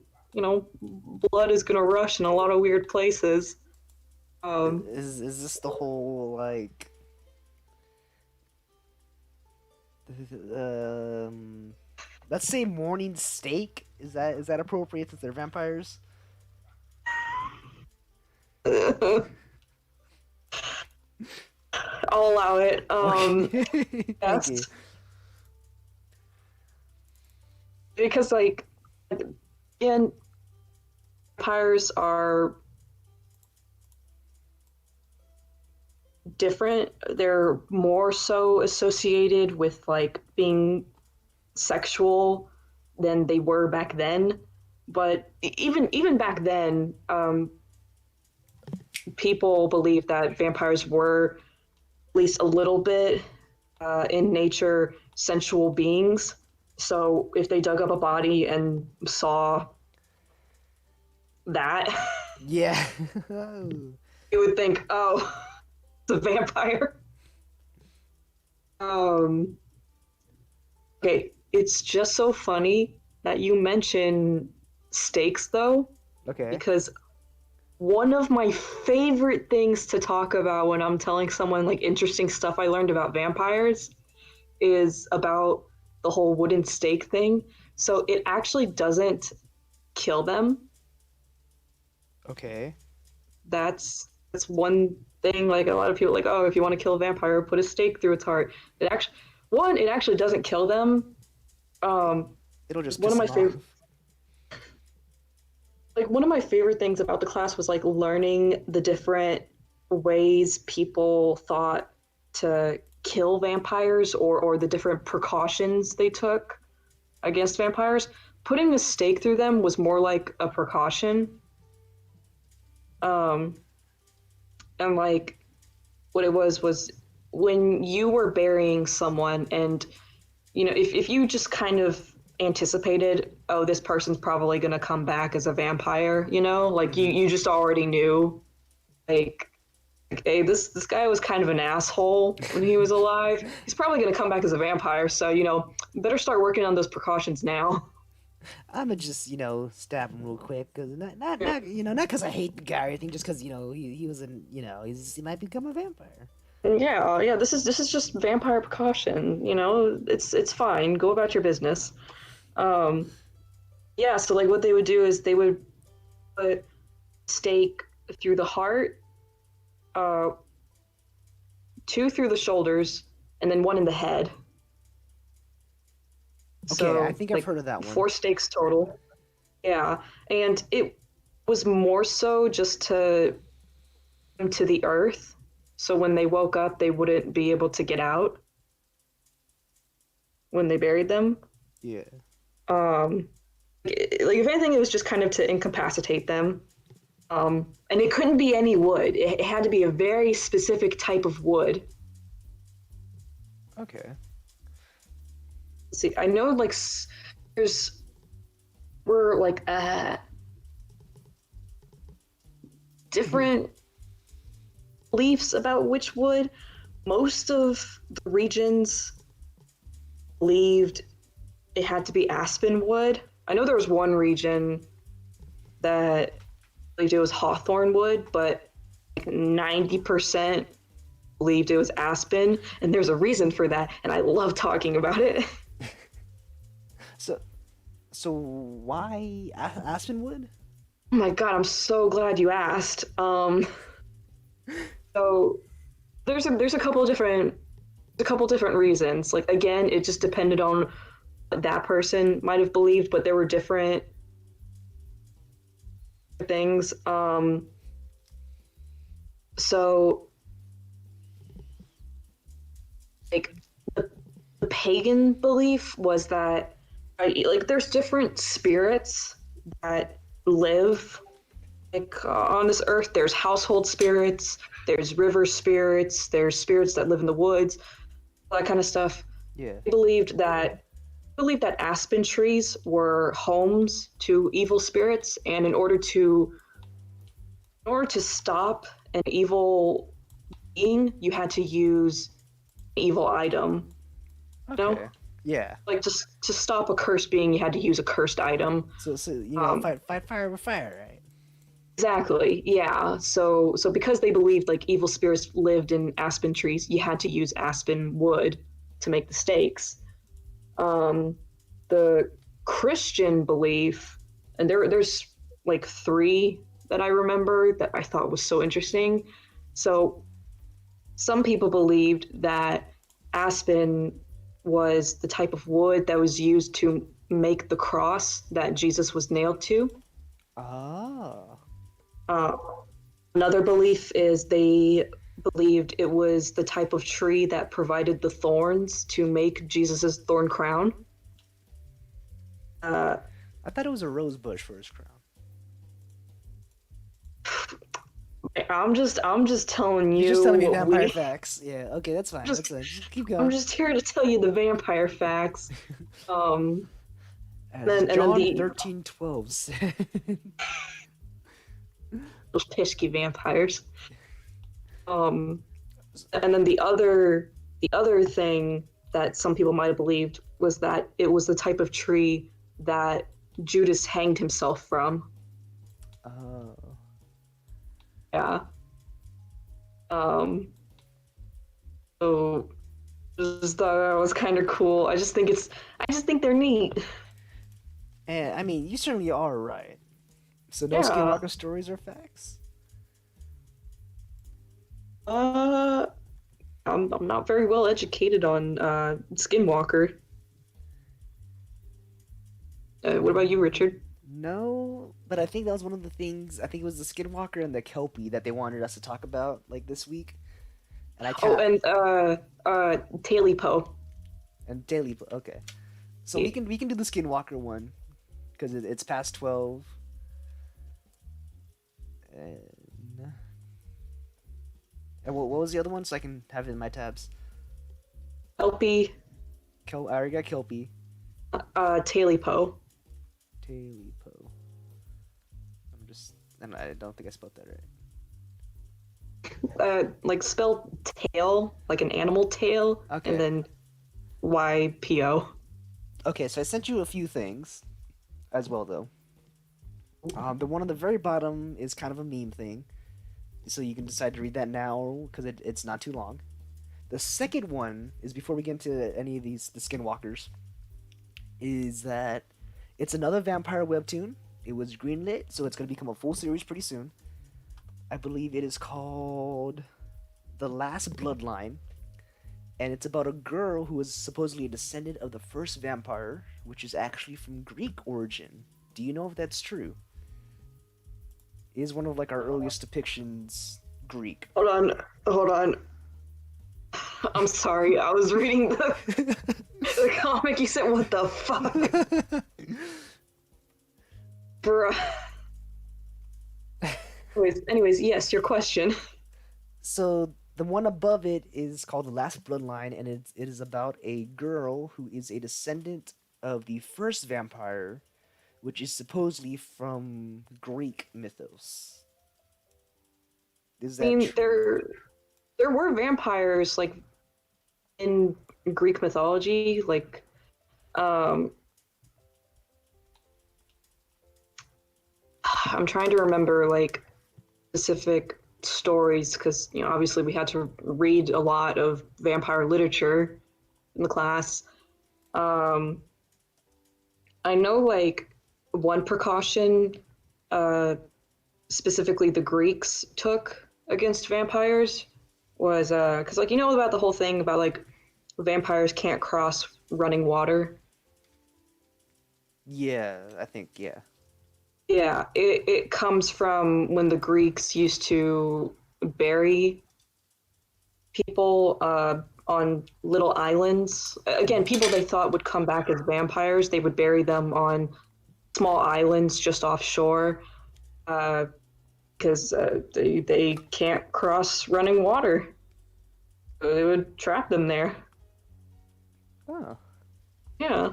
blood is gonna rush in a lot of weird places. Um, Is this the whole like um let's say morning steak? Is that appropriate since they're vampires? I'll allow it. Okay. Thank you. Yes, because like again, vampires are different. They're more so associated with like being sexual than they were back then. But even back then, people believed that vampires were at least a little bit in nature sensual beings. So if they dug up a body and saw that, Yeah. you would think, oh, it's a vampire. Um, okay, it's just so funny that you mention steaks, though, Okay. because one of my favorite things to talk about when I'm telling someone like interesting stuff I learned about vampires is about the whole wooden stake thing. So it actually doesn't kill them. Okay. That's one thing. Like a lot of people are like, oh, if you want to kill a vampire, put a stake through its heart. It actually doesn't kill them. It'll just One piss of my them favorite off. like one of my favorite things about the class was like learning the different ways people thought to kill vampires or the different precautions they took against vampires. Putting a stake through them was more like a precaution. Um, and like what it was when you were burying someone and if you just kind of anticipated, oh, this person's probably going to come back as a vampire, like you just already knew, like, hey, this guy was kind of an asshole when he was alive. He's probably going to come back as a vampire, so better start working on those precautions now. I'ma just stab him real quick, cause not because I hate the guy or anything, just cause he was he might become a vampire. Yeah. This is just vampire precaution. It's fine. Go about your business. Yeah. So like, what they would do is they would put stake through the heart, two through the shoulders, and then one in the head. Okay, So, I think I've heard of that one. 4 stakes total. Yeah, and it was more so just to the earth, so when they woke up, they wouldn't be able to get out when they buried them. Yeah. Like if anything, it was just kind of to incapacitate them. And it couldn't be any wood. It had to be a very specific type of wood. Okay. See, I know like we're like different beliefs about which wood. Most of the regions believed it had to be aspen wood. I know there was one region that believed it was hawthorn wood, but like 90% believed it was aspen, and there's a reason for that, and I love talking about it. So why Aspenwood? Oh my god, I'm so glad you asked. So there's a couple different reasons. Like again, it just depended on what that person might have believed, but there were different things. So like the pagan belief was that like there's different spirits that live like on this earth. There's household spirits, there's river spirits, there's spirits that live in the woods, all that kind of stuff. Yeah. They believed that aspen trees were homes to evil spirits, and in order to stop an evil being, you had to use an evil item. Okay. You know? Yeah. Like to stop a cursed being, you had to use a cursed item. So fight fire with fire, right? Exactly. Yeah. So because they believed like evil spirits lived in aspen trees, you had to use aspen wood to make the stakes. The Christian belief, and there's like 3 that I remember that I thought was so interesting. So some people believed that aspen was the type of wood that was used to make the cross that Jesus was nailed to. Oh. Uh, Another belief is they believed it was the type of tree that provided the thorns to make Jesus's thorn crown. Uh, I thought it was a rose bush for his crown. I'm just telling You're you just telling me what vampire we. facts. Yeah, okay, that's fine. Just, That's fine. Just keep I'm going. just here to tell you the vampire facts. Um, As and then John the 13:12 said. those pesky vampires. Um, and then the other thing that some people might have believed was that it was the type of tree that Judas hanged himself from. Oh. Yeah. Um, so just thought that was kind of cool. I just think they're neat. And I mean, you certainly are right. So no Yeah. Skinwalker stories are facts? Uh, I'm not very well educated on Skinwalker. What about you, Richard? No, but I think that was one of the things. I think it was the Skinwalker and the Kelpie that they wanted us to talk about like this week. And I Oh, can't. and Taily Poe. And Daily. Okay, so we can do the Skinwalker one because it's past 12. And what was the other one so I can have it in my tabs? Kelpie, I already got Kelpie. Taily Poe. Taily Poe. And I don't think I spelled that right. Like spell tail, like an animal tail, Okay. and then YPO. Okay, so I sent you a few things as well, though. The one on the very bottom is kind of a meme thing, so you can decide to read that now because it's not too long. The second one is before we get into any of the Skinwalkers. Is that it's another vampire webtoon. It was greenlit, so it's going to become a full series pretty soon. I believe it is called The Last Bloodline. And it's about a girl who is supposedly a descendant of the first vampire, which is actually from Greek origin. Do you know if that's true? It is one of like our earliest depictions Greek. Hold on. I'm sorry, I was reading the comic. You said, "What the fuck, bruh?" Anyways, yes, your question. So the one above it is called The Last Bloodline, and it is about a girl who is a descendant of the first vampire, which is supposedly from Greek mythos. Is that I mean, true? there were vampires like in Greek mythology, like I'm trying to remember like specific stories because obviously we had to read a lot of vampire literature in the class. I know like one precaution specifically the Greeks took against vampires was because like about the whole thing about like vampires can't cross running water. Yeah, I think, yeah. Yeah, it comes from when the Greeks used to bury people on little islands. Again, people they thought would come back as vampires, they would bury them on small islands just offshore because they can't cross running water. So they would trap them there. Oh. Yeah.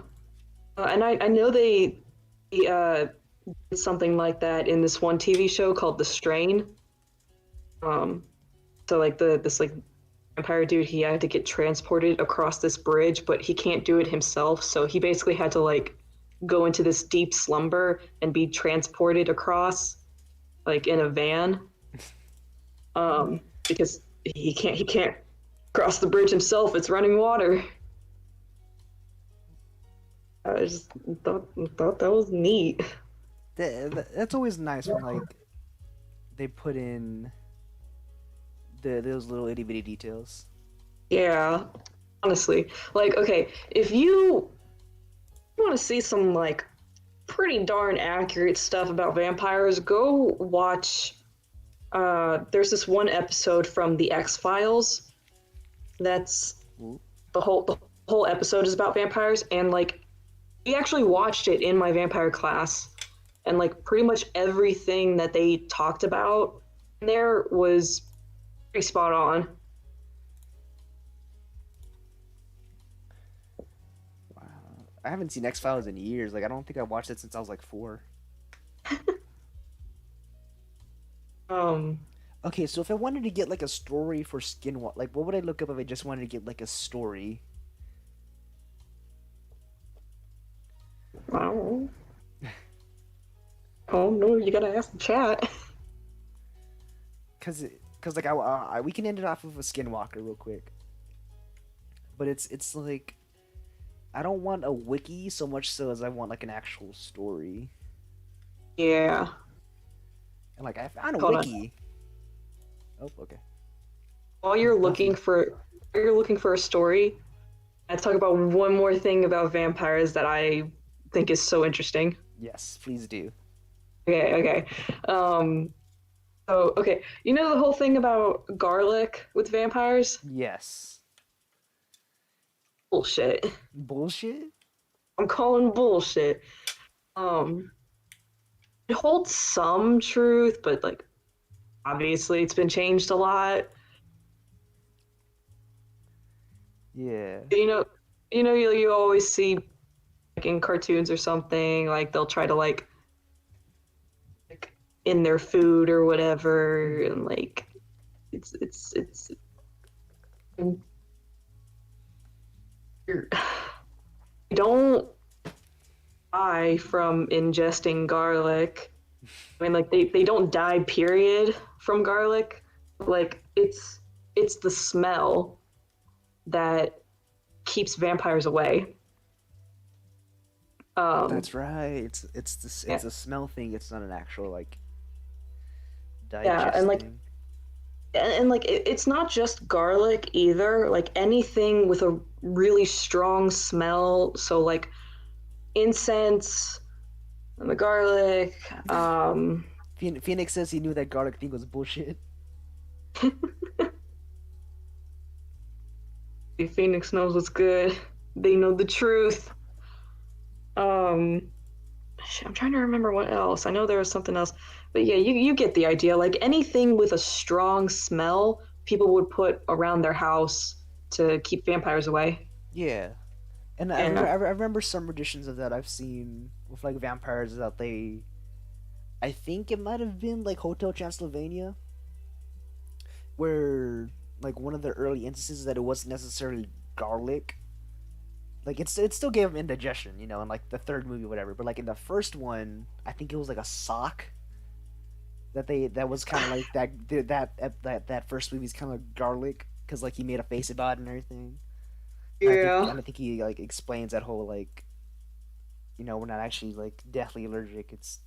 And I know they did something like that in this one TV show called The Strain. So like this like vampire dude, he had to get transported across this bridge, but he can't do it himself. So he basically had to like go into this deep slumber and be transported across, like in a van, because he can't cross the bridge himself. It's running water. I just thought that was neat. That's always nice when like they put in those little itty bitty details. Yeah, honestly, like okay, if you want to see some like pretty darn accurate stuff about vampires, go watch there's this one episode from the X-Files that's Ooh. the whole episode is about vampires, and like we actually watched it in my vampire class, and like pretty much everything that they talked about in there was pretty spot on. Wow. I haven't seen X Files in years. Like I don't think I watched it since I was like 4. Um, Okay, so if I wanted to get like a story for Skinwalker, like what would I look up if I just wanted to get like a story? wow. Oh no, you gotta ask the chat. Cause like we can end it off with a Skinwalker real quick. But it's like I don't want a wiki so much so as I want like an actual story. Yeah. And like I found a Hold on. wiki. Oh, okay. While you're looking for a story, I talk about one more thing about vampires that I think is so interesting. Yes, please do. Okay. So okay, you know the whole thing about garlic with vampires? Yes. Bullshit. Bullshit? I'm calling bullshit. Um, it holds some truth, but like obviously it's been changed a lot. Yeah. You always see like in cartoons or something, like they'll try to like in their food or whatever, and like it's you don't die from ingesting garlic. I mean, like they don't die period from garlic. Like it's the smell that keeps vampires away. That's right. It's Yeah. a smell thing. It's not an actual like Yeah, and like digesting. and like it's not just garlic either, like anything with a really strong smell, so like incense and the garlic. Phoenix says he knew that garlic thing was bullshit. Phoenix knows what's good. They know the truth. Shit, I'm trying to remember what else. I know there was something else, but yeah, you get the idea. Like anything with a strong smell, people would put around their house to keep vampires away. Yeah. And And I remember some editions of that I've seen with like vampires that I think it might have been like Hotel Transylvania, where like one of the early instances that it wasn't necessarily garlic. Like it still gave him indigestion, in like the third movie, whatever. But like in the first one, I think it was like a sock that was kind of like that first movie's kind of garlic because like he made a face about it and everything. yeah, And I think he like explains that whole like, we're not actually like deathly allergic. It's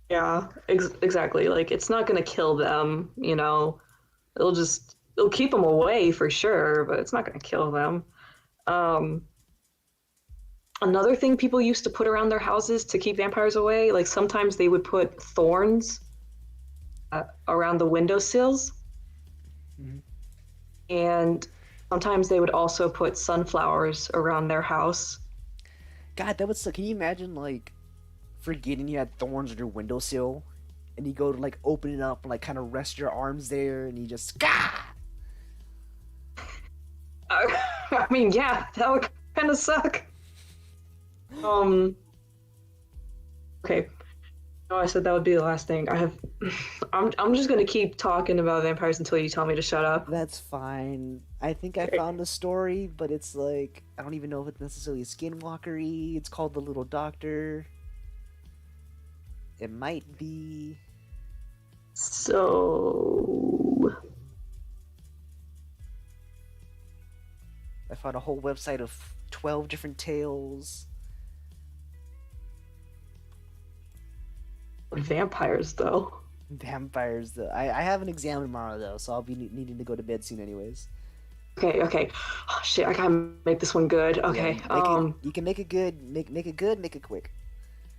yeah, exactly. Like it's not gonna kill them, it'll keep them away for sure, but it's not gonna kill them. Um, Another thing people used to put around their houses to keep vampires away, like sometimes they would put thorns around the windowsills, Mhm. and sometimes they would also put sunflowers around their house. God, that would suck. Can you imagine like forgetting you had thorns on your windowsill, and you go to like open it up and like kind of rest your arms there, and you just I mean, yeah, that would kind of suck. Um, okay. No, I said that would be the last thing. I'm just gonna keep talking about vampires until you tell me to shut up. That's fine. I think I Okay. found a story, but it's like I don't even know if it's necessarily skinwalkery. It's called The Little Doctor. It might be. So, I found a whole website of 12 different tales. vampires, though. Vampires. I have an exam tomorrow though, so I'll be needing to go to bed soon anyways. Okay. Oh, shit, I gotta make this one good. Okay. You can make it good. Make it good. Make it quick.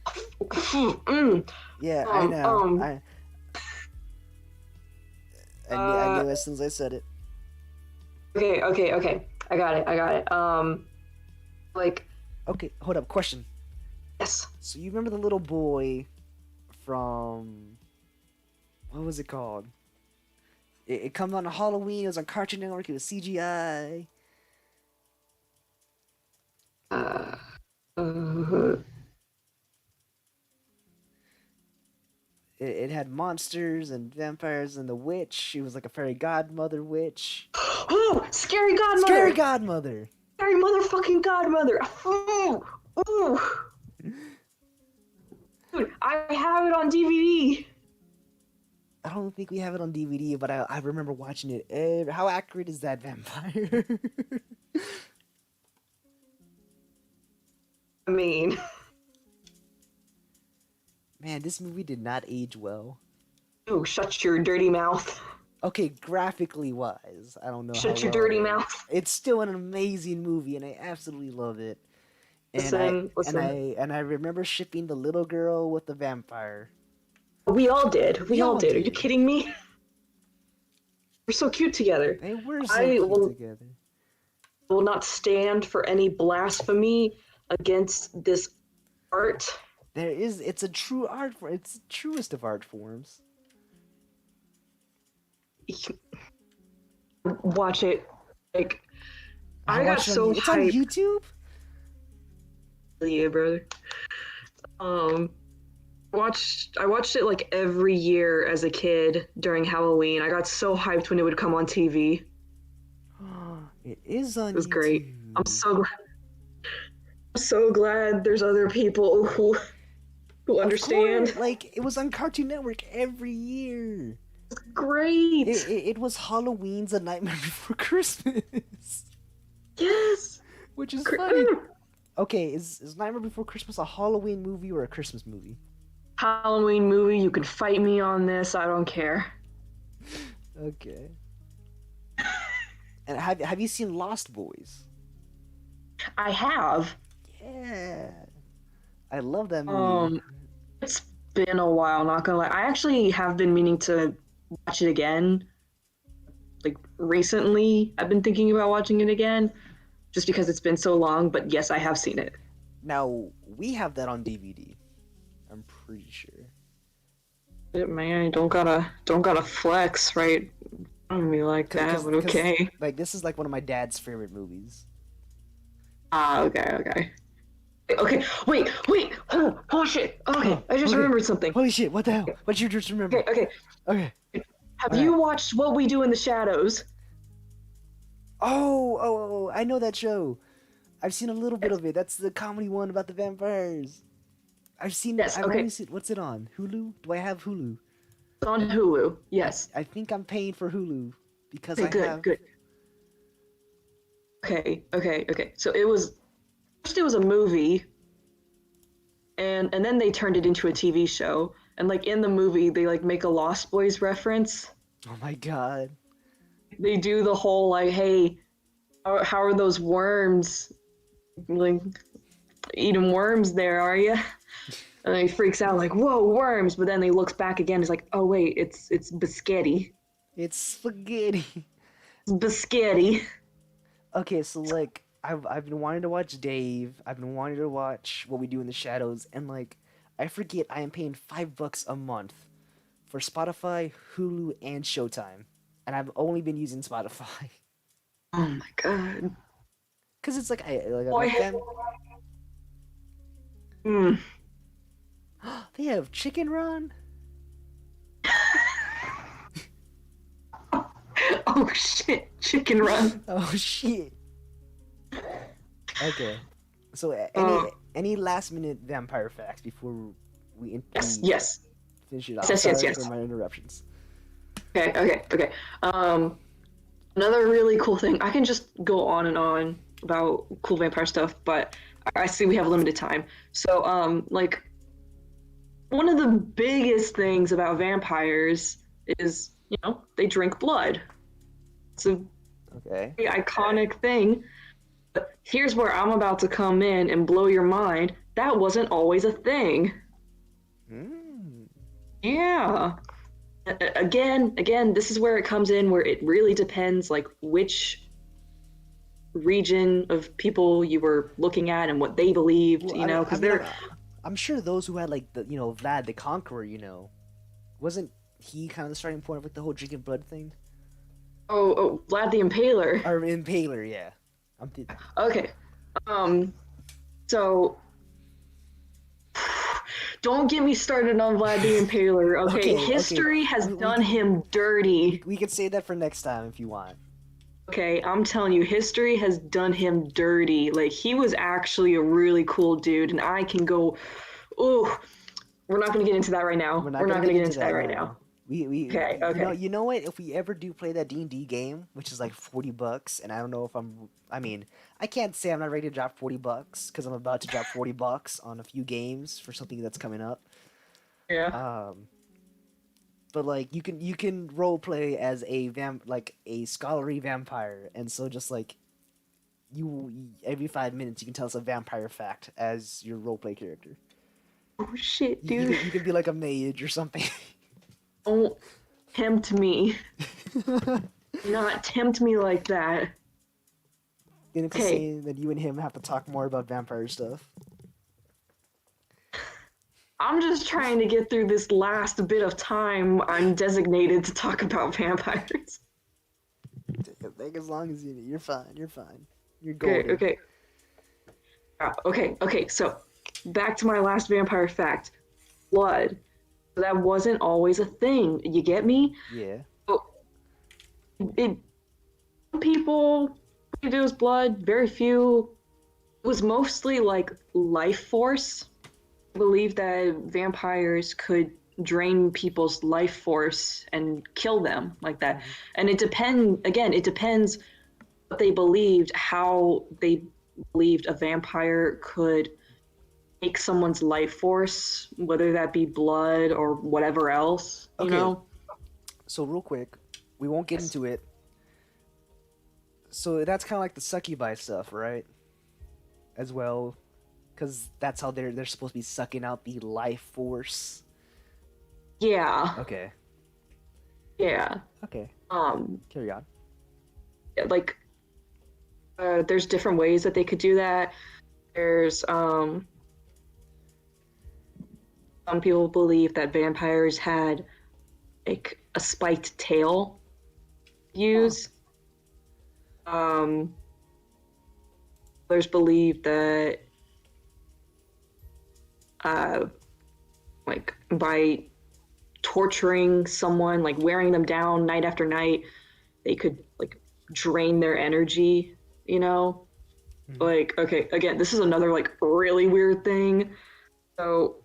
Mm, Yeah, I know. um, I knew as soon as I said it. Okay. I got it. Like, Okay, hold up. Question. yes. So you remember the little boy from what was it called? It comes on Halloween. It was on Cartoon Network. It was CGI. Uh, uh, It had monsters and vampires and the witch. She was like a fairy godmother witch. oh, scary godmother. Scary godmother. Scary motherfucking godmother. Ooh, ooh. Dude, I have it on DVD. I don't think we have it on DVD, but I remember watching it. How accurate is that vampire? I mean, Man, this movie did not age well. oh, shut your dirty mouth. Okay, graphically wise, I don't know. Shut how your well dirty it- mouth. It's still an amazing movie, and I absolutely love it. And Listen. I remember shipping the little girl with the vampire. We all did. We all all did. Are you did. kidding me? We're so cute together. They were so I cute will- together. I will not stand for any blasphemy against this art. It's a true art form. It's the truest of art forms. Watch it. Like, I got watched it so it's on hyped. YouTube. Yeah, brother. I watched it like every year as a kid during Halloween. I got so hyped when it would come on TV. It is on It was YouTube. great. I'm so glad there's other people who Of understand. course, like, it was on Cartoon Network every year. Great. It was Halloween's A Nightmare Before Christmas. Yes. Which is funny. Okay, is Nightmare Before Christmas a Halloween movie or a Christmas movie? Halloween movie. You can fight me on this. I don't care. Okay. And have you seen Lost Boys? I have. Yeah. I love that movie. It's been a while. Not gonna lie. I actually have been meaning to watch it again. Like recently, I've been thinking about watching it again, just because it's been so long. But yes, I have seen it. Now, we have that on DVD. I'm pretty sure. Man, don't gotta flex, right? On me like that, but okay. Like, this is like one of my dad's favorite movies. Okay. Okay, wait. Oh shit. Okay, I just okay. remembered something. Holy shit, what the hell? What did you just remember? Okay. Okay. Have you watched What We Do in the Shadows? Oh, I know that show. I've seen a little bit of it. That's the comedy one about the vampires. I've seen Yes, I've okay. only seen, what's it on? Hulu? Do I have Hulu? It's on Hulu. Yes. I think I'm paying for Hulu because Okay, I have good. Okay. So it was a movie, and then they turned it into a TV show. And like in the movie, they like make a Lost Boys reference. Oh my god. They do the whole like, hey, how are those worms? Like eating worms there, are you? And he freaks out like, whoa, worms! But then he looks back again. He's like, oh wait, it's biscotti. It's spaghetti. It's biscotti. Okay, so like I've been wanting to watch Dave. I've been wanting to watch What We Do in the Shadows, and like I forget I am paying $5 a month for Spotify, Hulu, and Showtime, and I've only been using Spotify Oh my god. because it's like I Oh, like them. Mm. They have Chicken Run. Oh shit! Chicken Run. Oh shit. Okay, so any last minute vampire facts before we Yes. finish it off? Yes. Sorry for my interruptions. Okay. Another really cool thing. I can just go on and on about cool vampire stuff, but I see we have limited time. So, like, one of the biggest things about vampires is, they drink blood. It's a Okay. very iconic thing. But here's where I'm about to come in and blow your mind. That wasn't always a thing. Mm. Yeah. Again, this is where it comes in, where it really depends, like which region of people you were looking at and what they believed, Well, you know, because they're I'm sure those who had like the Vlad the Conqueror, wasn't he kind of the starting point of like the whole drinking blood thing? oh, Vlad the Impaler. Or Impaler, yeah. Okay, um, so don't get me started on Vlad the Impaler. Okay, Okay, history has done him we, dirty. we could save that for next time if you want. Okay, I'm telling you, history has done him dirty. Like, he was actually a really cool dude, and I can go, oh, we're not going to get into that right now. We're not going to get into that right now. We Okay, okay. you know what? If we ever do play that D&D game, which is like $40, and I don't know if I mean, I can't say I'm not ready to drop $40 because I'm about to drop $40 on a few games for something that's coming up. Yeah. But like you can role play as like a scholarly vampire, and so just like you every 5 minutes you can tell us a vampire fact as your role play character. Oh, shit, You dude. you can be like a mage or something. Don't tempt me. Not tempt me like that. And it's Okay. saying that you and him have to talk more about vampire stuff. I'm just trying to get through this last bit of time I'm designated to talk about vampires. Take as long as you're fine. You're fine. You're Okay, golden. okay. Okay, so back to my last vampire fact. Blood. That wasn't always a thing. You get me? Yeah. Some people produce blood, very few. It was mostly like life force. I believe that vampires could drain people's life force and kill them like that. And it depends what they believed, how they believed a vampire could take someone's life force, whether that be blood or whatever else, you Okay. know? So real quick, we won't get into it. So that's kind of like the succubi stuff, right? As well, because that's how they're supposed to be sucking out the life force. Yeah. Okay. Yeah. Okay. Carry on. Like there's different ways that they could do that. There's some people believe that vampires had like a spiked tail use. Others believe that like by torturing someone, like wearing them down night after night, they could like drain their energy, you know? Like, okay, again, this is another like really weird thing. So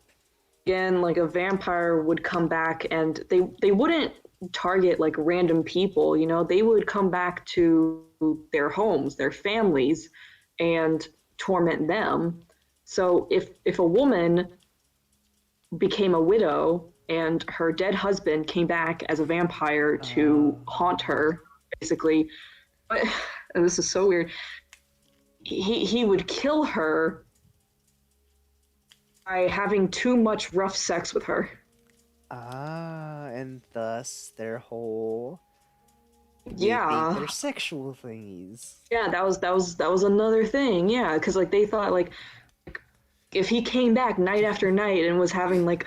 again, like a vampire would come back and they wouldn't target like random people, you know, they would come back to their homes, their families, and torment them. So if a woman became a widow and her dead husband came back as a vampire to haunt her, basically, but and this is so weird, he would kill her by having too much rough sex with her. And thus their whole Yeah. their sexual thingies. Yeah, that was another thing. Yeah, because like they thought like if he came back night after night and was having like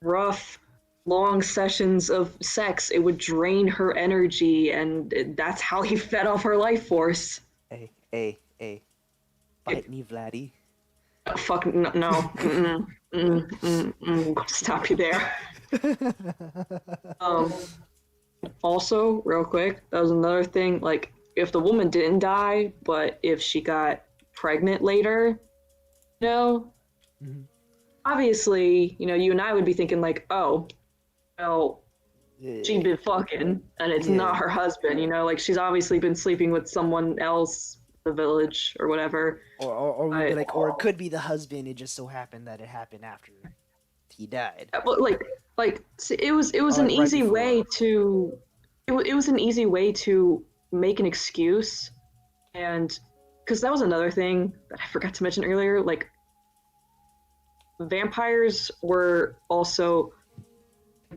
rough, long sessions of sex, it would drain her energy, and that's how he fed off her life force. Hey, bite me, Vladdy. Fuck no. Stop you there. Also, real quick, that was another thing. Like, if the woman didn't die, but if she got pregnant later, you know, obviously, you know, you and I would be thinking like, oh, well, she'd been fucking, and it's not her husband. You know, like she's obviously been sleeping with someone else in the village or whatever. Or we'd be like, or it could be the husband. It just so happened that it happened after he died. But like it was an right easy before. way to it was an easy way to make an excuse, and because that was another thing that I forgot to mention earlier, like vampires were also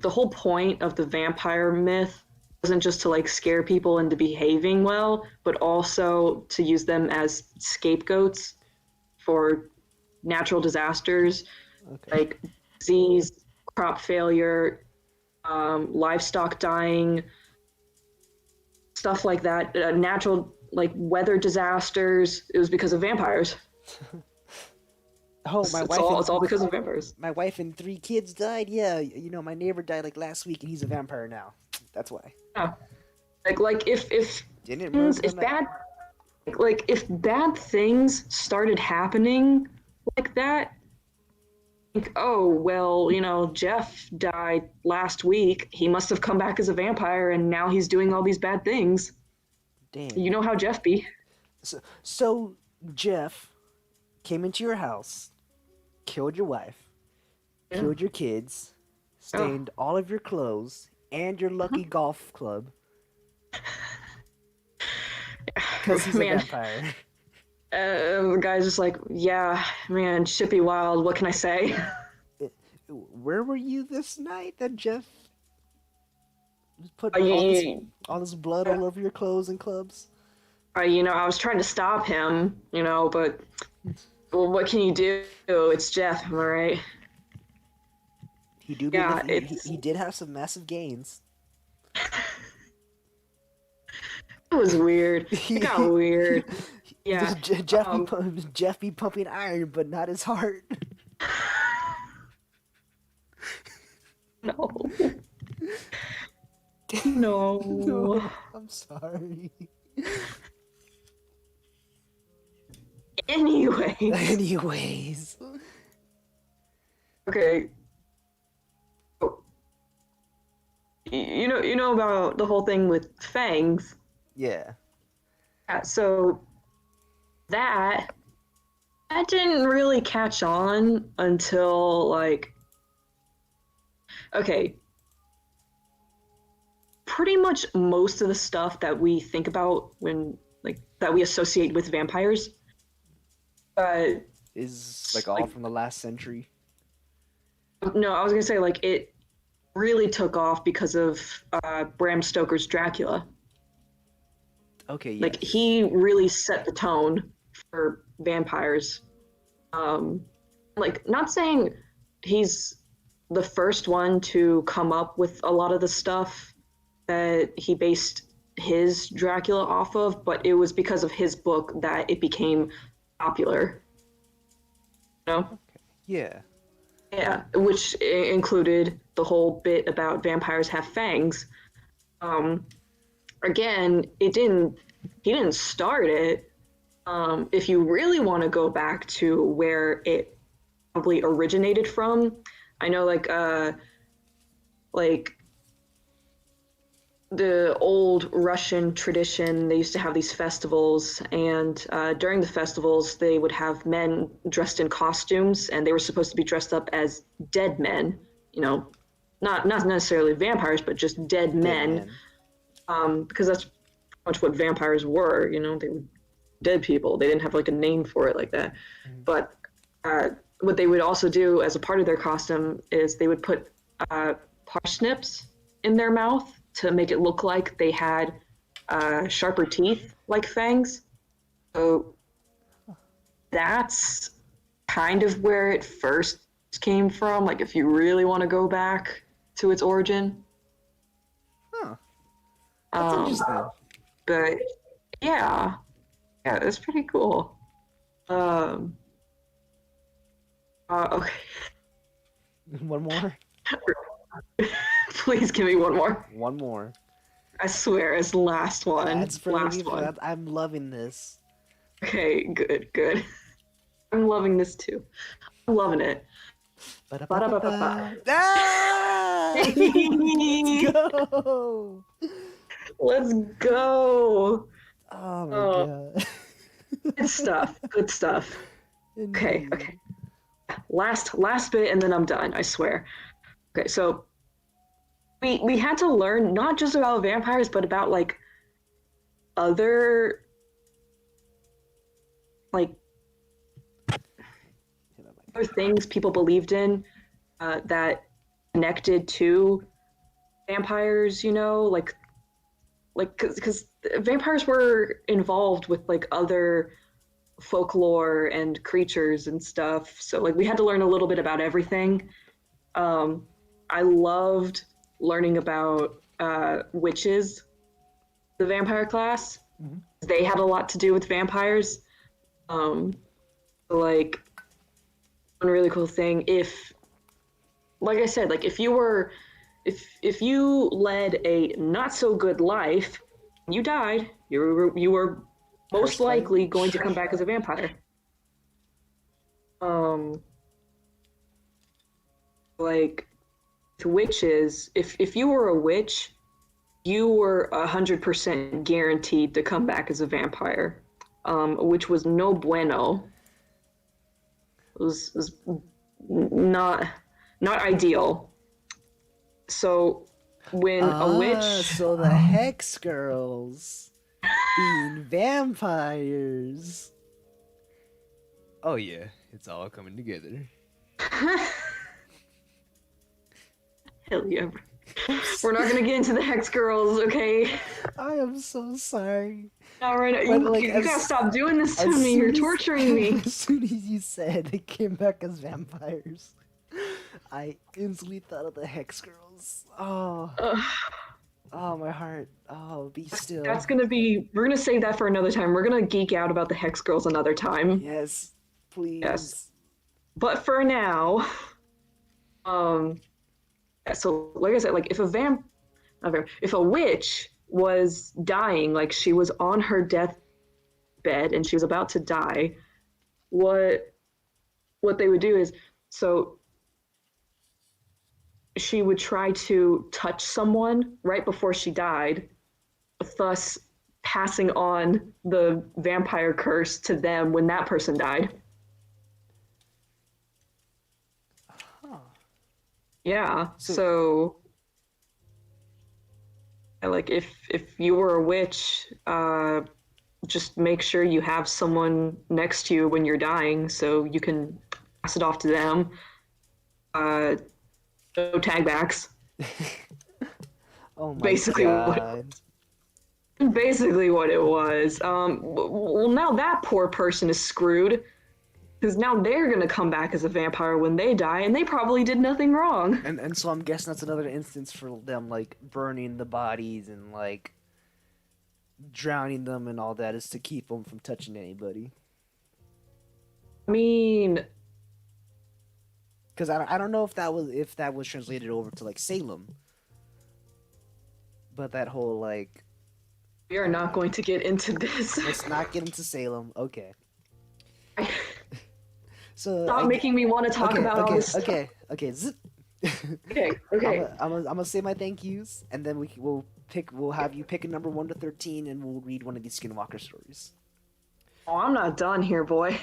the whole point of the vampire myth wasn't just to like scare people into behaving well, but also to use them as scapegoats for natural disasters Okay. like disease, crop failure, livestock dying, stuff like that. Natural like weather disasters. It was because of vampires. Oh, It's all because of vampires. my wife and 3 kids died. Yeah, my neighbor died like last week, and he's a vampire now. That's why. Yeah. Like if Didn't things murder if them. bad like if bad things started happening like that, think, oh well, Jeff died last week. He must have come back as a vampire, and now he's doing all these bad things. Damn. You know how Jeff be. So Jeff came into your house, killed your wife, Yeah. killed your kids, stained all of your clothes and your lucky golf club because he's a Man. vampire. The guy's just like, yeah, man, shippy wild. What can I say? Where were you this night that Jeff was putting all this blood all over your clothes and clubs? I was trying to stop him, but well, what can you do? It's Jeff, am I right? He do Yeah, he did have some massive gains. It was weird. It got weird. Yeah. Jeff be pumping iron, but not his heart. No. No. No, I'm sorry. Anyway. Anyways. Okay. You know about the whole thing with fangs. Yeah. So that didn't really catch on until like okay. Pretty much most of the stuff that we think about when like that we associate with vampires Is like all from the last century. no, I was gonna say like it really took off because of Bram Stoker's Dracula. Okay, yes. Like he really set the tone for vampires. Like not saying he's the first one to come up with a lot of the stuff that he based his Dracula off of, but it was because of his book that it became popular. You know? Okay. Yeah. Yeah, which included the whole bit about vampires have fangs. Again, he didn't start it. If you really want to go back to where it probably originated from, I know like the old Russian tradition, they used to have these festivals, and during the festivals, they would have men dressed in costumes, and they were supposed to be dressed up as dead men. Not necessarily vampires, but just dead men. Because that's pretty much what vampires were. They were dead people. They didn't have like a name for it like that. Mhm. But what they would also do as a part of their costume is they would put parsnips in their mouth to make it look like they had sharper teeth like fangs. So that's kind of where it first came from, like if you really want to go back to its origin. Huh. That's interesting. But yeah, that's pretty cool. Okay. One more? Please give me one more. One more. I swear, it's the last one. That's for last me. one. I'm loving this. Okay, good. I'm loving this too. I'm loving it. Ba-da-ba-ba-ba. Ah! Let's go! Let's go. Oh my god. Good stuff. Good stuff. Okay. Indeed. Okay. Last bit, and then I'm done. I swear. Okay, so we had to learn not just about vampires, but about like other things people believed in that connected to vampires, you know, like because vampires were involved with like other folklore and creatures and stuff. So like we had to learn a little bit about everything. I loved learning about witches, the vampire class. Mhm. They had a lot to do with vampires. Like one really cool thing, if like I said, like if you led a not so good life, you died, you were most Cursed by a likely witch. going to come back as a vampire. Like witches, if you were a witch, you were 100% guaranteed to come back as a vampire, which was no bueno. It was not ideal. So when a witch, So the Hex Girls being vampires. Oh yeah, it's all coming together. hell yeah, we're not gonna get into the Hex Girls, okay? I am so sorry. All right, But, you, like, you as- gotta stop doing this to As me. soon You're as- torturing me. As soon as you said they came back as vampires, I instantly thought of the Hex Girls. Oh, Ugh. oh, my heart. Oh, be still. That's gonna be. We're gonna save that for another time. We're gonna geek out about the Hex Girls another time. Yes, please. Yes. But for now, so like I said, like if if a witch was dying, like she was on her death bed and she was about to die, what they would do is, so she would try to touch someone right before she died, thus passing on the vampire curse to them when that person died. Huh. Yeah. So- So like if you were a witch, just make sure you have someone next to you when you're dying so you can pass it off to them. No tag backs. Oh my Basically god. Basically what it was. Well, now that poor person is screwed because now they're gonna come back as a vampire when they die, and they probably did nothing wrong. And so I'm guessing that's another instance for them, like, burning the bodies and, like, drowning them and all that is to keep them from touching anybody. I mean, Because I don't know if that was translated over to, like, Salem. But that whole, like, we are not going to get into this. let's not get into Salem. Okay. So Stop I- making me want to talk okay, about all okay, this stuff. okay. Zip. Okay. I'm gonna say my thank yous, and then we'll have you pick a number 1 to 13, and we'll read one of these Skinwalker stories. Oh, I'm not done here, boy.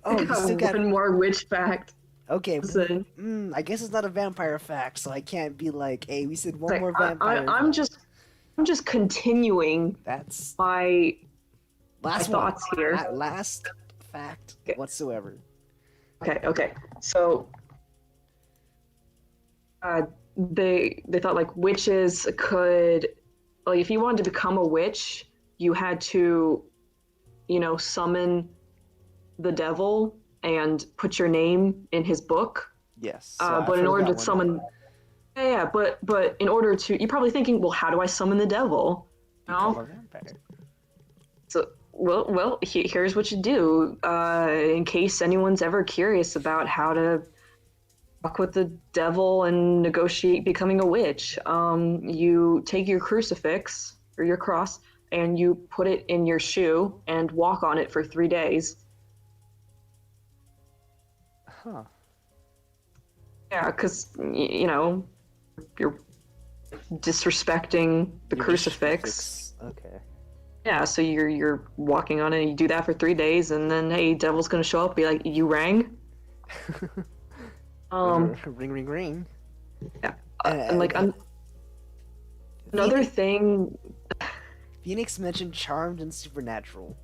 Oh, you still got one more witch fact. okay. Listen, I guess it's not a vampire fact, so I can't be like, hey, we said one like, more vampire. I'm just continuing That's my last my one. thoughts here. Last fact Okay. whatsoever. Okay. So, they thought like witches could, like, if you wanted to become a witch, you had to, summon the devil and put your name in his book. Yes. But in order to summon, yeah, but in order to, you're probably thinking, well, how do I summon the devil? become a vampire. So, well, here's what you do. In case anyone's ever curious about how to talk with the devil and negotiate becoming a witch, you take your crucifix or your cross and you put it in your shoe and walk on it for 3 days. Huh. Yeah, because you're disrespecting the crucifix. Okay. Yeah, so you're walking on it, and you do that for 3 days, and then hey, devil's gonna show up, be like, you rang? Ring, ring, ring. Yeah, and like another thing, Phoenix mentioned Charmed and Supernatural.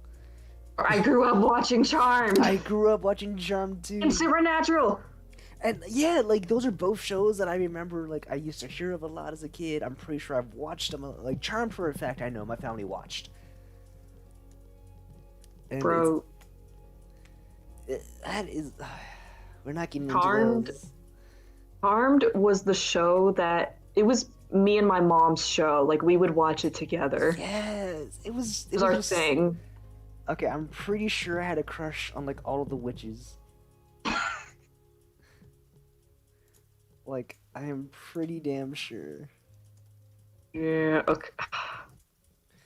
I grew up watching Charmed I grew up watching Charmed too. and Supernatural. And yeah, like those are both shows that I remember. Like I used to hear of a lot as a kid. I'm pretty sure I've watched them. Like Charmed, for a fact, I know my family watched. And Bro, that is, we're not getting Charmed. into those. Charmed was the show that it was me and my mom's show. Like we would watch it together. Yes, it was. It was our just, thing. Okay, I'm pretty sure I had a crush on like all of the witches. Like I am pretty damn sure. Yeah. Okay.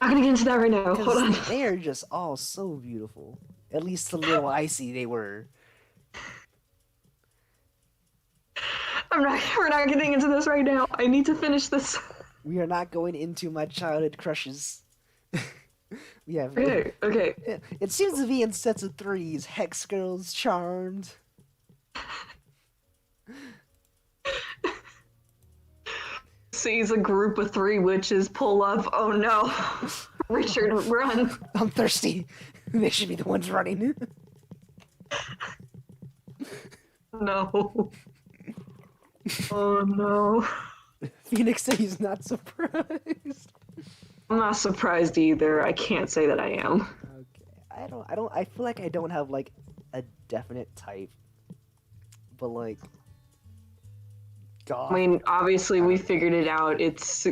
I'm not gonna get into that right now. Hold on. Because they are just all so beautiful. At least the little icy they were. We're not getting into this right now. I need to finish this. We are not going into my childhood crushes. We have. Okay. It seems to be in sets of threes. Hex Girls, Charmed. Sees a group of 3 witches pull up. Oh no. Richard, run. I'm thirsty. They should be the ones running. No. Oh no. Phoenix said he's not surprised. I'm not surprised either. I can't say that I am. Okay. I feel like I don't have like a definite type. But like God. I mean, obviously we figured it out. It's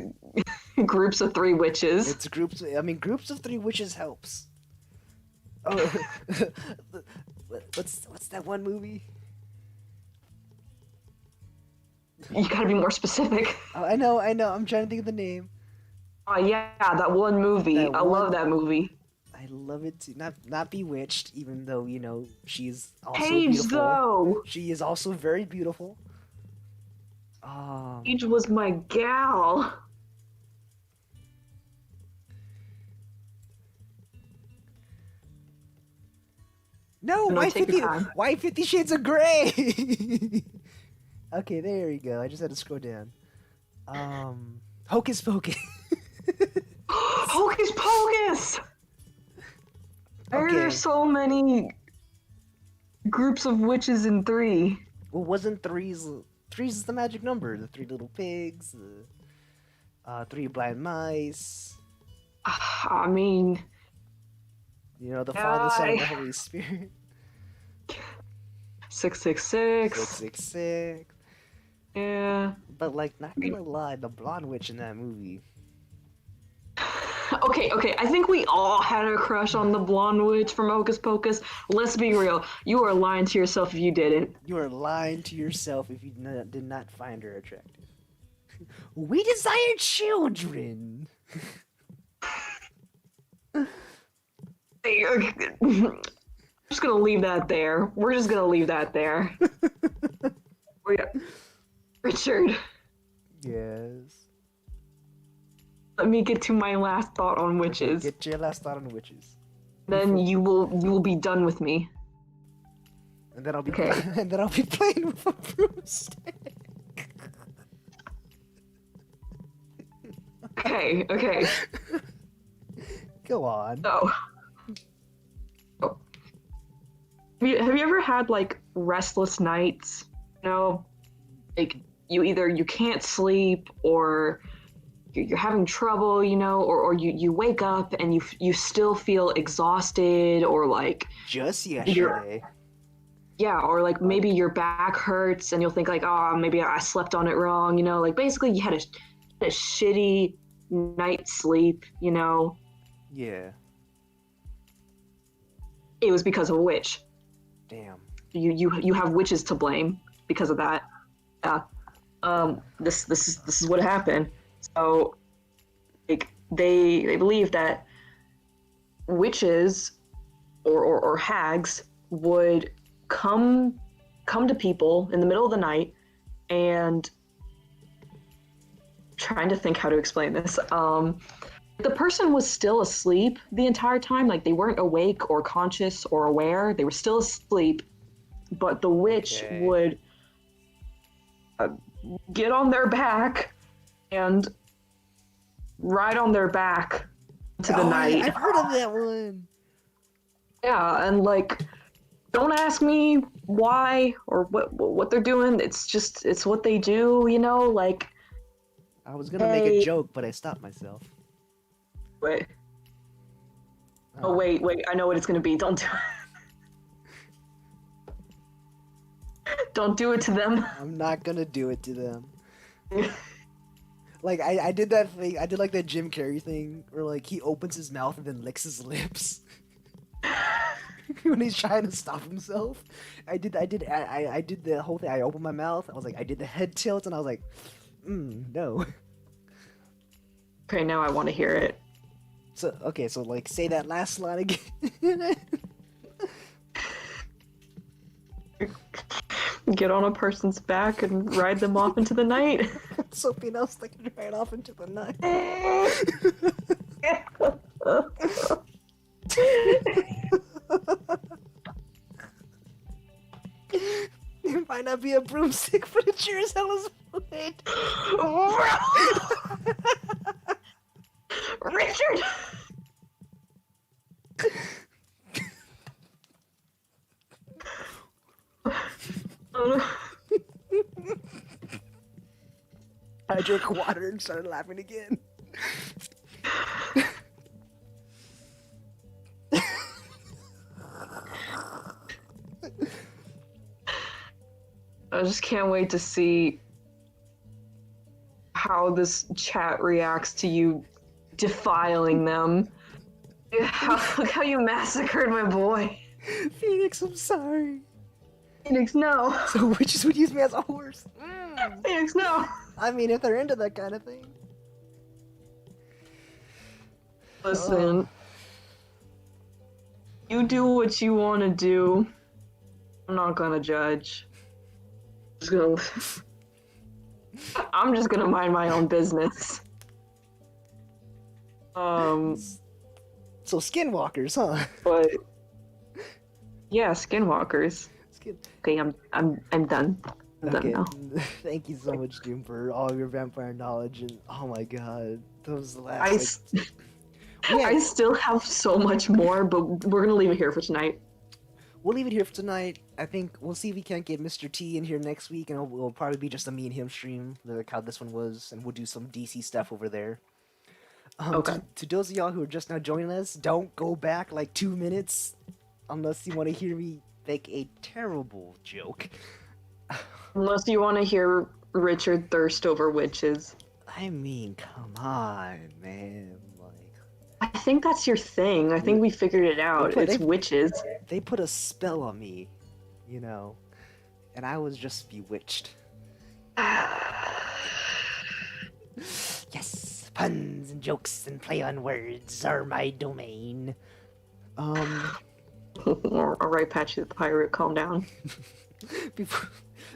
groups of 3 witches. It's groups. I mean, groups of 3 witches helps. Oh, what's that one movie? You gotta be more specific. Oh, I know. I'm trying to think of the name. Oh yeah, that one movie. That I love that movie. I love it too. Not Bewitched, even though she's also Paige, beautiful. though. She is also very beautiful. Paige was my gal. No, No, take your time. why 50 Shades of Grey? Okay, there you go. I just had to scroll down. Hocus Pocus. Hocus Pocus! Why are there Okay. so many groups of witches in 3? Well, wasn't threes is the magic number? The 3 little pigs, the 3 blind mice. I mean, The Father, Son, and the I- Holy Spirit. 666. 666. Yeah. But like, not gonna lie, the blonde witch in that movie. Okay. I think we all had a crush on the blonde witch from Hocus Pocus. Let's be real. You are lying to yourself if you didn't. You are lying to yourself if you did not find her attractive. We desire children. I'm just gonna leave that there. We're just gonna leave that there. Richard, Yes. let me get to my last thought on witches. Get your last thought on witches. Then you will be done with me. And then I'll be Okay. and then I'll be playing with a broomstick. Okay. Go on. So, have you ever had like restless nights? Like you can't sleep, or you're having trouble, or you wake up and you still feel exhausted, or like Just yesterday. yeah, or like maybe your back hurts and you'll think like, oh, maybe I slept on it wrong, like basically you had a shitty night's sleep, Yeah. it was because of a witch. Damn. You have witches to blame because of that. Yeah. This is what happened. So, like they believe that witches or hags would come to people in the middle of the night and trying to think how to explain this. The person was still asleep the entire time, like they weren't awake or conscious or aware. They were still asleep, but the witch Okay. would get on their back and ride on their back to the night. I've heard of that one. Yeah, and like don't ask me why or what they're doing. It's what they do, you know. Like, I was gonna make a hey, joke, but I stopped myself. wait, oh Oh, wait, I know what it's gonna be. Don't do it. Don't do it to them. I'm not gonna do it to them. Like I did that thing. I did like that Jim Carrey thing where like he opens his mouth and then licks his lips when he's trying to stop himself. I did the whole thing. I opened my mouth. I was like, I did the head tilt, and I was like, no. Okay, now I want to hear it. So okay, so like say that last line again. Get on a person's back and ride them off into the night. Something else that can ride off into the night. It might not be a broomstick, but it sure as hell is wood. Richard! I drank water and started laughing again. I just can't wait to see how this chat reacts to you defiling them. Look how you massacred my boy. Phoenix, I'm sorry. Phoenix, no. So witches would use me as a horse. Phoenix, no. I mean, if they're into that kind of thing. Listen, you do what you want to do. I'm not gonna judge. I'm just gonna mind my own business. So skinwalkers, huh? But yeah, skinwalkers. Skin. Okay, I'm done. I'm done now. Thank you so much, Doom, for all of your vampire knowledge, and oh my god, those last. I still have so much more, but we're gonna leave it here for tonight. We'll leave it here for tonight. I think we'll see if we can't get Mr. T in here next week, and it'll probably be just a me and him stream, like how this one was, and we'll do some DC stuff over there. Okay. To those of y'all who are just now joining us, don't go back like 2 minutes, unless you want to hear me make a terrible joke. Unless you want to hear Richard thirst over witches. I mean, come on, man. I think that's your thing. I think we figured it out. It's witches. They put a spell on me, you know, and I was just bewitched. Yes, puns and jokes and play on words are my domain. All right, Patchy the Pirate, calm down.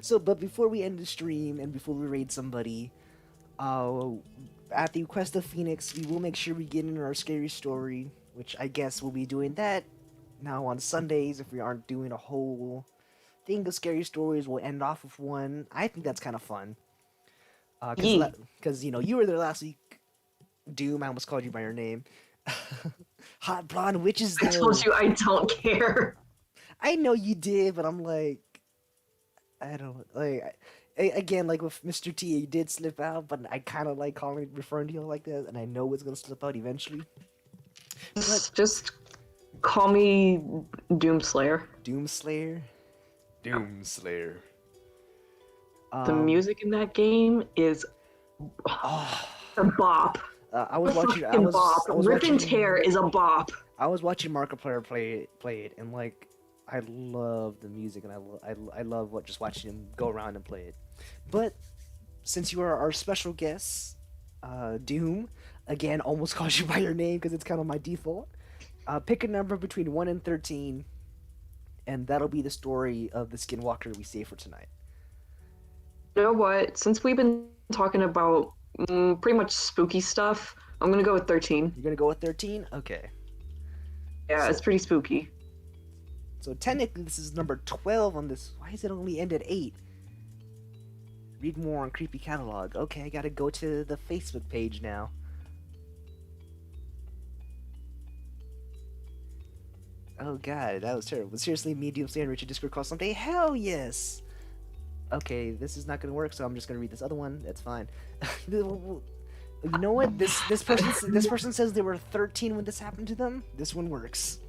But before we end the stream and before we raid somebody, at the request of Phoenix, we will make sure we get in our scary story, which I guess we'll be doing that now on Sundays if we aren't doing a whole thing of scary stories. We'll end off with one. I think that's kind of fun. Because, you know, you were there last week. Doom, I almost called you by your name. Hot blonde witches, though. I told you I don't care. I know you did, but I'm like... I don't... like. Again, like with Mr. T, he did slip out, but I kind of like referring to you like that, and I know it's gonna slip out eventually. But just call me Doomslayer. Doomslayer. Doomslayer. The music in that game is a bop. I was watching. Rip and Tear is a bop. I was watching Markiplier play it, and like, I love the music, and I love just watching him go around and play it. But since you are our special guest, Doom, again, almost calls you by your name because it's kind of my default. Pick a number between 1 and 13, and that'll be the story of the Skinwalker we save for tonight. You know what? Since we've been talking about pretty much spooky stuff, I'm gonna go with 13. You're gonna go with 13? Okay. Yeah, it's pretty spooky. So technically, this is number 12 on this. Why is it only end at 8? Read more on Creepy Catalog. Okay, I gotta go to the Facebook page now. Oh god, that was terrible. Seriously, medium standard Richard Discord call someday? Hell yes! Okay, this is not gonna work, so I'm just gonna read this other one. That's fine. You know what? This person says they were 13 when this happened to them. This one works.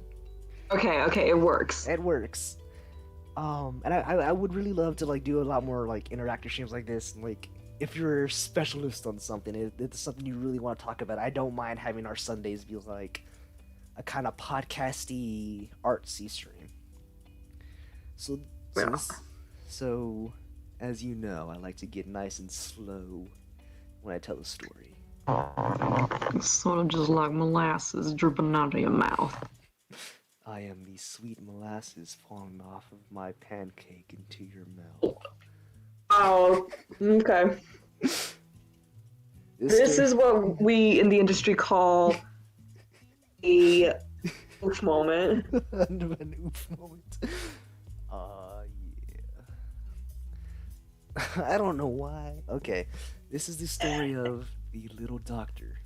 Okay, it works. It works. And I would really love to like do a lot more like interactive streams like this. Like if you're a specialist on something, it's something you really want to talk about. I don't mind having our Sundays be like a kind of podcasty, artsy stream. So, Yeah. so, as you know, I like to get nice and slow when I tell a story. It's sort of just like molasses dripping out of your mouth. I am the sweet molasses falling off of my pancake into your mouth. Oh, okay. This is what we in the industry call a oof moment. An oof moment. Yeah. I don't know why. Okay, this is the story of the little doctor.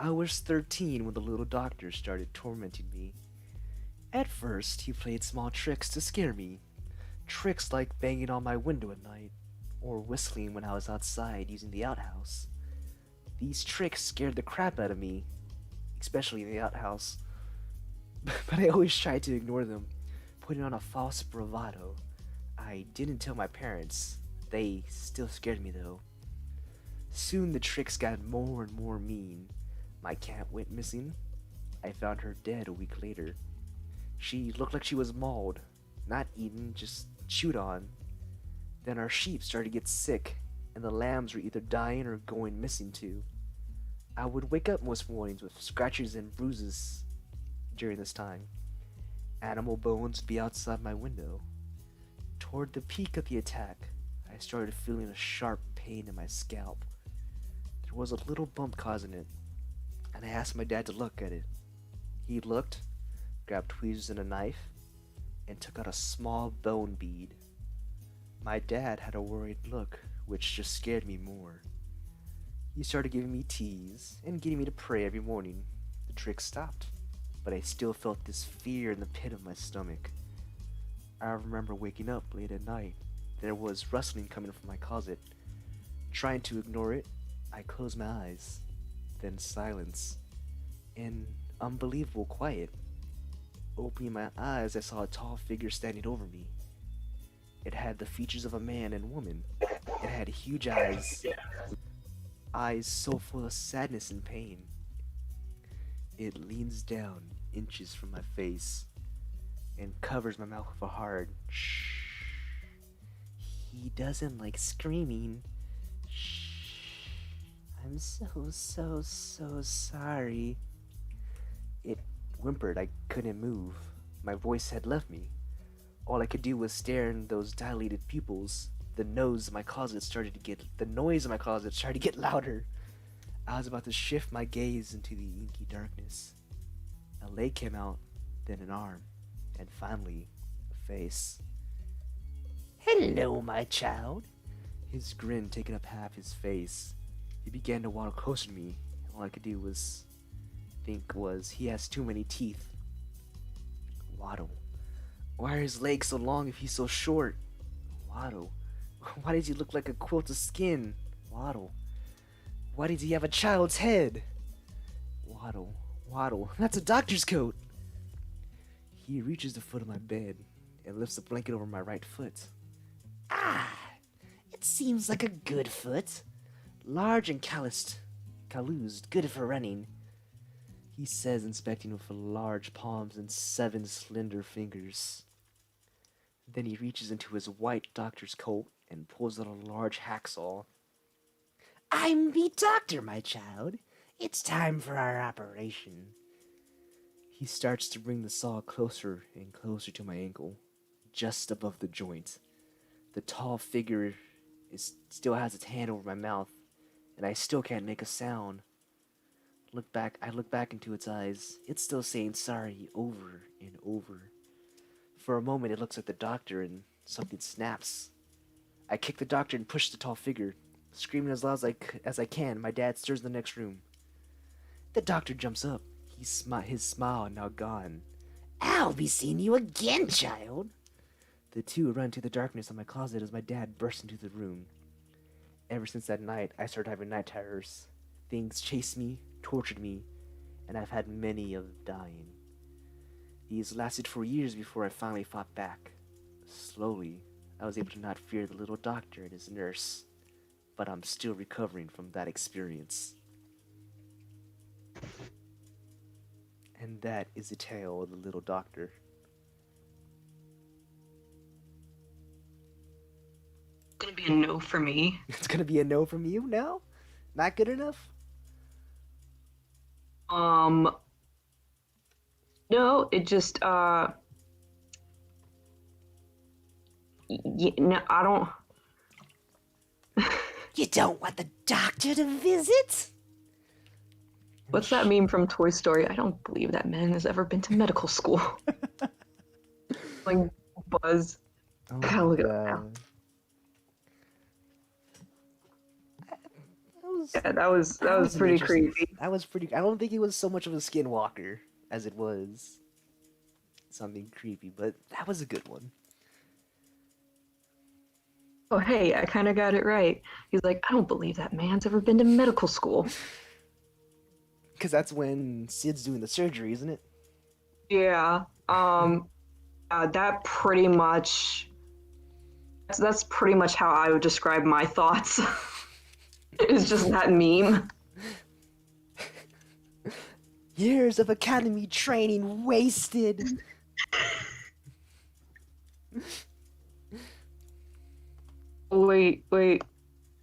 I was 13 when the little doctor started tormenting me. At first, he played small tricks to scare me. Tricks like banging on my window at night, or whistling when I was outside using the outhouse. These tricks scared the crap out of me, especially in the outhouse. But I always tried to ignore them, putting on a false bravado. I didn't tell my parents. They still scared me though. Soon the tricks got more and more mean. My cat went missing. I found her dead a week later. She looked like she was mauled, not eaten, just chewed on. Then our sheep started to get sick, and the lambs were either dying or going missing too. I would wake up most mornings with scratches and bruises during this time. Animal bones would be outside my window. Toward the peak of the attack, I started feeling a sharp pain in my scalp. There was a little bump causing it, and I asked my dad to look at it. He looked, grabbed tweezers and a knife, and took out a small bone bead. My dad had a worried look, which just scared me more. He started giving me teas and getting me to pray every morning. The trick stopped, but I still felt this fear in the pit of my stomach. I remember waking up late at night. There was rustling coming from my closet. Trying to ignore it, I closed my eyes. Then silence. And unbelievable quiet. Opening my eyes, I saw a tall figure standing over me. It had the features of a man and woman. It had huge eyes so full of sadness and pain. It leans down inches from my face and covers my mouth with a hard shh. He doesn't like screaming. Shh. I'm so sorry. It whimpered. I couldn't move. My voice had left me. All I could do was stare in those dilated pupils. The noise in my closet started to get louder. I was about to shift my gaze into the inky darkness. A leg came out, then an arm, and finally, a face. Hello, my child. His grin taking up half his face. He began to waddle closer to me. All I could do was think he has too many teeth. Waddle. Why are his legs so long if he's so short? Waddle. Why does he look like a quilt of skin? Waddle. Why does he have a child's head? Waddle. Waddle. That's a doctor's coat. He reaches the foot of my bed and lifts a blanket over my right foot. Ah, it seems like a good foot. Large and calloused, good for running. He says, inspecting with large palms and 7 slender fingers. Then he reaches into his white doctor's coat and pulls out a large hacksaw. I'm the doctor, my child. It's time for our operation. He starts to bring the saw closer and closer to my ankle, just above the joint. The tall figure still has its hand over my mouth, and I still can't make a sound. I look back into its eyes. It's still saying sorry over and over. For a moment, it looks at the doctor, and something snaps. I kick the doctor and push the tall figure. Screaming as loud as I can, my dad stirs in the next room. The doctor jumps up. His smile now gone. I'll be seeing you again, child. The two run to the darkness of my closet as my dad bursts into the room. Ever since that night, I started having night terrors. Things chased me, tortured me, and I've had many of dying. These lasted for years before I finally fought back. Slowly, I was able to not fear the little doctor and his nurse, but I'm still recovering from that experience. And that is the tale of the little doctor. It's gonna be a no for me. It's gonna be a no from you now? Not good enough? No, it just no, I don't. You don't want the doctor to visit? What's that meme from Toy Story? I don't believe that man has ever been to medical school. Like Buzz. Oh God, look at that. God. Yeah, that was an pretty interesting- creepy. That was pretty. I don't think he was so much of a skinwalker as it was something creepy, but that was a good one. Oh, hey, I kind of got it right. He's like, I don't believe that man's ever been to medical school. Because that's when Sid's doing the surgery, isn't it? Yeah. That pretty much. That's pretty much how I would describe my thoughts. It's just that meme. Years of academy training wasted. Wait. Wait.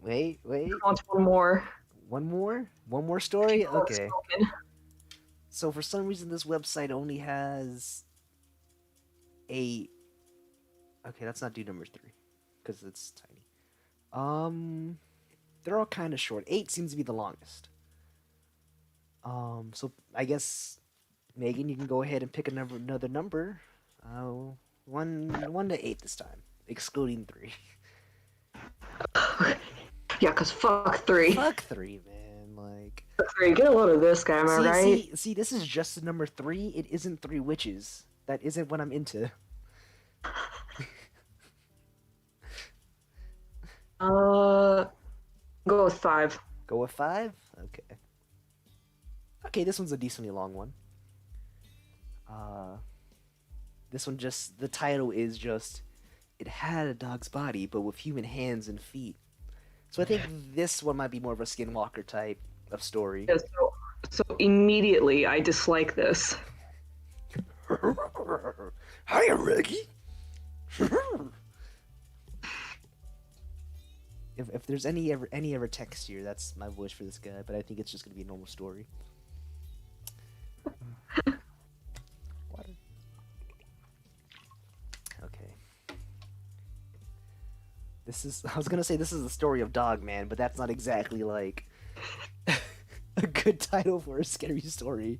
I want one more. One more? One more story? Oh, it's Okay. open. So for some reason this website only has 8. Okay, let's not do number 3 because it's tiny. They're all kind of short. 8 seems to be the longest. So I guess Megan, you can go ahead and pick another number. 1 to 8 this time, excluding 3. Yeah, cause fuck 3. Fuck 3, man. Like. Fuck 3. Get a load of this guy, am I right? See, this is just the number 3. It isn't 3 witches. That isn't what I'm into. Go with 5. Go with 5? Okay. Okay, this one's a decently long one. This one just, the title is just, it had a dog's body, but with human hands and feet. So I think this one might be more of a skinwalker type of story. Yeah, so immediately I dislike this. Hiya, Reggie. If there's any ever text here, that's my voice for this guy. But I think it's just gonna be a normal story. Water. Okay. I was gonna say this is the story of Dog Man, but that's not exactly like a good title for a scary story.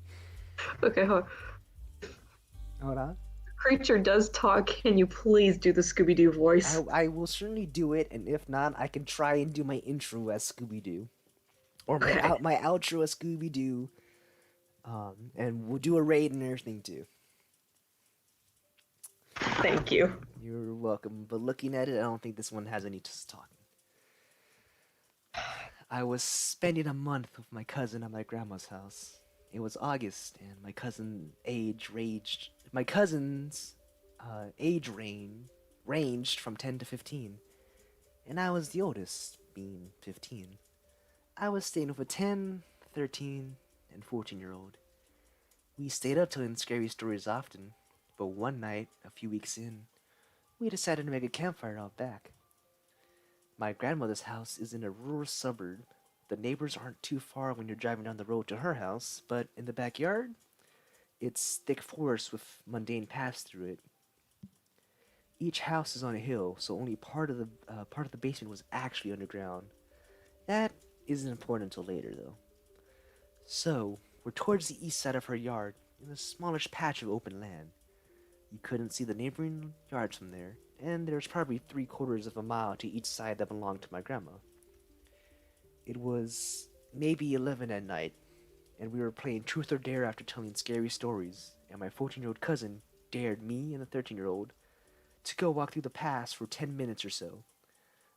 Okay, hold on. Hold on. Creature does talk. Can you please do the Scooby-Doo voice? I will certainly do it, and if not, I can try and do my intro as Scooby-Doo. Or my outro as Scooby-Doo. And we'll do a raid and everything too. Thank you. You're welcome, but looking at it, I don't think this one has any talking. I was spending a month with my cousin at my grandma's house. It was August, and my cousin's age ranged from 10 to 15, and I was the oldest, being 15. I was staying with a 10, 13, and 14-year-old. We stayed up telling scary stories often, but one night, a few weeks in, we decided to make a campfire out back. My grandmother's house is in a rural suburb. The neighbors aren't too far when you're driving down the road to her house, but in the backyard, it's thick forest with mundane paths through it. Each house is on a hill, so only part of the basement was actually underground. That isn't important until later, though. So, we're towards the east side of her yard, in a smallish patch of open land. You couldn't see the neighboring yards from there, and there's probably 3/4 of a mile to each side that belonged to my grandma. It was maybe 11 at night, and we were playing Truth or Dare after telling scary stories, and my 14-year-old cousin dared me and the 13-year-old to go walk through the pass for 10 minutes or so.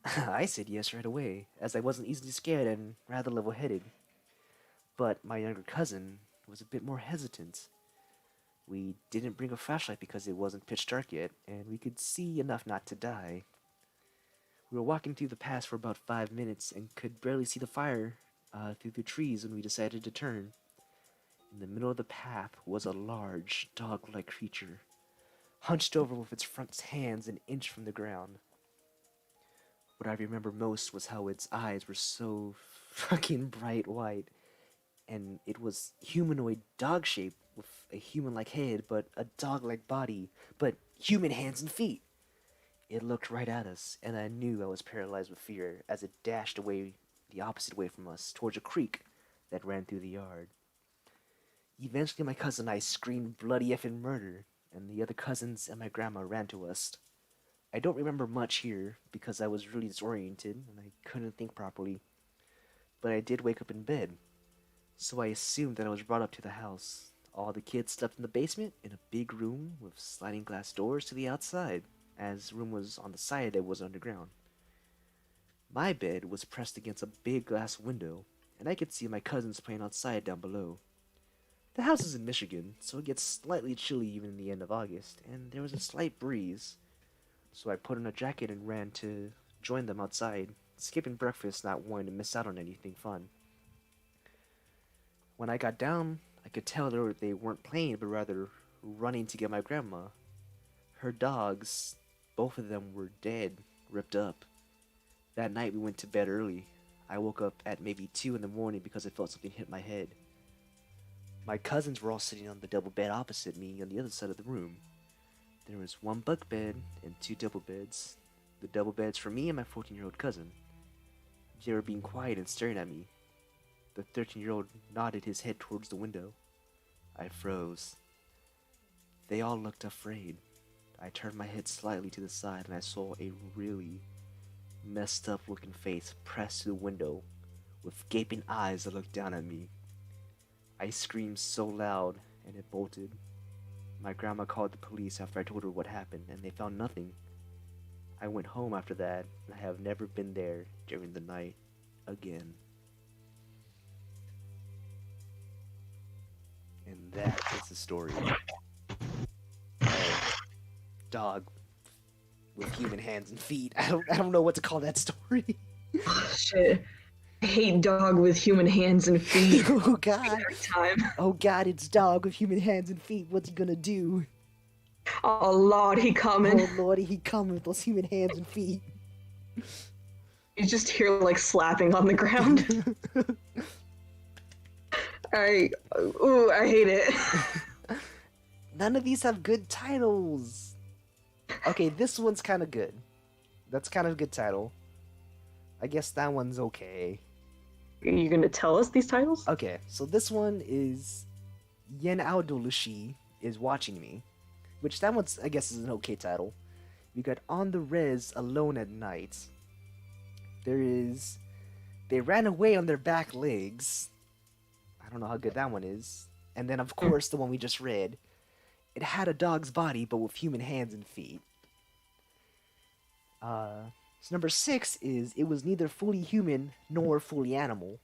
I said yes right away, as I wasn't easily scared and rather level headed. But my younger cousin was a bit more hesitant. We didn't bring a flashlight because it wasn't pitch dark yet, and we could see enough not to die. We were walking through the pass for about 5 minutes and could barely see the fire through the trees when we decided to turn. In the middle of the path was a large, dog-like creature, hunched over with its front hands an inch from the ground. What I remember most was how its eyes were so fucking bright white, and it was humanoid dog-shaped with a human-like head, but a dog-like body, but human hands and feet. It looked right at us, and I knew I was paralyzed with fear as it dashed away the opposite way from us, towards a creek that ran through the yard. Eventually, my cousin and I screamed bloody effing murder, and the other cousins and my grandma ran to us. I don't remember much here, because I was really disoriented, and I couldn't think properly. But I did wake up in bed, so I assumed that I was brought up to the house. All the kids slept in the basement, in a big room with sliding glass doors to the outside, as the room was on the side that was underground. My bed was pressed against a big glass window, and I could see my cousins playing outside down below. The house is in Michigan, so it gets slightly chilly even in the end of August, and there was a slight breeze. So I put on a jacket and ran to join them outside, skipping breakfast, not wanting to miss out on anything fun. When I got down, I could tell they weren't playing, but rather running to get my grandma. Her dogs, both of them were dead, ripped up. That night we went to bed early. I woke up at maybe 2 in the morning because I felt something hit my head. My cousins were all sitting on the double bed opposite me on the other side of the room. There was one bunk bed and 2 double beds. The double beds for me and my 14-year-old cousin. They were being quiet and staring at me. The 13-year-old nodded his head towards the window. I froze. They all looked afraid. I turned my head slightly to the side and I saw a really messed up looking face pressed to the window with gaping eyes that looked down at me. I screamed so loud and it bolted. My grandma called the police after I told her what happened and they found nothing. I went home after that and I have never been there during the night again. And that is the story of dog with human hands and feet. I don't know what to call that story. Shit. I hate dog with human hands and feet. Oh god. Every time. Oh god, it's dog with human hands and feet. What's he gonna do? Oh Lord, he coming. Oh lordy, he coming with those human hands and feet. You just hear like slapping on the ground. I hate it. None of these have good titles. Okay, this one's kind of good. That's kind of a good title. I guess that one's okay. Are you gonna tell us these titles? Okay, so this one is Yen Aodolushi is Watching Me, which that one's, I guess, is an okay title. We got On the Res Alone at Night. There is They Ran Away on Their Back Legs. I don't know how good that one is. And then, of course, the one we just read. It had a dog's body, but with human hands and feet. So number 6 is It Was Neither Fully Human Nor Fully Animal.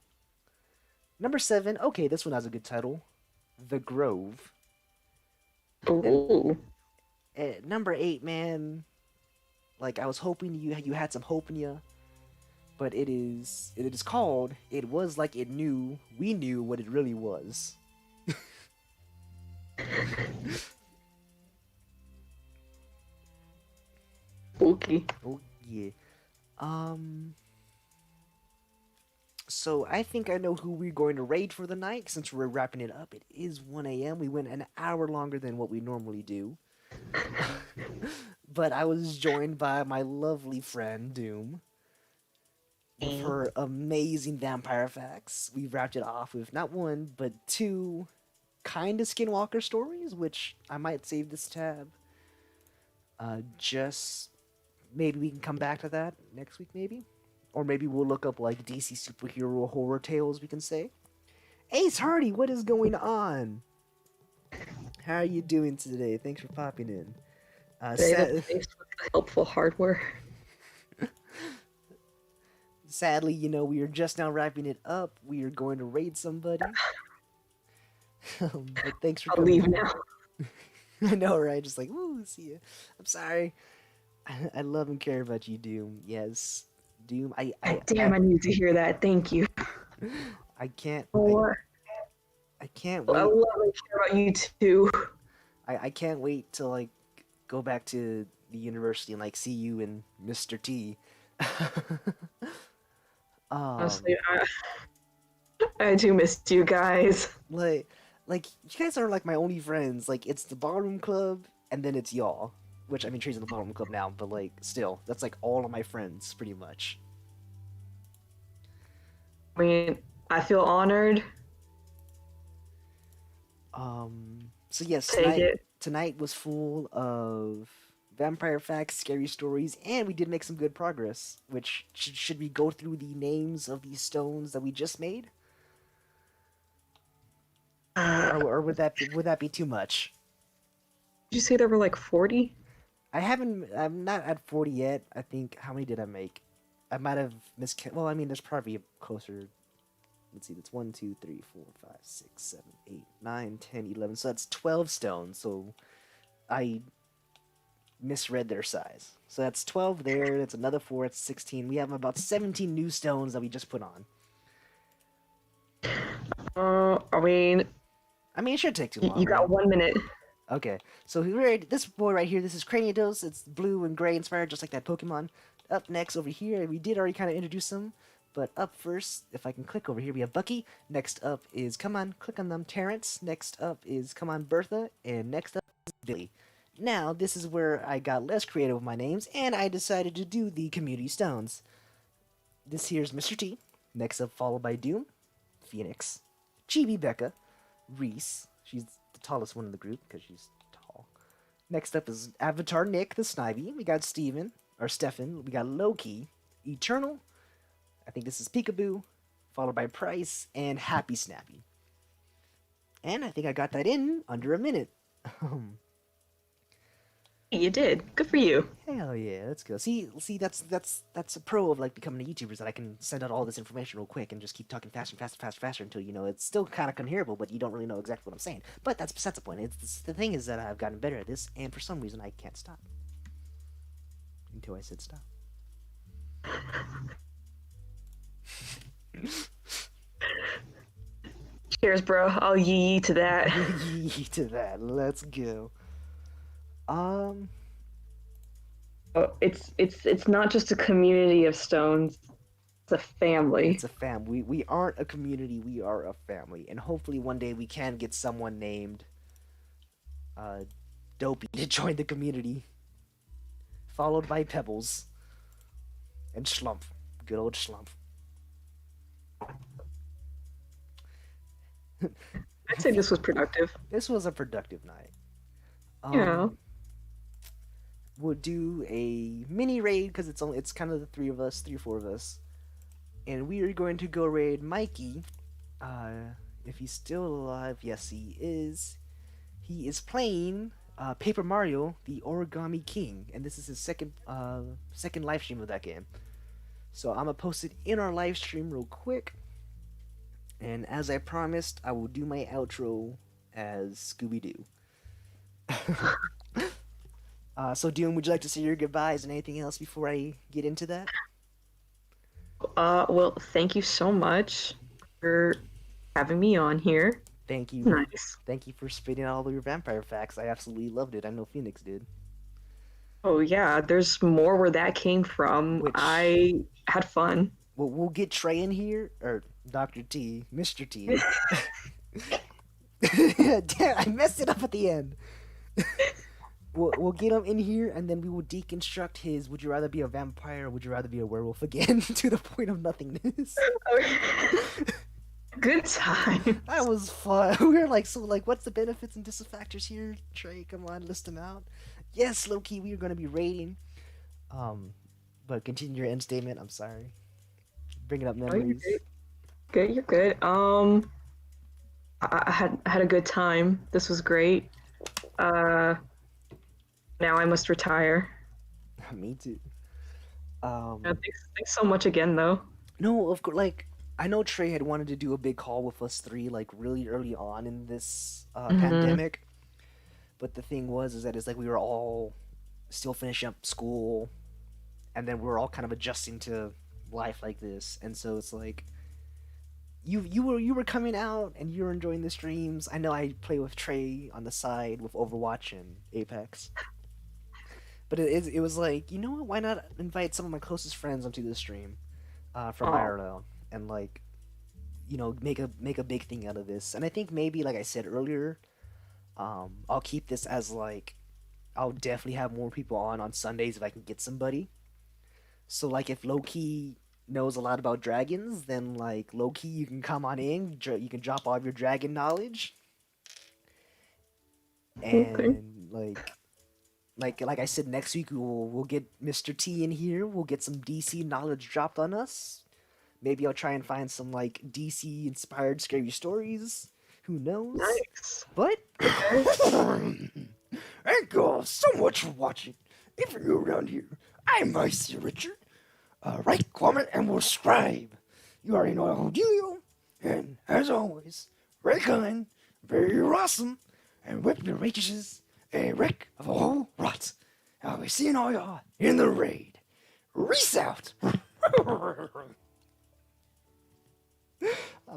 Number 7, okay, this one has a good title. The Grove. Ooh. Number 8, man. Like, I was hoping you had some hope in you. But it is called It Was Like It Knew We Knew What It Really Was. Okay. Oh yeah. So I think I know who we're going to raid for the night since we're wrapping it up. It is 1 a.m. We went an hour longer than what we normally do. But I was joined by my lovely friend Doom. With her amazing vampire facts. We wrapped it off with not 1, but 2 kind of Skinwalker stories, which I might save this tab. Just maybe we can come back to that next week, maybe? Or maybe we'll look up like DC superhero horror tales, we can say. Ace Hardy, what is going on? How are you doing today? Thanks for popping in. They have faced with helpful hardware. Sadly, we are just now wrapping it up. We are going to raid somebody. But thanks for I'll coming. leave now. I know, right? Just like, woo, see ya. I'm sorry. I love and care about you, Doom. Yes, Doom. Damn, I need to hear that. Thank you. I can't. Or I can't I wait. love and care about you too. I can't wait to like go back to the university and like see you and Mr. T. Honestly, I do miss you guys. like you guys are like my only friends. Like it's the ballroom club and then it's y'all. Which I mean Tree's in the ballroom club now, but like still, that's like all of my friends pretty much. I mean, I feel honored. So yes, Take it. tonight was full of vampire facts, scary stories, and we did make some good progress. Which should we go through the names of these stones that we just made, or would that be too much? Did you say there were like 40? I'm not at 40 yet. I think, how many did I make? I might have well, I mean, there's probably closer. Let's see, that's 1, 2, 3, 4, 5, 6, 7, 8, 9, 10, 11. So that's 12 stones. So I misread their size. So that's 12 there. That's another 4. That's 16. We have about 17 new stones that we just put on. I mean, it should take too long. you got right? 1 minute. Okay, so this boy right here, this is Craniados. It's blue and gray inspired, just like that Pokemon. Up next over here, we did already kind of introduce him, but up first, if I can click over here, we have Bucky. Next up is, come on, click on them, Terrence. Next up is, come on, Bertha. And next up is Billy. Now, this is where I got less creative with my names, and I decided to do the community stones. This here's Mr. T. Next up, followed by Doom, Phoenix, Chibi Becca, Reese. She's the tallest one in the group because she's tall. Next up is Avatar Nick the Snivy. We got Stefan. We got Loki, Eternal. I think this is Peekaboo, followed by Price and Happy Snappy. And I think I got that in under a minute. You did. Good for you. Hell yeah, let's go. See, that's a pro of like becoming a YouTuber, is that I can send out all this information real quick and just keep talking faster until it's still kind of unhearable, but you don't really know exactly what I'm saying. But that's the point. The thing is that I've gotten better at this, and for some reason I can't stop until I said stop. Cheers, bro. I'll yee to that. Yee to that. Let's go. It's not just a community of stones. It's a family. It's a family. We aren't a community. We are a family, and hopefully one day we can get someone named Dopey to join the community, followed by Pebbles and Schlump. Good old Schlump. I'd say this was productive. This was a productive night. Yeah. We'll do a mini raid because it's kind of the 3 or 4 of us, and we are going to go raid Mikey. If he's still alive, yes he is. He is playing Paper Mario: The Origami King, and this is his second live stream of that game. So I'm gonna post it in our live stream real quick. And as I promised, I will do my outro as Scooby-Doo. So Doom, would you like to say your goodbyes and anything else before I get into that? Well, thank you so much for having me on here. Thank you. Nice. Thank you for spitting out all of your vampire facts. I absolutely loved it. I know Phoenix did. Oh yeah, there's more where that came from. I had fun. Well, we'll get Trey in here, or Dr. T, Mr. T. Damn, I messed it up at the end. We'll get him in here, and then we will deconstruct his "Would you rather be a vampire or would you rather be a werewolf" again to the point of nothingness. Good time. That was fun. We were like, what's the benefits and disfactors here? Trey, come on, list them out. Yes, low-key, we are going to be rating. But continue your end statement. I'm sorry. Bringing up memories. You're good. I had a good time. This was great. Uh, now I must retire. Me too. Thanks so much again, though. No, of course. Like, I know Trey had wanted to do a big call with us three, like really early on in this Mm-hmm. pandemic. But the thing was, is that it's like we were all still finishing up school, and then we were all kind of adjusting to life like this, and so it's like you were coming out and you were enjoying the streams. I know I play with Trey on the side with Overwatch and Apex, but it was like, you know what? Why not invite some of my closest friends onto the stream from Oh, IRL and like, make a big thing out of this. And I think maybe, like I said earlier, I'll keep this as like, I'll definitely have more people on Sundays if I can get somebody. So like if low key knows a lot about dragons, then like low key you can come on in, you can drop all of your dragon knowledge, okay. and like I said, next week we'll get Mr. T in here. We'll get some DC knowledge dropped on us. Maybe I'll try and find some like DC inspired scary stories. Who knows? Nice. But Okay. thank you all so much for watching. If you're new around here, I'm Icy Richard. Like, comment, and subscribe. You already know how to do. And as always, very kind, very awesome, and whip your waitresses a wreck of a whole rot. I'll be seeing all y'all in the raid. Reese out.